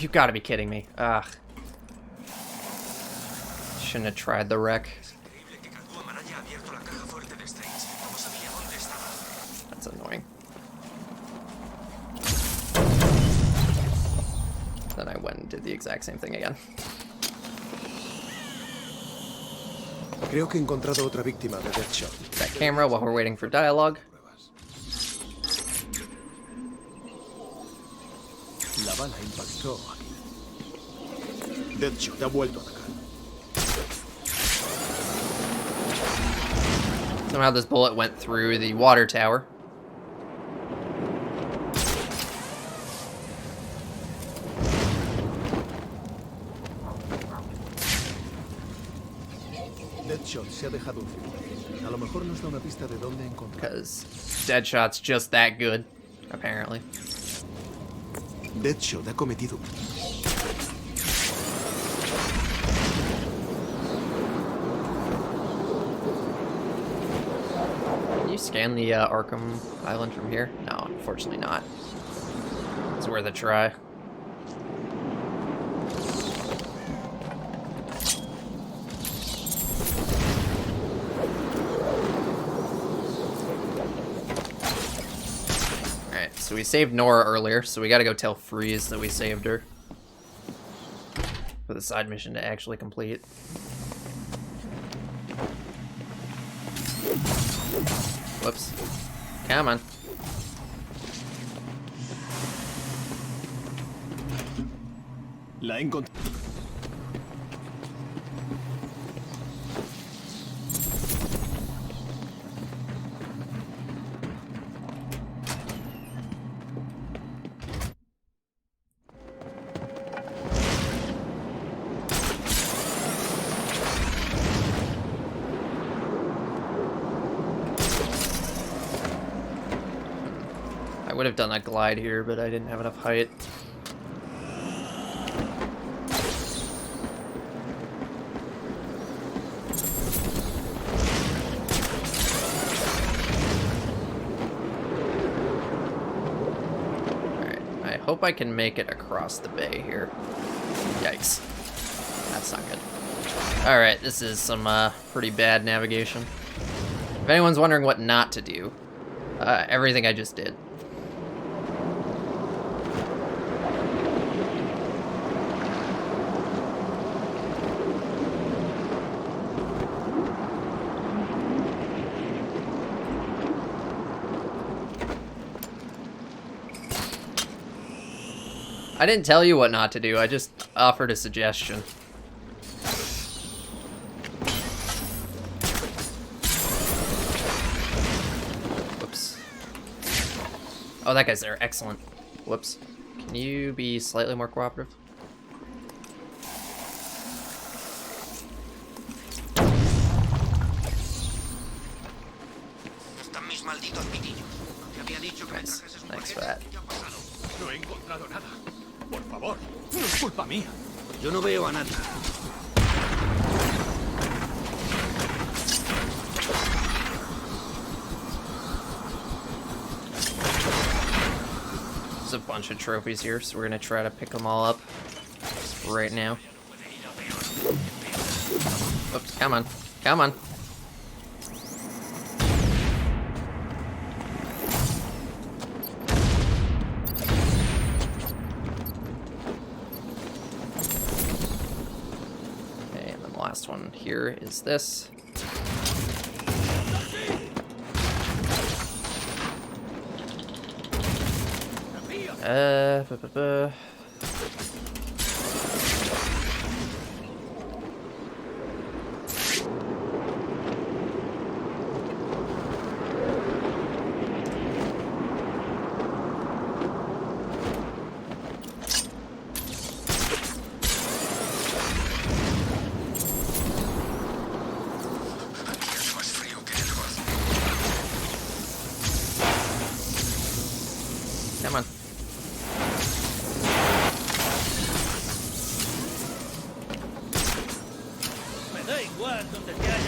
you gotta be kidding me. Ugh. Shouldn't have tried the wreck. That's annoying. Then I went and did the exact same thing again. Creo que he encontrado otra víctima de Deadshot. That camera while we're waiting for dialogue. La bala impactó aquí. Deadshot ha vuelto a atacar. Somehow this bullet went through the water tower. Deadshot se ha dejado un firme. A lo mejor nos da una pista de dónde encontrar. Because Deadshot's just that good, apparently. Deadshot ha cometido. Can you scan the Arkham Island from here? No, unfortunately not. It's worth a try. Alright, so we saved Nora earlier, so we gotta go tell Freeze that we saved her. For the side mission to actually complete. Whoops. Come on. La he encontrado. I would have done a glide here, but I didn't have enough height. Alright, I hope I can make it across the bay here. Yikes. That's not good. Alright, this is some pretty bad navigation. If anyone's wondering what not to do, everything I just did. I didn't tell you what not to do, I just offered a suggestion. Whoops. Oh, that guy's there. Excellent. Whoops. Can you be slightly more cooperative? Nice. Thanks for that. No he encontrado nada. Por favor, no es culpa mía. Yo no veo a nada. There's a bunch of trophies here, so we're gonna try to pick them all up right now. Oops, come on. Come on. Last one here is this. Come on.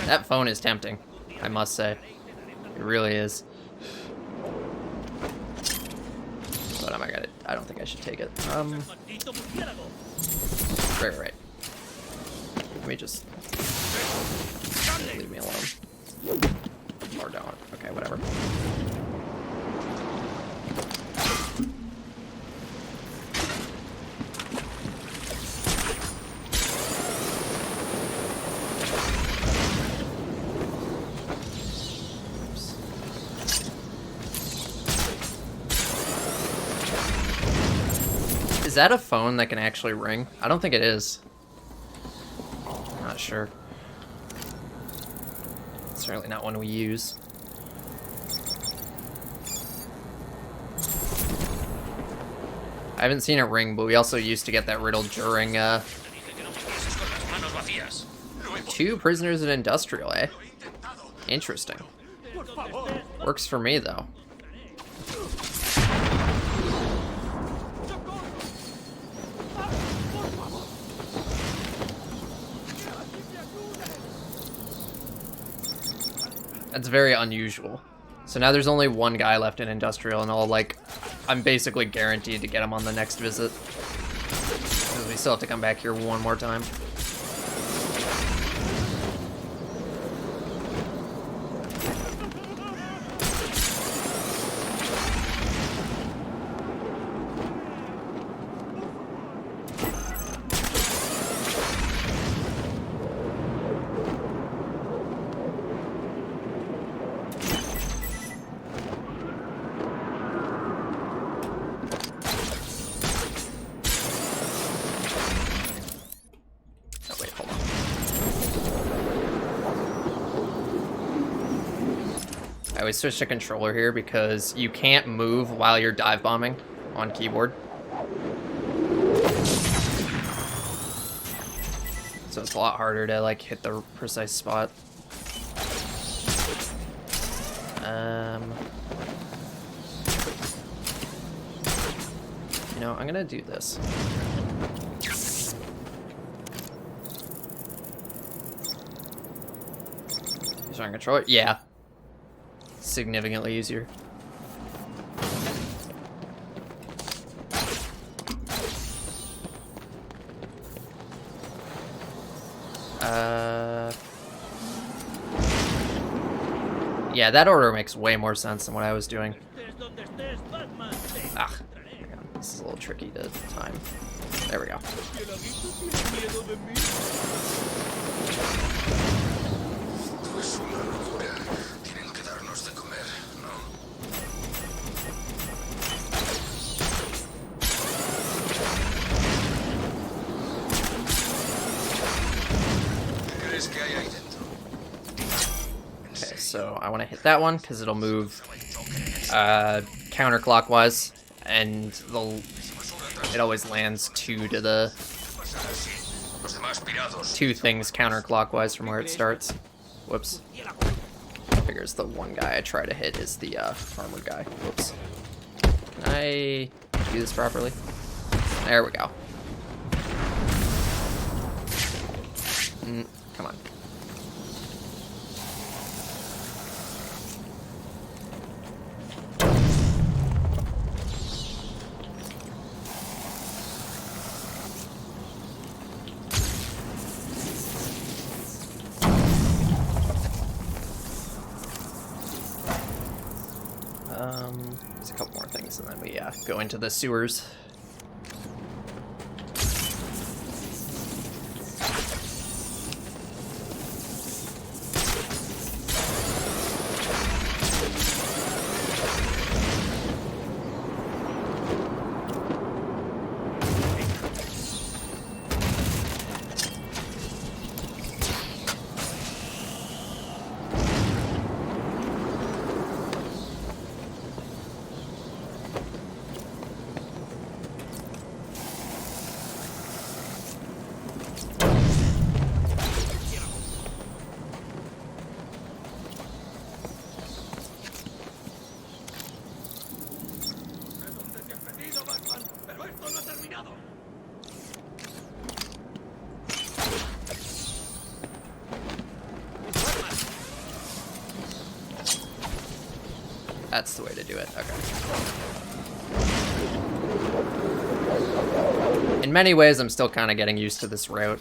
That phone is tempting, I must say. It really is. But I'm not gonna I don't think I should take it. Right. Let me just leave me alone. Or don't. Okay, whatever. Is that a phone that can actually ring? I don't think it is. I'm not sure. It's certainly not one we use. I haven't seen it ring, but we also used to get that riddle during, 2 prisoners in industrial, eh? Interesting. Works for me, though. That's very unusual. So now there's only one guy left in industrial, and I'm basically guaranteed to get him on the next visit. Because we still have to come back here one more time. I always switch to controller here because you can't move while you're dive bombing on keyboard. So it's a lot harder to like hit the precise spot. You know, I'm gonna do this. Use on controller? Yeah. Significantly easier. Yeah, that order makes way more sense than what I was doing. Ah, this is a little tricky to time. There we go. Okay, so I want to hit that one because it'll move counterclockwise, and it always lands two things counterclockwise from where it starts. Whoops. Figures the one guy I try to hit is the armored guy. Whoops. Can I do this properly? There we go. Come on. There's a couple more things, and then we go into the sewers. That's the way to do it. Okay. In many ways, I'm still kind of getting used to this route.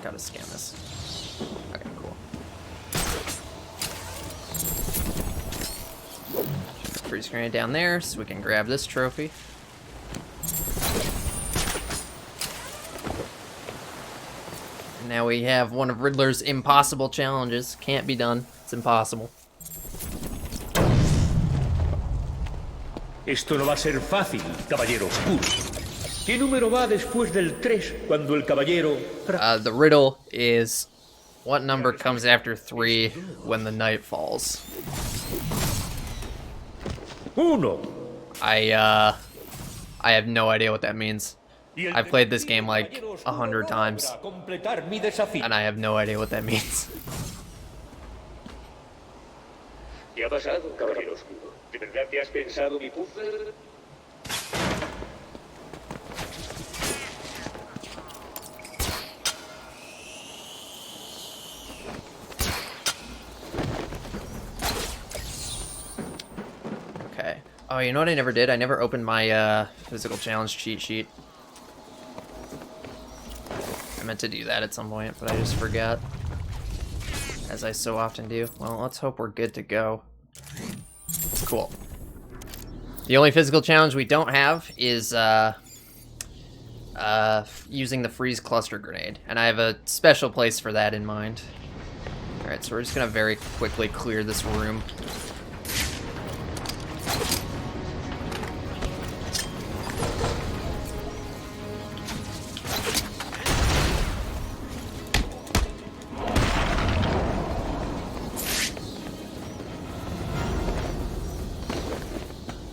Gotta scan this. Okay, cool. Freeze grenade down there so we can grab this trophy. And now we have one of Riddler's impossible challenges. Can't be done. It's impossible. Esto no va a ser fácil, caballero oscuro. ¿Qué número va después del 3 cuando el caballero... The riddle is, what number comes after 3 when the night falls? 1. I have no idea what that means. I've played this game like 100 times, and I have no idea what that means. ¿Qué ha pasado, caballero oscuro? ¿De verdad te has pensado mi puzzle? Okay. Oh, you know what I never did? I never opened my physical challenge cheat sheet. I meant to do that at some point, but I just forgot. As I so often do. Well, let's hope we're good to go. Cool. The only physical challenge we don't have is using the freeze cluster grenade, and I have a special place for that in mind. Alright, so we're just gonna very quickly clear this room.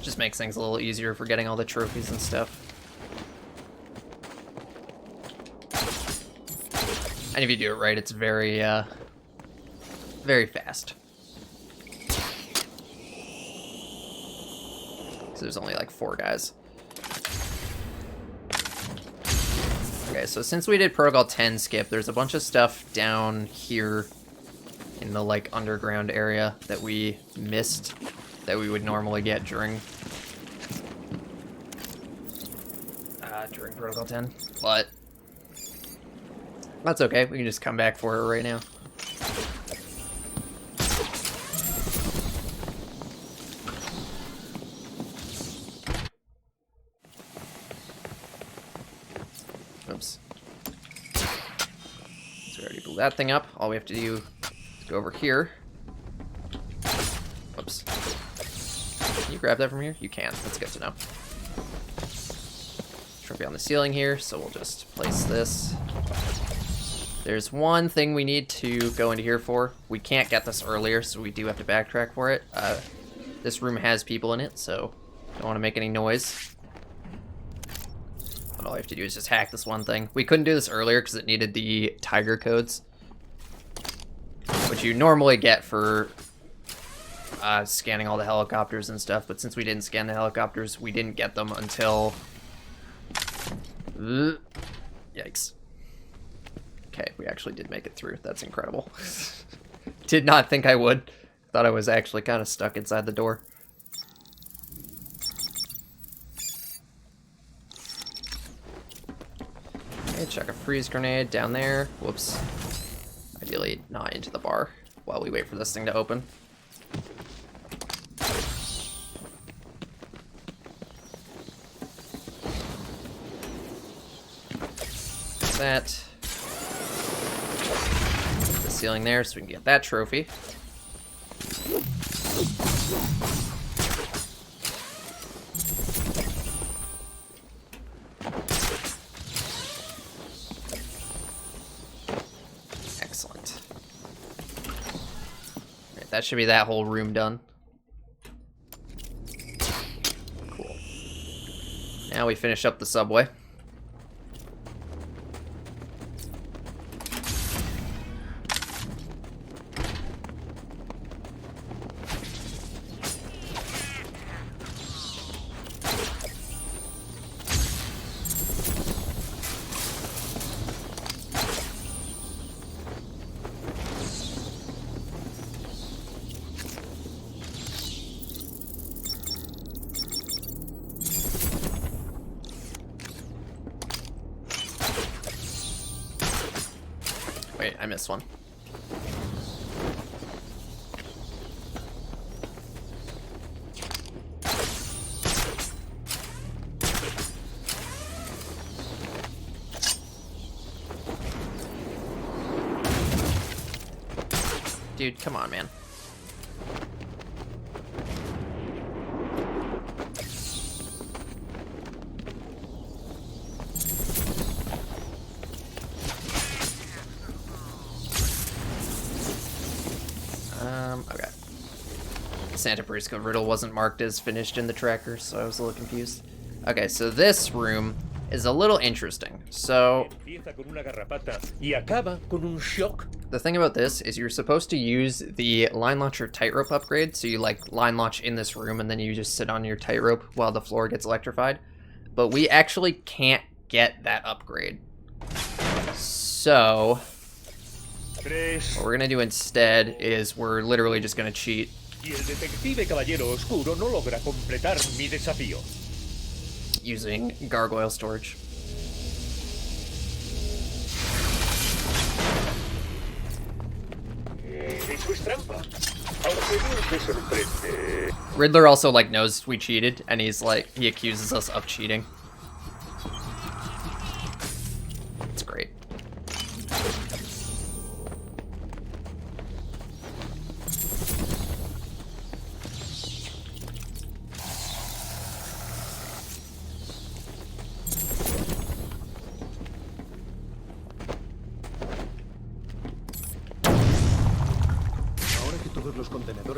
Just makes things a little easier for getting all the trophies and stuff. And if you do it right, it's very, very fast. So there's only like 4 guys. Okay, so since we did Protocol 10 skip, there's a bunch of stuff down here in the like underground area that we missed that we would normally get during Protocol 10, but that's okay. We can just come back for it right now. Oops. So we already blew that thing up. All we have to do is go over here. Oops. Can you grab that from here? You can. That's good to know. Trophy on the ceiling here, so we'll just place this. There's one thing we need to go into here for. We can't get this earlier, so we do have to backtrack for it. This room has people in it, so don't want to make any noise. But all we have to do is just hack this one thing. We couldn't do this earlier because it needed the tiger codes, which you normally get for scanning all the helicopters and stuff, but since we didn't scan the helicopters, we didn't get them until... Yikes. Okay, we actually did make it through. That's incredible. Did not think I would. Thought I was actually kind of stuck inside the door. Okay, check a freeze grenade down there. Whoops. Ideally not into the bar while we wait for this thing to open. That. The ceiling there so we can get that trophy. Excellent. that should be that whole room done. Cool. Now we finish up the subway. Wait, I missed one. Dude, come on, man. Okay. Santa Prisca riddle wasn't marked as finished in the tracker, so I was a little confused. Okay, so this room is a little interesting. So the thing about this is you're supposed to use the line launcher tightrope upgrade, so you like line launch in this room and then you just sit on your tightrope while the floor gets electrified. But we actually can't get that upgrade. So what we're gonna do instead is we're literally just gonna cheat. Using gargoyle storage. Riddler also like knows we cheated, and he accuses us of cheating. It's great.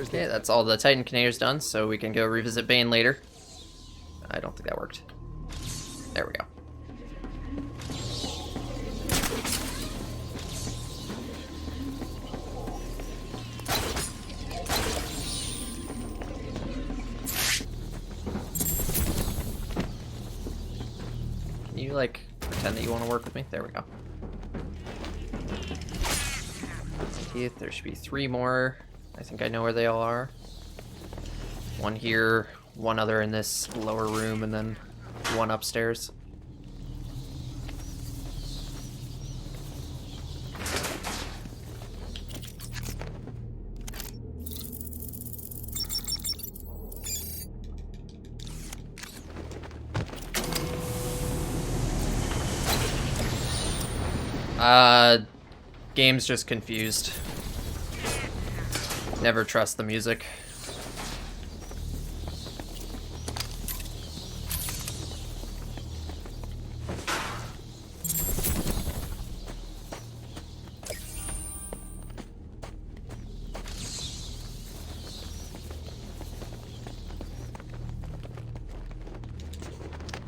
Okay, that's all the Titan containers done, so we can go revisit Bane later. I don't think that worked. There we go. Can you, like, pretend that you want to work with me? There we go. There should be 3 more. I think I know where they all are. One here, one other in this lower room, and then one upstairs. Game's just confused. Never trust the music.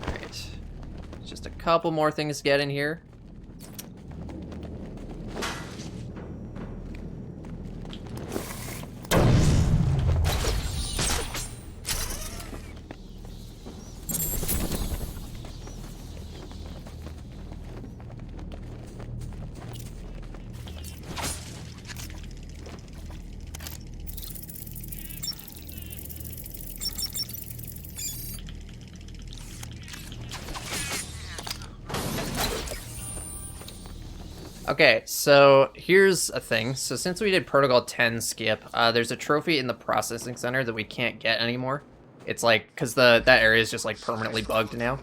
Alright. Just a couple more things to get in here. Okay, so here's a thing. So since we did Protocol 10 skip, there's a trophy in the processing center that we can't get anymore. It's like, because that area is just like permanently bugged now.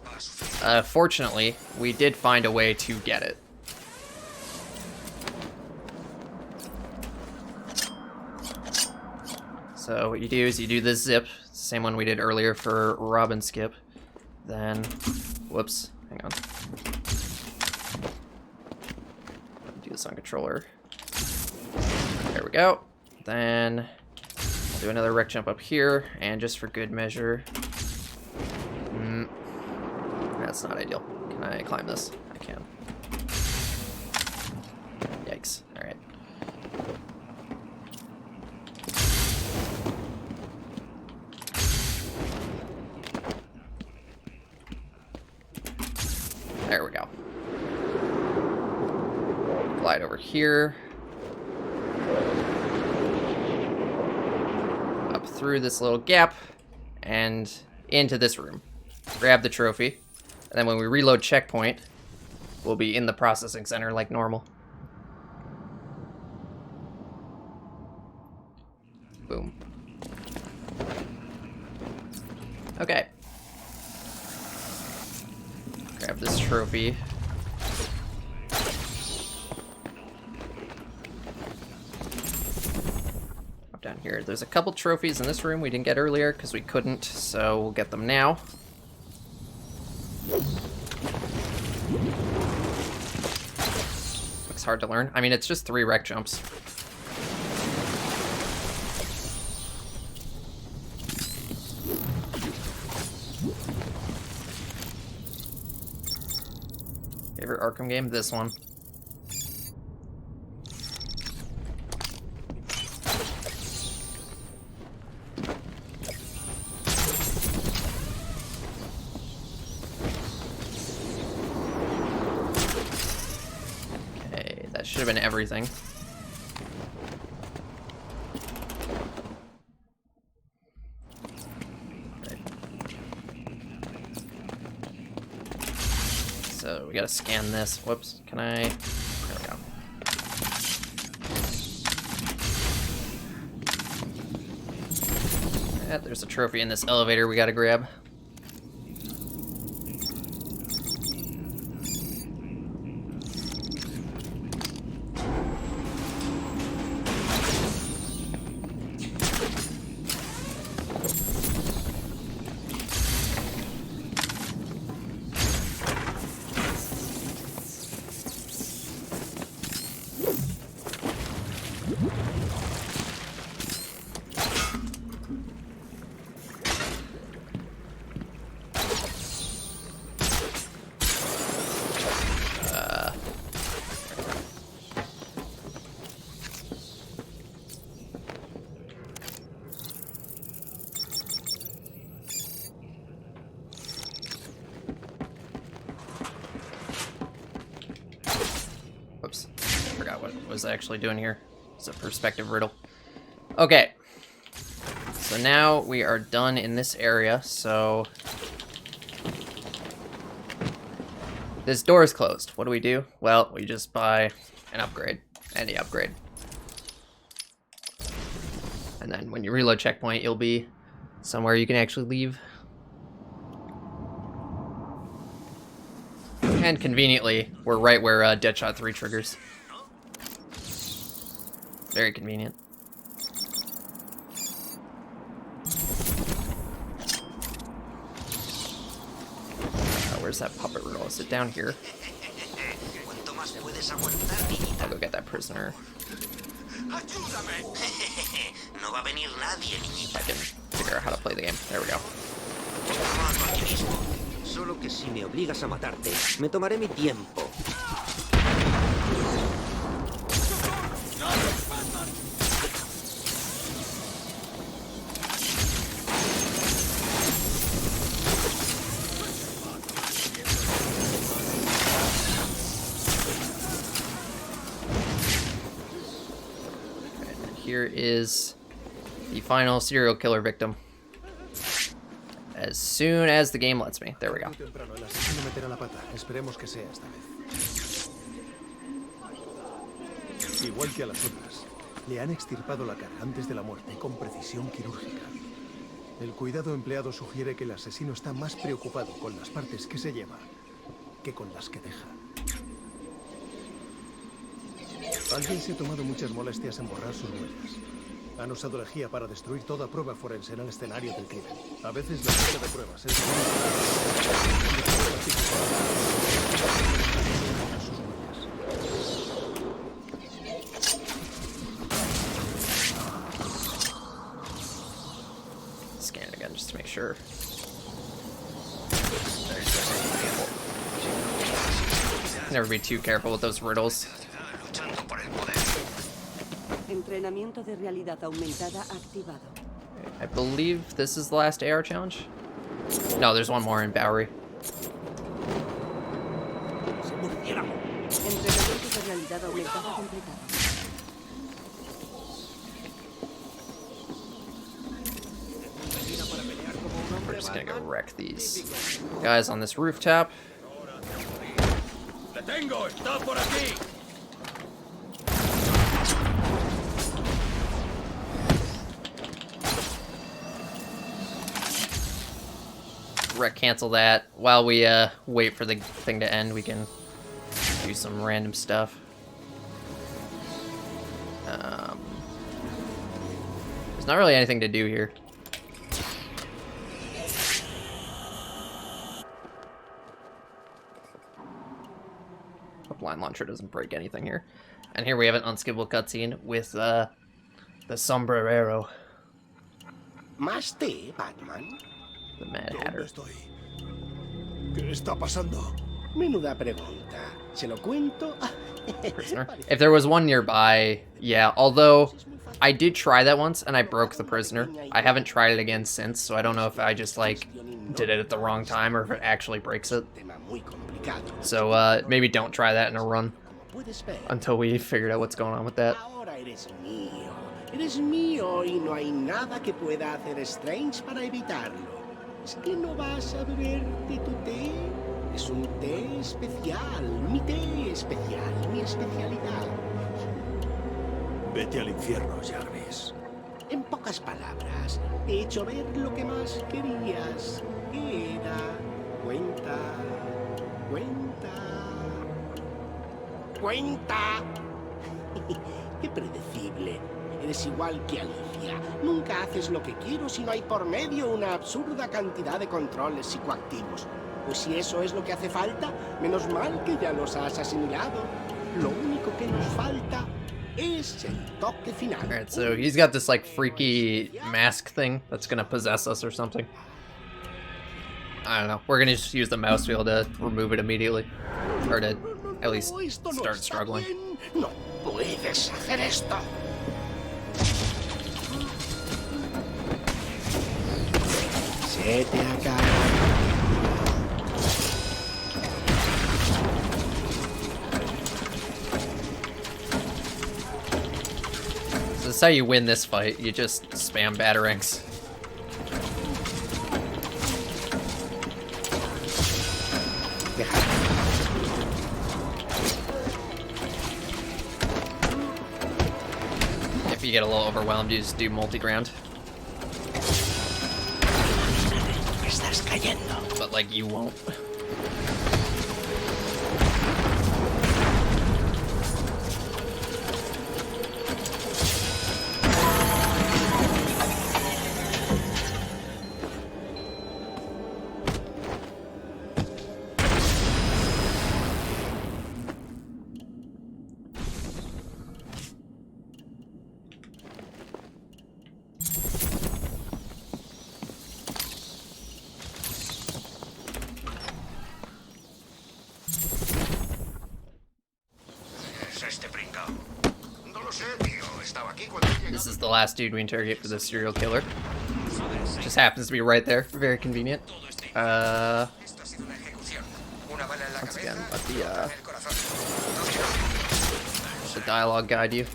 Fortunately, we did find a way to get it. So what you do is you do this zip, same one we did earlier for Robin skip. Then, whoops, hang on. Do this on controller. There we go. Then do another wreck jump up here, and just for good measure... That's not ideal. Can I climb this? I can. Yikes. Alright. There we go. Glide over here. Up through this little gap. And into this room. Grab the trophy. And then when we reload checkpoint, we'll be in the processing center like normal. Boom. Okay. Grab this trophy. Up down here. There's a couple trophies in this room we didn't get earlier because we couldn't, so we'll get them now. Looks hard to learn. I mean, it's just 3 wreck jumps. Favorite Arkham game? This one. Okay, that should have been everything. So we gotta scan this. Whoops, can I? There we go. There's a trophy in this elevator we gotta grab. Whoops, I forgot what it was actually doing here. It's a perspective riddle. Okay, so now we are done in this area, so... This door is closed. What do? Well, we just buy an upgrade, any upgrade. And then when you reload checkpoint, you'll be somewhere you can actually leave. And conveniently, we're right where Deadshot 3 triggers. Very convenient. Where's that puppet riddle? Is it down here? I'll go get that prisoner. I can figure out how to play the game. There we go. Solo que si me obligas a matarte, me tomaré mi tiempo. Here is the final serial killer victim. As soon as the game lets me. There we go. Igual que a las otras, le han extirpado la cara antes de la muerte con precisión quirúrgica. El cuidado empleado sugiere que el asesino está más preocupado con las partes que se lleva que con las que deja. Alguien se ha tomado muchas molestias en borrar sus huellas. Han usado lejía para destruir toda prueba forense en el escenario del crimen. A veces la falta de pruebas es sus huellas. sure. Never be too careful with those riddles. Entrenamiento de realidad aumentada activado. I believe this is the last AR challenge. No, there's one more in Bowery. Entrenamiento de realidad aumentada completado. We're just gonna go wreck these guys on this rooftop. ¡Le tengo! ¡Está por aquí! Cancel that. While we wait for the thing to end, we can do some random stuff. There's not really anything to do here. Hope line launcher doesn't break anything here. And here we have an unskippable cutscene with the sombrero. ¿Más té, Batman? The Mad Hatter. ¿Qué está pasando? Menuda pregunta. ¿Se lo cuento? Prisoner. If there was one nearby, yeah. Although I did try that once and I broke the prisoner. I haven't tried it again since, so I don't know if I just like did it at the wrong time or if it actually breaks it. So maybe don't try that in a run until we figured out what's going on with that. Ahora eres mío. Eres mío y no hay nada que pueda hacer Strange para evitarlo. ¿Es que no vas a beberte tu té? Es un té especial, mi té especial, mi especialidad. Vete al infierno, Jarvis. En pocas palabras, te he hecho ver lo que más querías. ¿Qué era? Cuenta, cuenta, cuenta. Qué predecible. Eres igual que Alicia. Nunca haces lo que quiero si no hay por medio una absurda cantidad de controles psicoactivos. Pues si eso es lo que hace falta, menos mal que ya los has asimilado. Lo único que nos falta es el toque final. Alright, so he's got this like freaky mask thing that's gonna possess us or something. I don't know. We're gonna just use the mouse wheel to remove it immediately. Or to at least start struggling. No puedes hacer esto. Se te acaba. So this is how you win this fight. You just spam batarangs. If you get a little overwhelmed, you just do multi-ground. But like you won't. This is the last dude we interrogate for the serial killer. Just happens to be right there. Very convenient. Once again, let the dialogue guide you.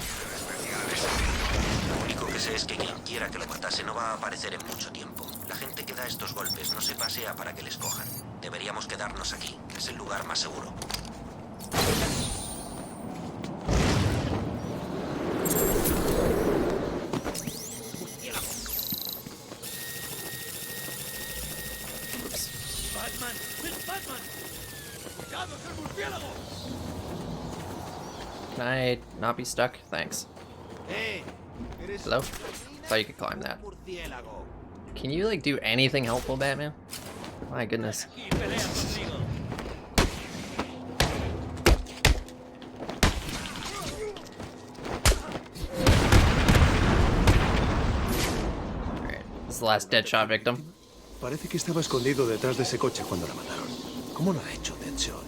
Lo único que sé es que quien quiera que lo matase no va a aparecer en mucho tiempo. La gente que da estos golpes no se pasea para que les cojan. Deberíamos quedarnos aquí. Es el lugar más seguro. Can I not be stuck? Thanks. Hello? Thought you could climb that. Can you like do anything helpful, Batman? My goodness. Alright, this is the last Deadshot victim. Parece que estaba escondido detrás de ese coche cuando la mataron. ¿Cómo lo ha hecho Deadshot?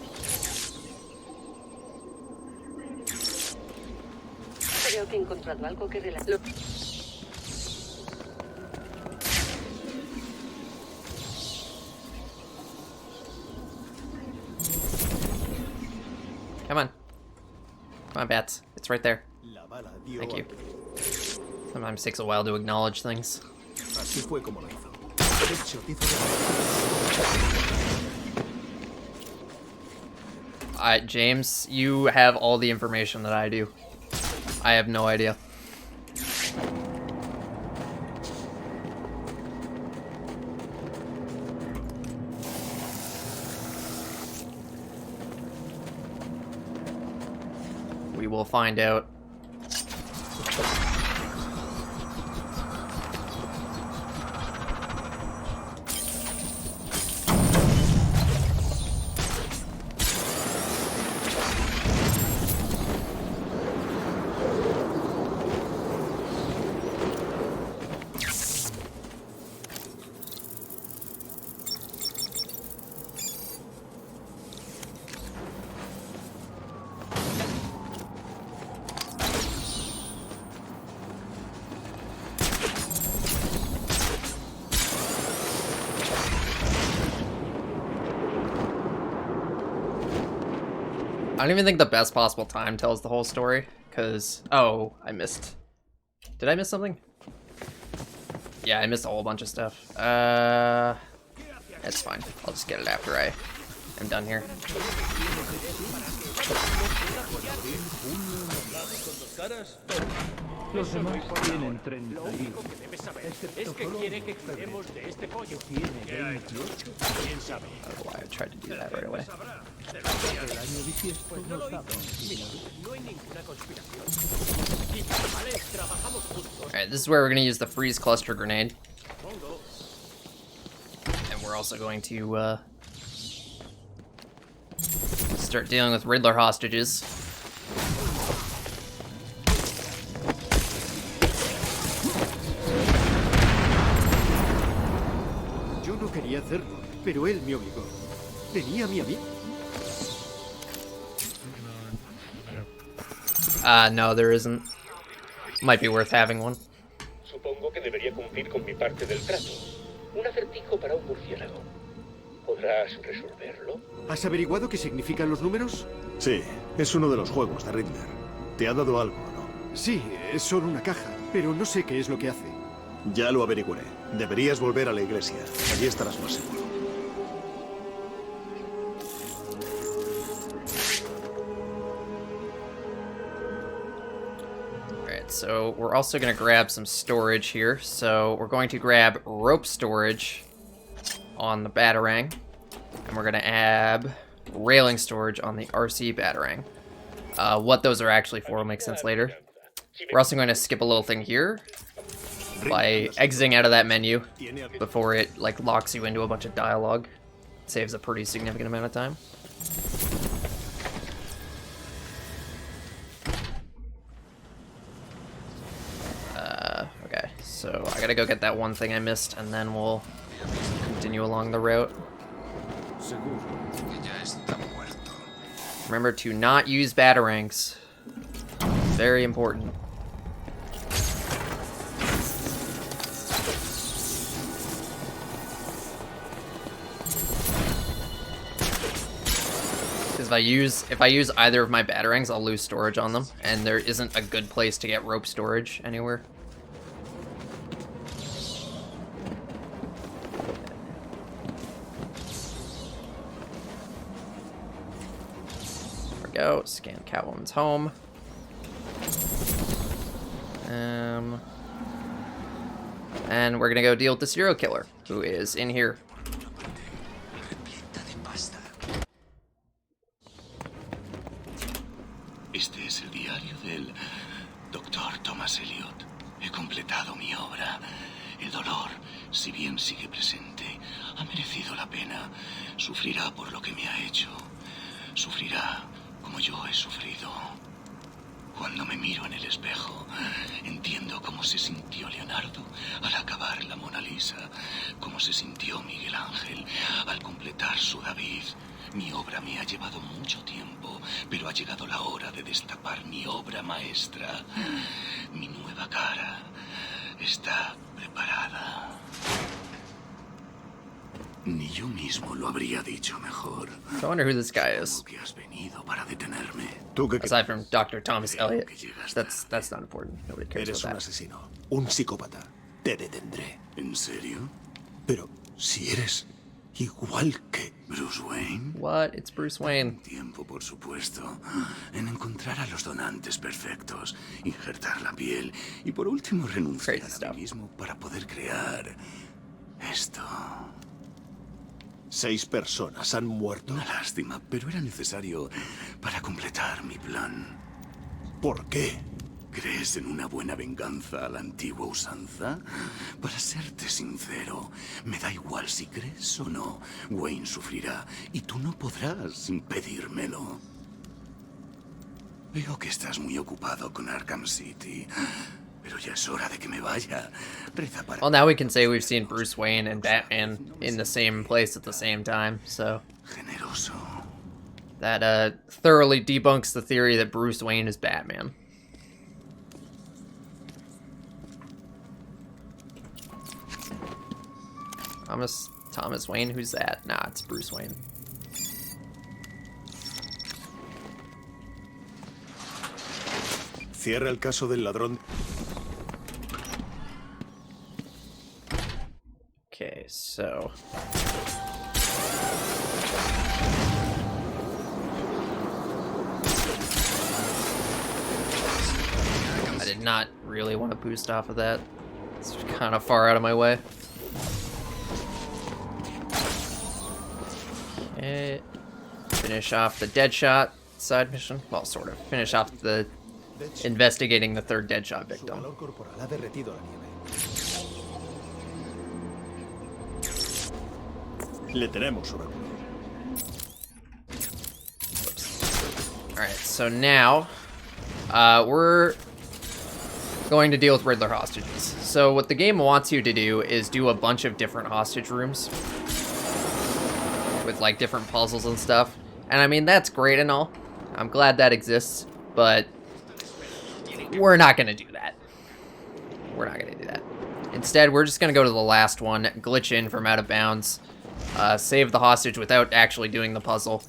Creo que he encontrado algo que relata. Come on. Come on, bats. It's right there. Thank you. Sometimes it takes a while to acknowledge things. Así fue como lo hizo. Deadshot hizo James, you have all the information that I do. I have no idea. We will find out. I don't even think the best possible time tells the whole story, because... Oh, I missed. Did I miss something? Yeah, I missed a whole bunch of stuff. That's fine. I'll just get it after I am done here. Los demás tienen 30. Lo único que debes saber es que quiere que cuidemos de este pollo. ¿Quién sabe? I don't know why I tried to do that right away. Pues no lo hizo. Mira, no hay ninguna conspiración. Vale, trabajamos juntos. Alright, this is where we're going to use the freeze cluster grenade. And we're also going to start dealing with Riddler hostages. Yo no quería hacerlo, pero él me obligó. Tenía mi amigo. No, there isn't. Might be worth having one. Supongo que debería cumplir con mi parte del trato. Un acertijo para un murciélago. ¿Podrás resolverlo? ¿Has averiguado qué significan los números? Sí, es uno de los juegos de Riddler. ¿Te ha dado algo, no? Sí, es solo una caja, pero no sé qué es lo que hace. Ya lo averigüaré. Deberías volver a la iglesia. Allí estarás más seguro. Alright, so we're also going to grab some storage here. So we're going to grab rope storage on the Batarang. And we're going to add railing storage on the RC Batarang. What those are actually for will make sense later. We're also going to skip a little thing here by exiting out of that menu before it like locks you into a bunch of dialogue. Saves a pretty significant amount of time. Okay, so I gotta go get that one thing I missed, and then we'll continue along the route. Remember to not use batarangs. Very important. Because if I use either of my batarangs, I'll lose storage on them, and there isn't a good place to get rope storage anywhere. There we go. Scan Catwoman's home. And we're gonna go deal with the serial killer, who is in here. Este es el diario del Dr. Thomas Elliot. He completado mi obra. El dolor, si bien sigue presente, ha merecido la pena. Sufrirá por lo que me ha hecho. Sufrirá como yo he sufrido. Cuando me miro en el espejo, entiendo cómo se sintió Leonardo al acabar la Mona Lisa, cómo se sintió Miguel Ángel al completar su David. Mi obra me ha llevado mucho tiempo, pero ha llegado la hora de destapar mi obra maestra. Mi nueva cara está preparada. Ni yo mismo lo habría dicho mejor. I wonder who this guy is. Que has venido para detenerme. Aside from Dr. Thomas Elliot. That's not important. Nobody cares Eres un about that. asesino, un psicópata. Te detendré. ¿En serio? Pero si eres igual que Bruce Wayne. What? It's Bruce Wayne. Tiempo, por supuesto, en encontrar a los donantes perfectos, injertar la piel y por último renunciar a mí mismo para poder crear esto. 6 personas han muerto. Una lástima, pero era necesario para completar mi plan. ¿Por qué? ¿Crees en una buena venganza a la antigua usanza? Para serte sincero, me da igual si crees o no. Wayne sufrirá y tú no podrás impedírmelo. Veo que estás muy ocupado con Arkham City, pero ya es hora de que me vaya. Reza para... Well, now we can say we've seen Bruce Wayne and Batman in the same place at the same time, so... Generoso. That, thoroughly debunks the theory that Bruce Wayne is Batman. Thomas Wayne? Who's that? Nah, it's Bruce Wayne. Cierra el caso del ladrón. Okay, so... I did not really want to boost off of that. It's kind of far out of my way. Okay. Finish off the Deadshot side mission. Well, sort of. Finish off the investigating the third Deadshot victim. Le tenemos, Oráculo. Alright, so now we're going to deal with Riddler hostages. So what the game wants you to do is do a bunch of different hostage rooms with like different puzzles and stuff. And I mean, that's great and all. I'm glad that exists, but we're not going to do that. We're not going to do that. Instead, we're just going to go to the last one, glitch in from out of bounds, save the hostage without actually doing the puzzle,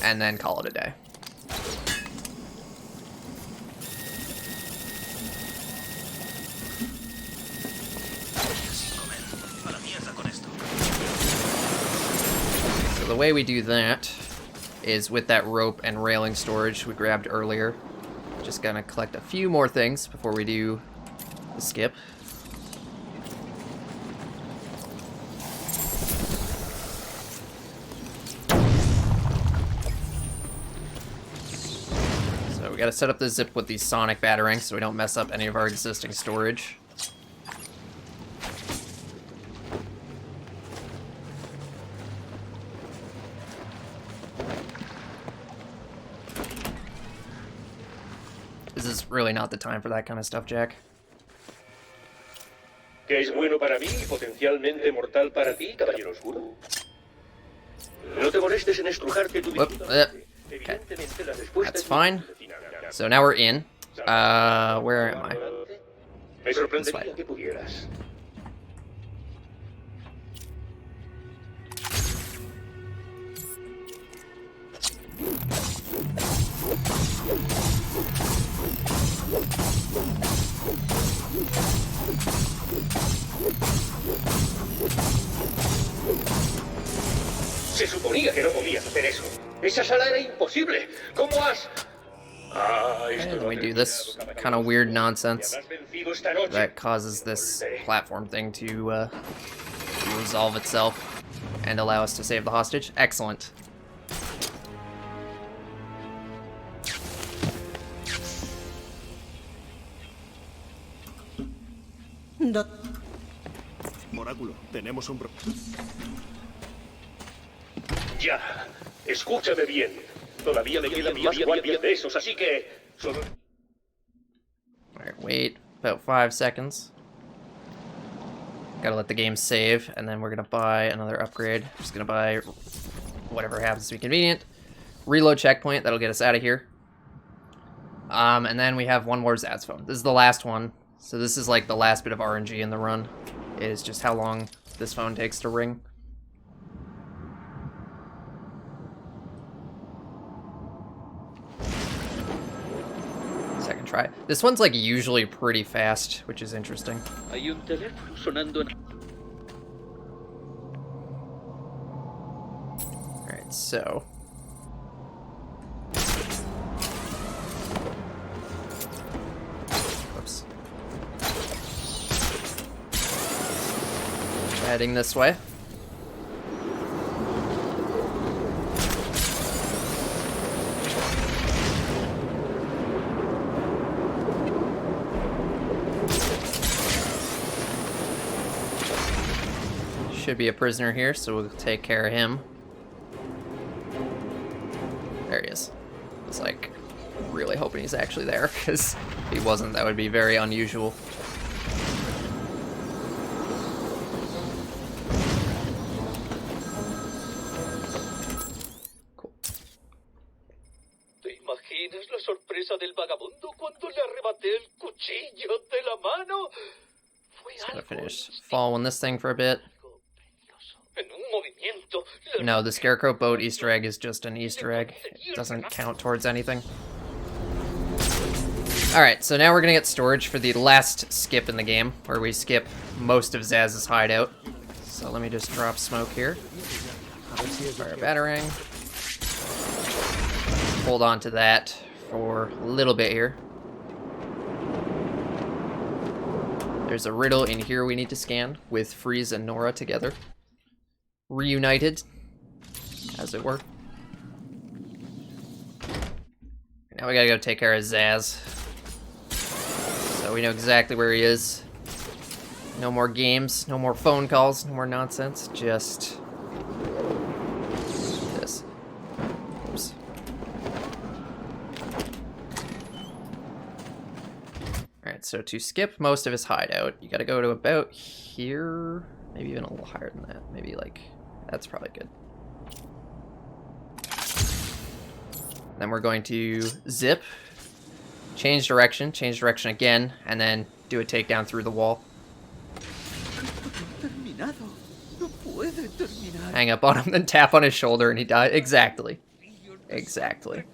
and then call it a day. So the way we do that is with that rope and railing storage we grabbed earlier. Just gonna collect a few more things before we do the skip. So we gotta set up the zip with these sonic batarangs so we don't mess up any of our existing storage. This is really not the time for that kind of stuff, Jack. ¿Qué es bueno para mí y potencialmente mortal para ti, caballero oscuro? No te molestes en estrujarte tu dignidad. Evidentemente la respuesta That's es fine. So now we're in. Where am I? Me sorprendería que pudieras. Se suponía que no podías hacer eso. Esa sala era imposible. ¿Cómo has...? And we do this kind of weird nonsense that causes this platform thing to resolve itself and allow us to save the hostage. Excellent. Oráculo, tenemos un problema. Ya, escúchame bien. Todavía me quedan más guardias de esos, así que... Solo... Alright, wait about 5 seconds. Gotta let the game save, and then we're gonna buy another upgrade. Just gonna buy whatever happens to be convenient. Reload checkpoint, that'll get us out of here. And then we have one more Zsasz phone. This is the last one. So this is like the last bit of RNG in the run. Is just how long this phone takes to ring. Second try. This one's like usually pretty fast, which is interesting. Hay un teléfono sonando en... Alright, so... Whoops. Heading this way. Should be a prisoner here, so we'll take care of him. There he is. I was like really hoping he's actually there, because if he wasn't, that would be very unusual. Cool. ¿Te imaginas la sorpresa del vagabundo cuando le arrebaté el cuchillo de la mano? Just gonna finish following this thing for a bit. No, the Scarecrow boat Easter egg is just an Easter egg. It doesn't count towards anything. Alright, so now we're gonna get storage for the last skip in the game, where we skip most of Zsasz's hideout. So let me just drop smoke here. Fire a batarang. Hold on to that for a little bit here. There's a riddle in here we need to scan with Freeze and Nora together. Reunited, as it were. Now we gotta go take care of Zsasz. So we know exactly where he is. No more games, no more phone calls, no more nonsense, just this. Oops. Alright, so to skip most of his hideout, you gotta go to about here, maybe even a little higher than that, maybe like... That's probably good. Then we're going to zip, change direction again, and then do a takedown through the wall. Hang up on him, then tap on his shoulder, and he dies. Exactly. Exactly.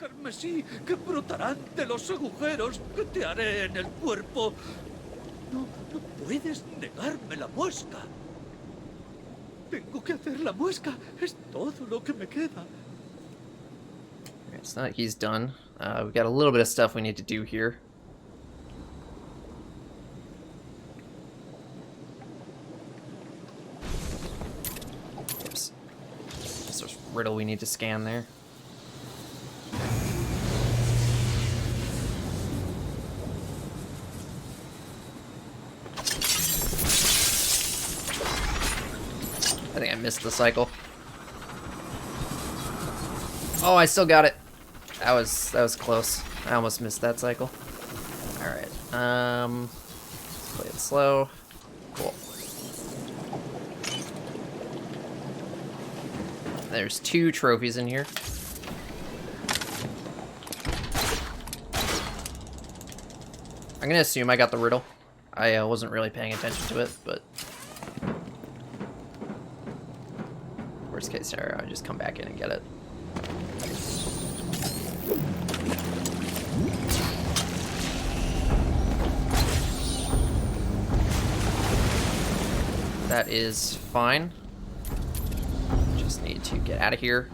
Tengo que hacer la muesca. Es todo lo que me queda. It's not like he's done. We've got a little bit of stuff we need to do here. Oops. There's a riddle we need to scan there. I think I missed the cycle. Oh, I still got it. That was close. I almost missed that cycle. Alright. Let's play it slow. Cool. There's 2 trophies in here. I'm gonna assume I got the riddle. I wasn't really paying attention to it, but worst case scenario, I just come back in and get it. That is fine. Just need to get out of here.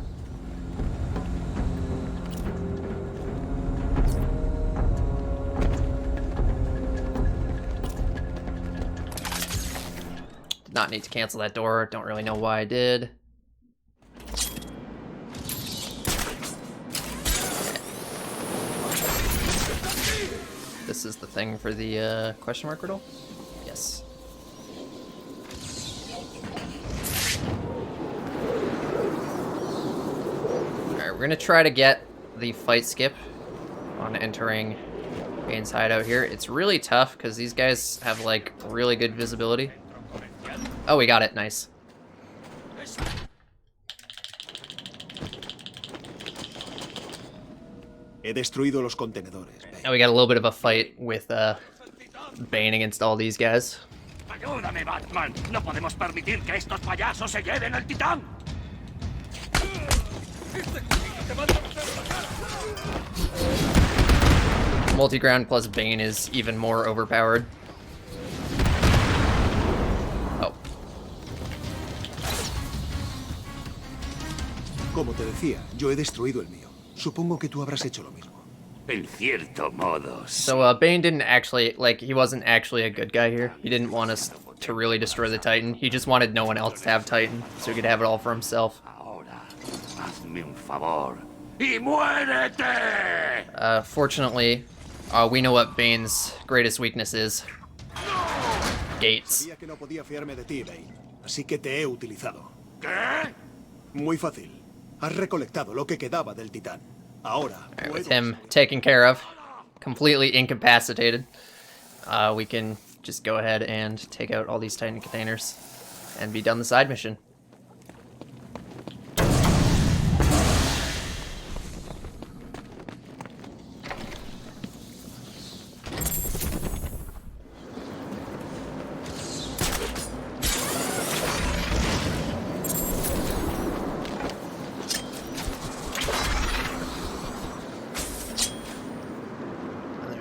Did not need to cancel that door. Don't really know why I did. This is the thing for the question mark riddle? Yes. Alright, we're gonna try to get the fight skip on entering Bane's hideout here. It's really tough because these guys have like really good visibility. Oh, we got it. Nice. He destruido los contenedores. Now we got a little bit of a fight with Bane against all these guys. Ayúdame, Batman. No podemos permitir que estos payasos se lleven el titán. Multi-ground plus Bane is even more overpowered. Oh. Como te decía, yo he destruido el mío. Supongo que tú habrás hecho lo mismo. En cierto modo. So Bane didn't actually, like, he wasn't actually a good guy here. He didn't want us to really destroy the Titan. He just wanted no one else to have Titan, so he could have it all for himself. Ahora, hazme un favor y muérete. Fortunately, we know what Bane's greatest weakness is. Gates. Sabía que no podía fiarme de ti, Bane. Así que te he utilizado. ¿Qué? Muy fácil. Has recolectado lo que quedaba del titán. Ahora, right, with him taken care of, completely incapacitated, we can just go ahead and take out all these Titan containers and be done the side mission.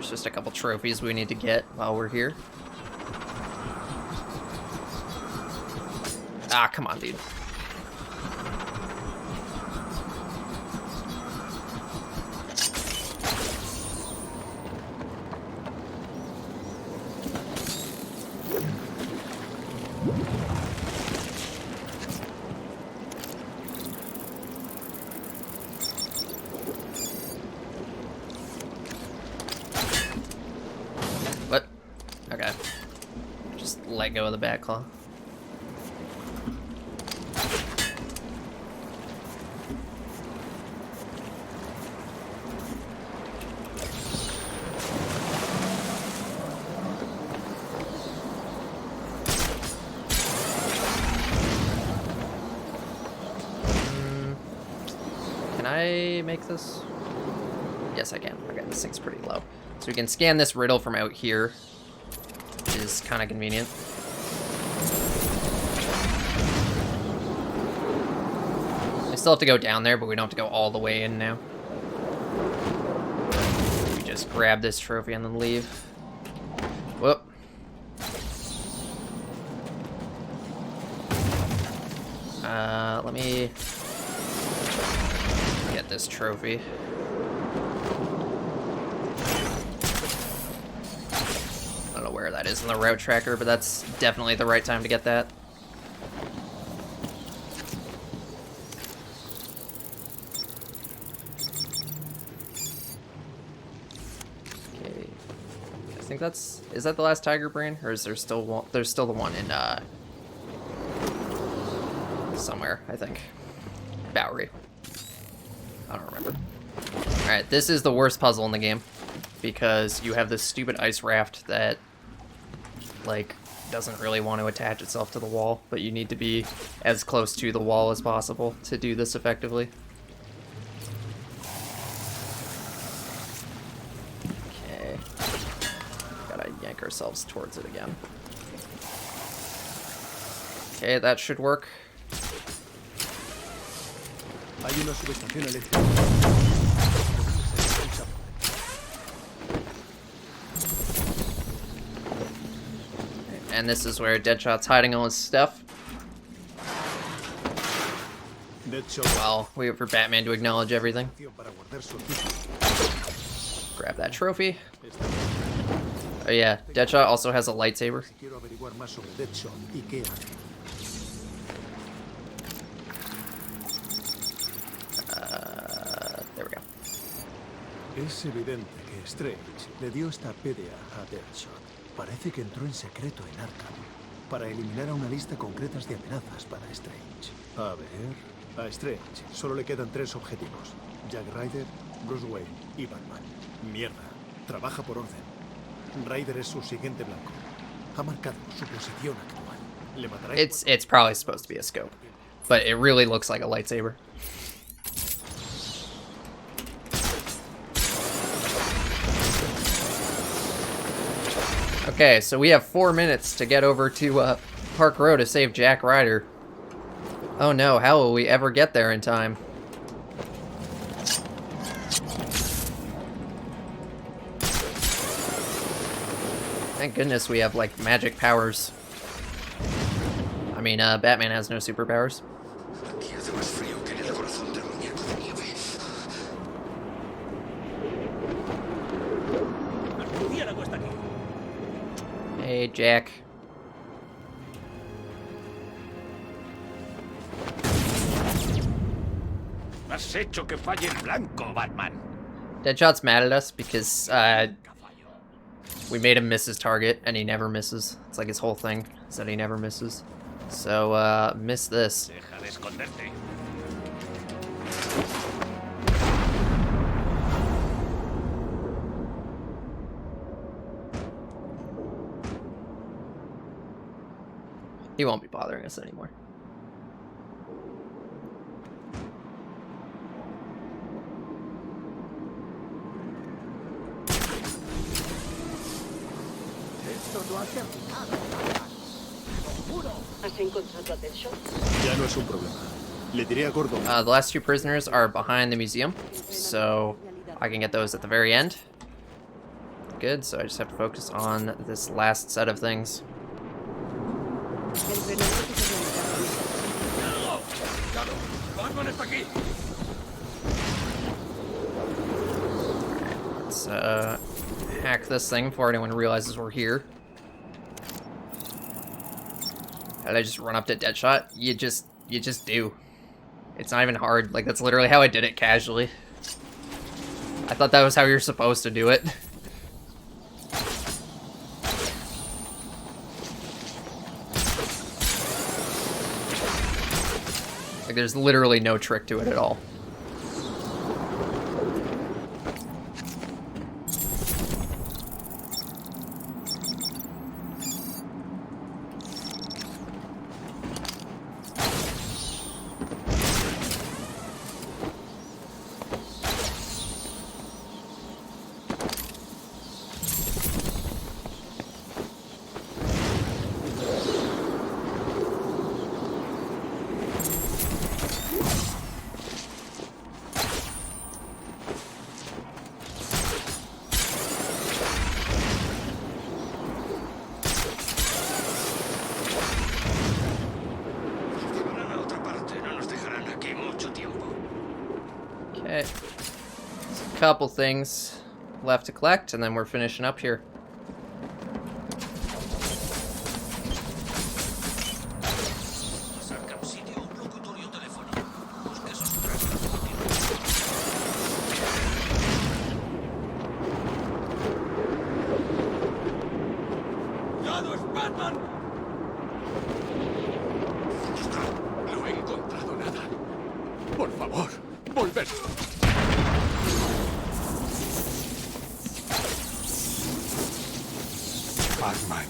Just a couple trophies we need to get while we're here. Ah, come on, dude. What? Okay. Just let go of the back claw. Can I make this? Yes, I can. Okay, this thing's pretty low. So we can scan this riddle from out here, which is kind of convenient. I still have to go down there, but we don't have to go all the way in now. We just grab this trophy and then leave. Whoop. Let me get this trophy. I don't know where that is in the route tracker, but that's definitely the right time to get that. Okay. I think that's... Is that the last tiger brain? Or is there still one? There's still the one in, somewhere, I think. Bowery. I don't remember. Alright, this is the worst puzzle in the game. Because you have this stupid ice raft that, like, doesn't really want to attach itself to the wall, but you need to be as close to the wall as possible to do this effectively. Okay. Gotta yank ourselves towards it again. Okay, that should work. Hay una subestación eléctrica. And this is where Deadshot's hiding all his stuff. Well, we wait for Batman to acknowledge everything. Grab that trophy. Oh yeah, Deadshot also has a lightsaber. There we go. Es evidente que Strange le dio esta PDA a Deadshot. Parece que entró en secreto en Arkham para eliminar a una lista concreta de amenazas para Strange. A ver... A Strange solo le quedan 3 objetivos. Jack Ryder, Bruce Wayne y Batman. Mierda. Trabaja por orden. Ryder es su siguiente blanco. Ha marcado su posición actual. It's probably supposed to be a scope, but it really looks like a lightsaber. Okay, so we have 4 minutes to get over to Park Row to save Jack Ryder. Oh no, how will we ever get there in time? Thank goodness we have, like, magic powers. I mean, Batman has no superpowers. Hey, Jack. Has hecho que falle el blanco, Batman. Deadshot's mad at us because we made him miss his target, and he never misses. It's like his whole thing is that he never misses. So, miss this. Deja de esconderte. He won't be bothering us anymore. ¿Has encontrado a Deadshot? Ya no es un problema. Le diré a Gordon. The last two prisoners are behind the museum, so I can get those at the very end. Good, so I just have to focus on this last set of things. Let's hack this thing before anyone realizes we're here. How did I just run up to Deadshot? You just do. It's not even hard. Like, that's literally how I did it casually. I thought that was how you're supposed to do it. Like, there's literally no trick to it at all. Okay, so a couple things left to collect, and then we're finishing up here. ¡Ya no es Batman! No he encontrado nada. Por favor, volver. Batman.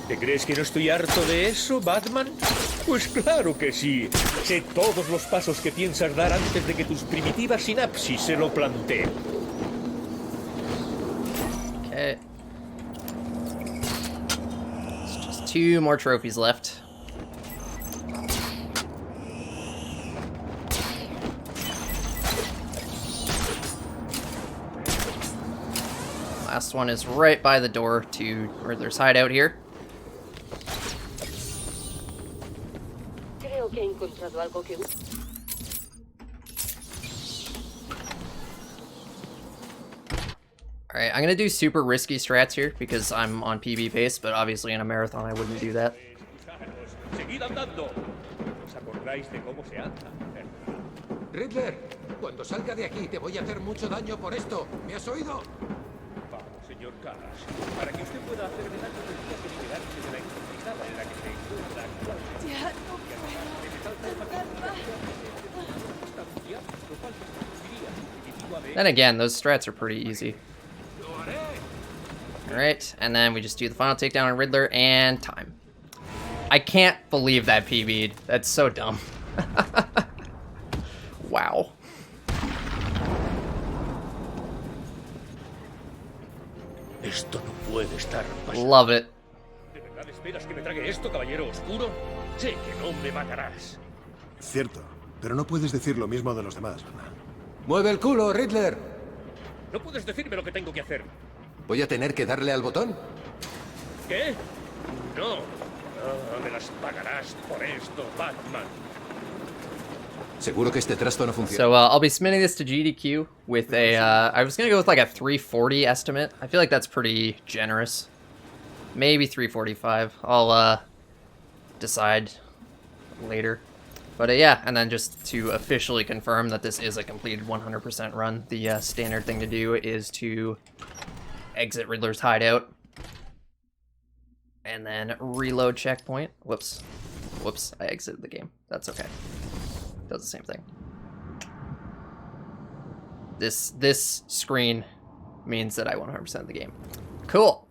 ¿Te crees que no estoy harto de eso, Batman? Pues claro que sí. Sé todos los pasos que piensas dar antes de que tus primitivas sinapsis se lo planteen. Okay. It's just 2 more trophies left. Last one is right by the door to Riddler's hideout here. Creo que he encontrado algo que... Alright, I'm gonna do super risky strats here because I'm on PB pace, but obviously in a marathon I wouldn't do that. Seguid andando. ¿Os acordáis de cómo se anda? Riddler, cuando salga de aquí te voy a hacer mucho daño por esto. ¿Me has oído? Vamos señor Cash, para que usted pueda hacer el daño tendría que liberarse de la encrucijada en la que se encuentra actualmente. Ya no puedo. Then again, those strats are pretty easy. Alright, and then we just do the final takedown on Riddler, and time. I can't believe that PB'd. That's so dumb. Wow. Esto no puede estar pasando. Love it. ¿De verdad esperas que me trague esto, caballero oscuro? Sé que no me matarás. Cierto, pero no puedes decir lo mismo de los demás, ¿verdad? ¡Mueve el culo, Riddler! No puedes decirme lo que tengo que hacer. ¿Voy a tener que darle al botón? ¿Qué? No. Ah, me las pagarás por esto, Batman. Seguro que este trasto no funciona. So I'll be submitting this to GDQ with a, I was gonna go with like a 340 estimate. I feel like that's pretty generous. Maybe 345. I'll decide later. But yeah, and then just to officially confirm that this is a completed 100% run, the standard thing to do is to exit Riddler's hideout. And then reload checkpoint. Whoops. Whoops, I exited the game. That's okay. Does the same thing. This screen means that I 100% the game. Cool.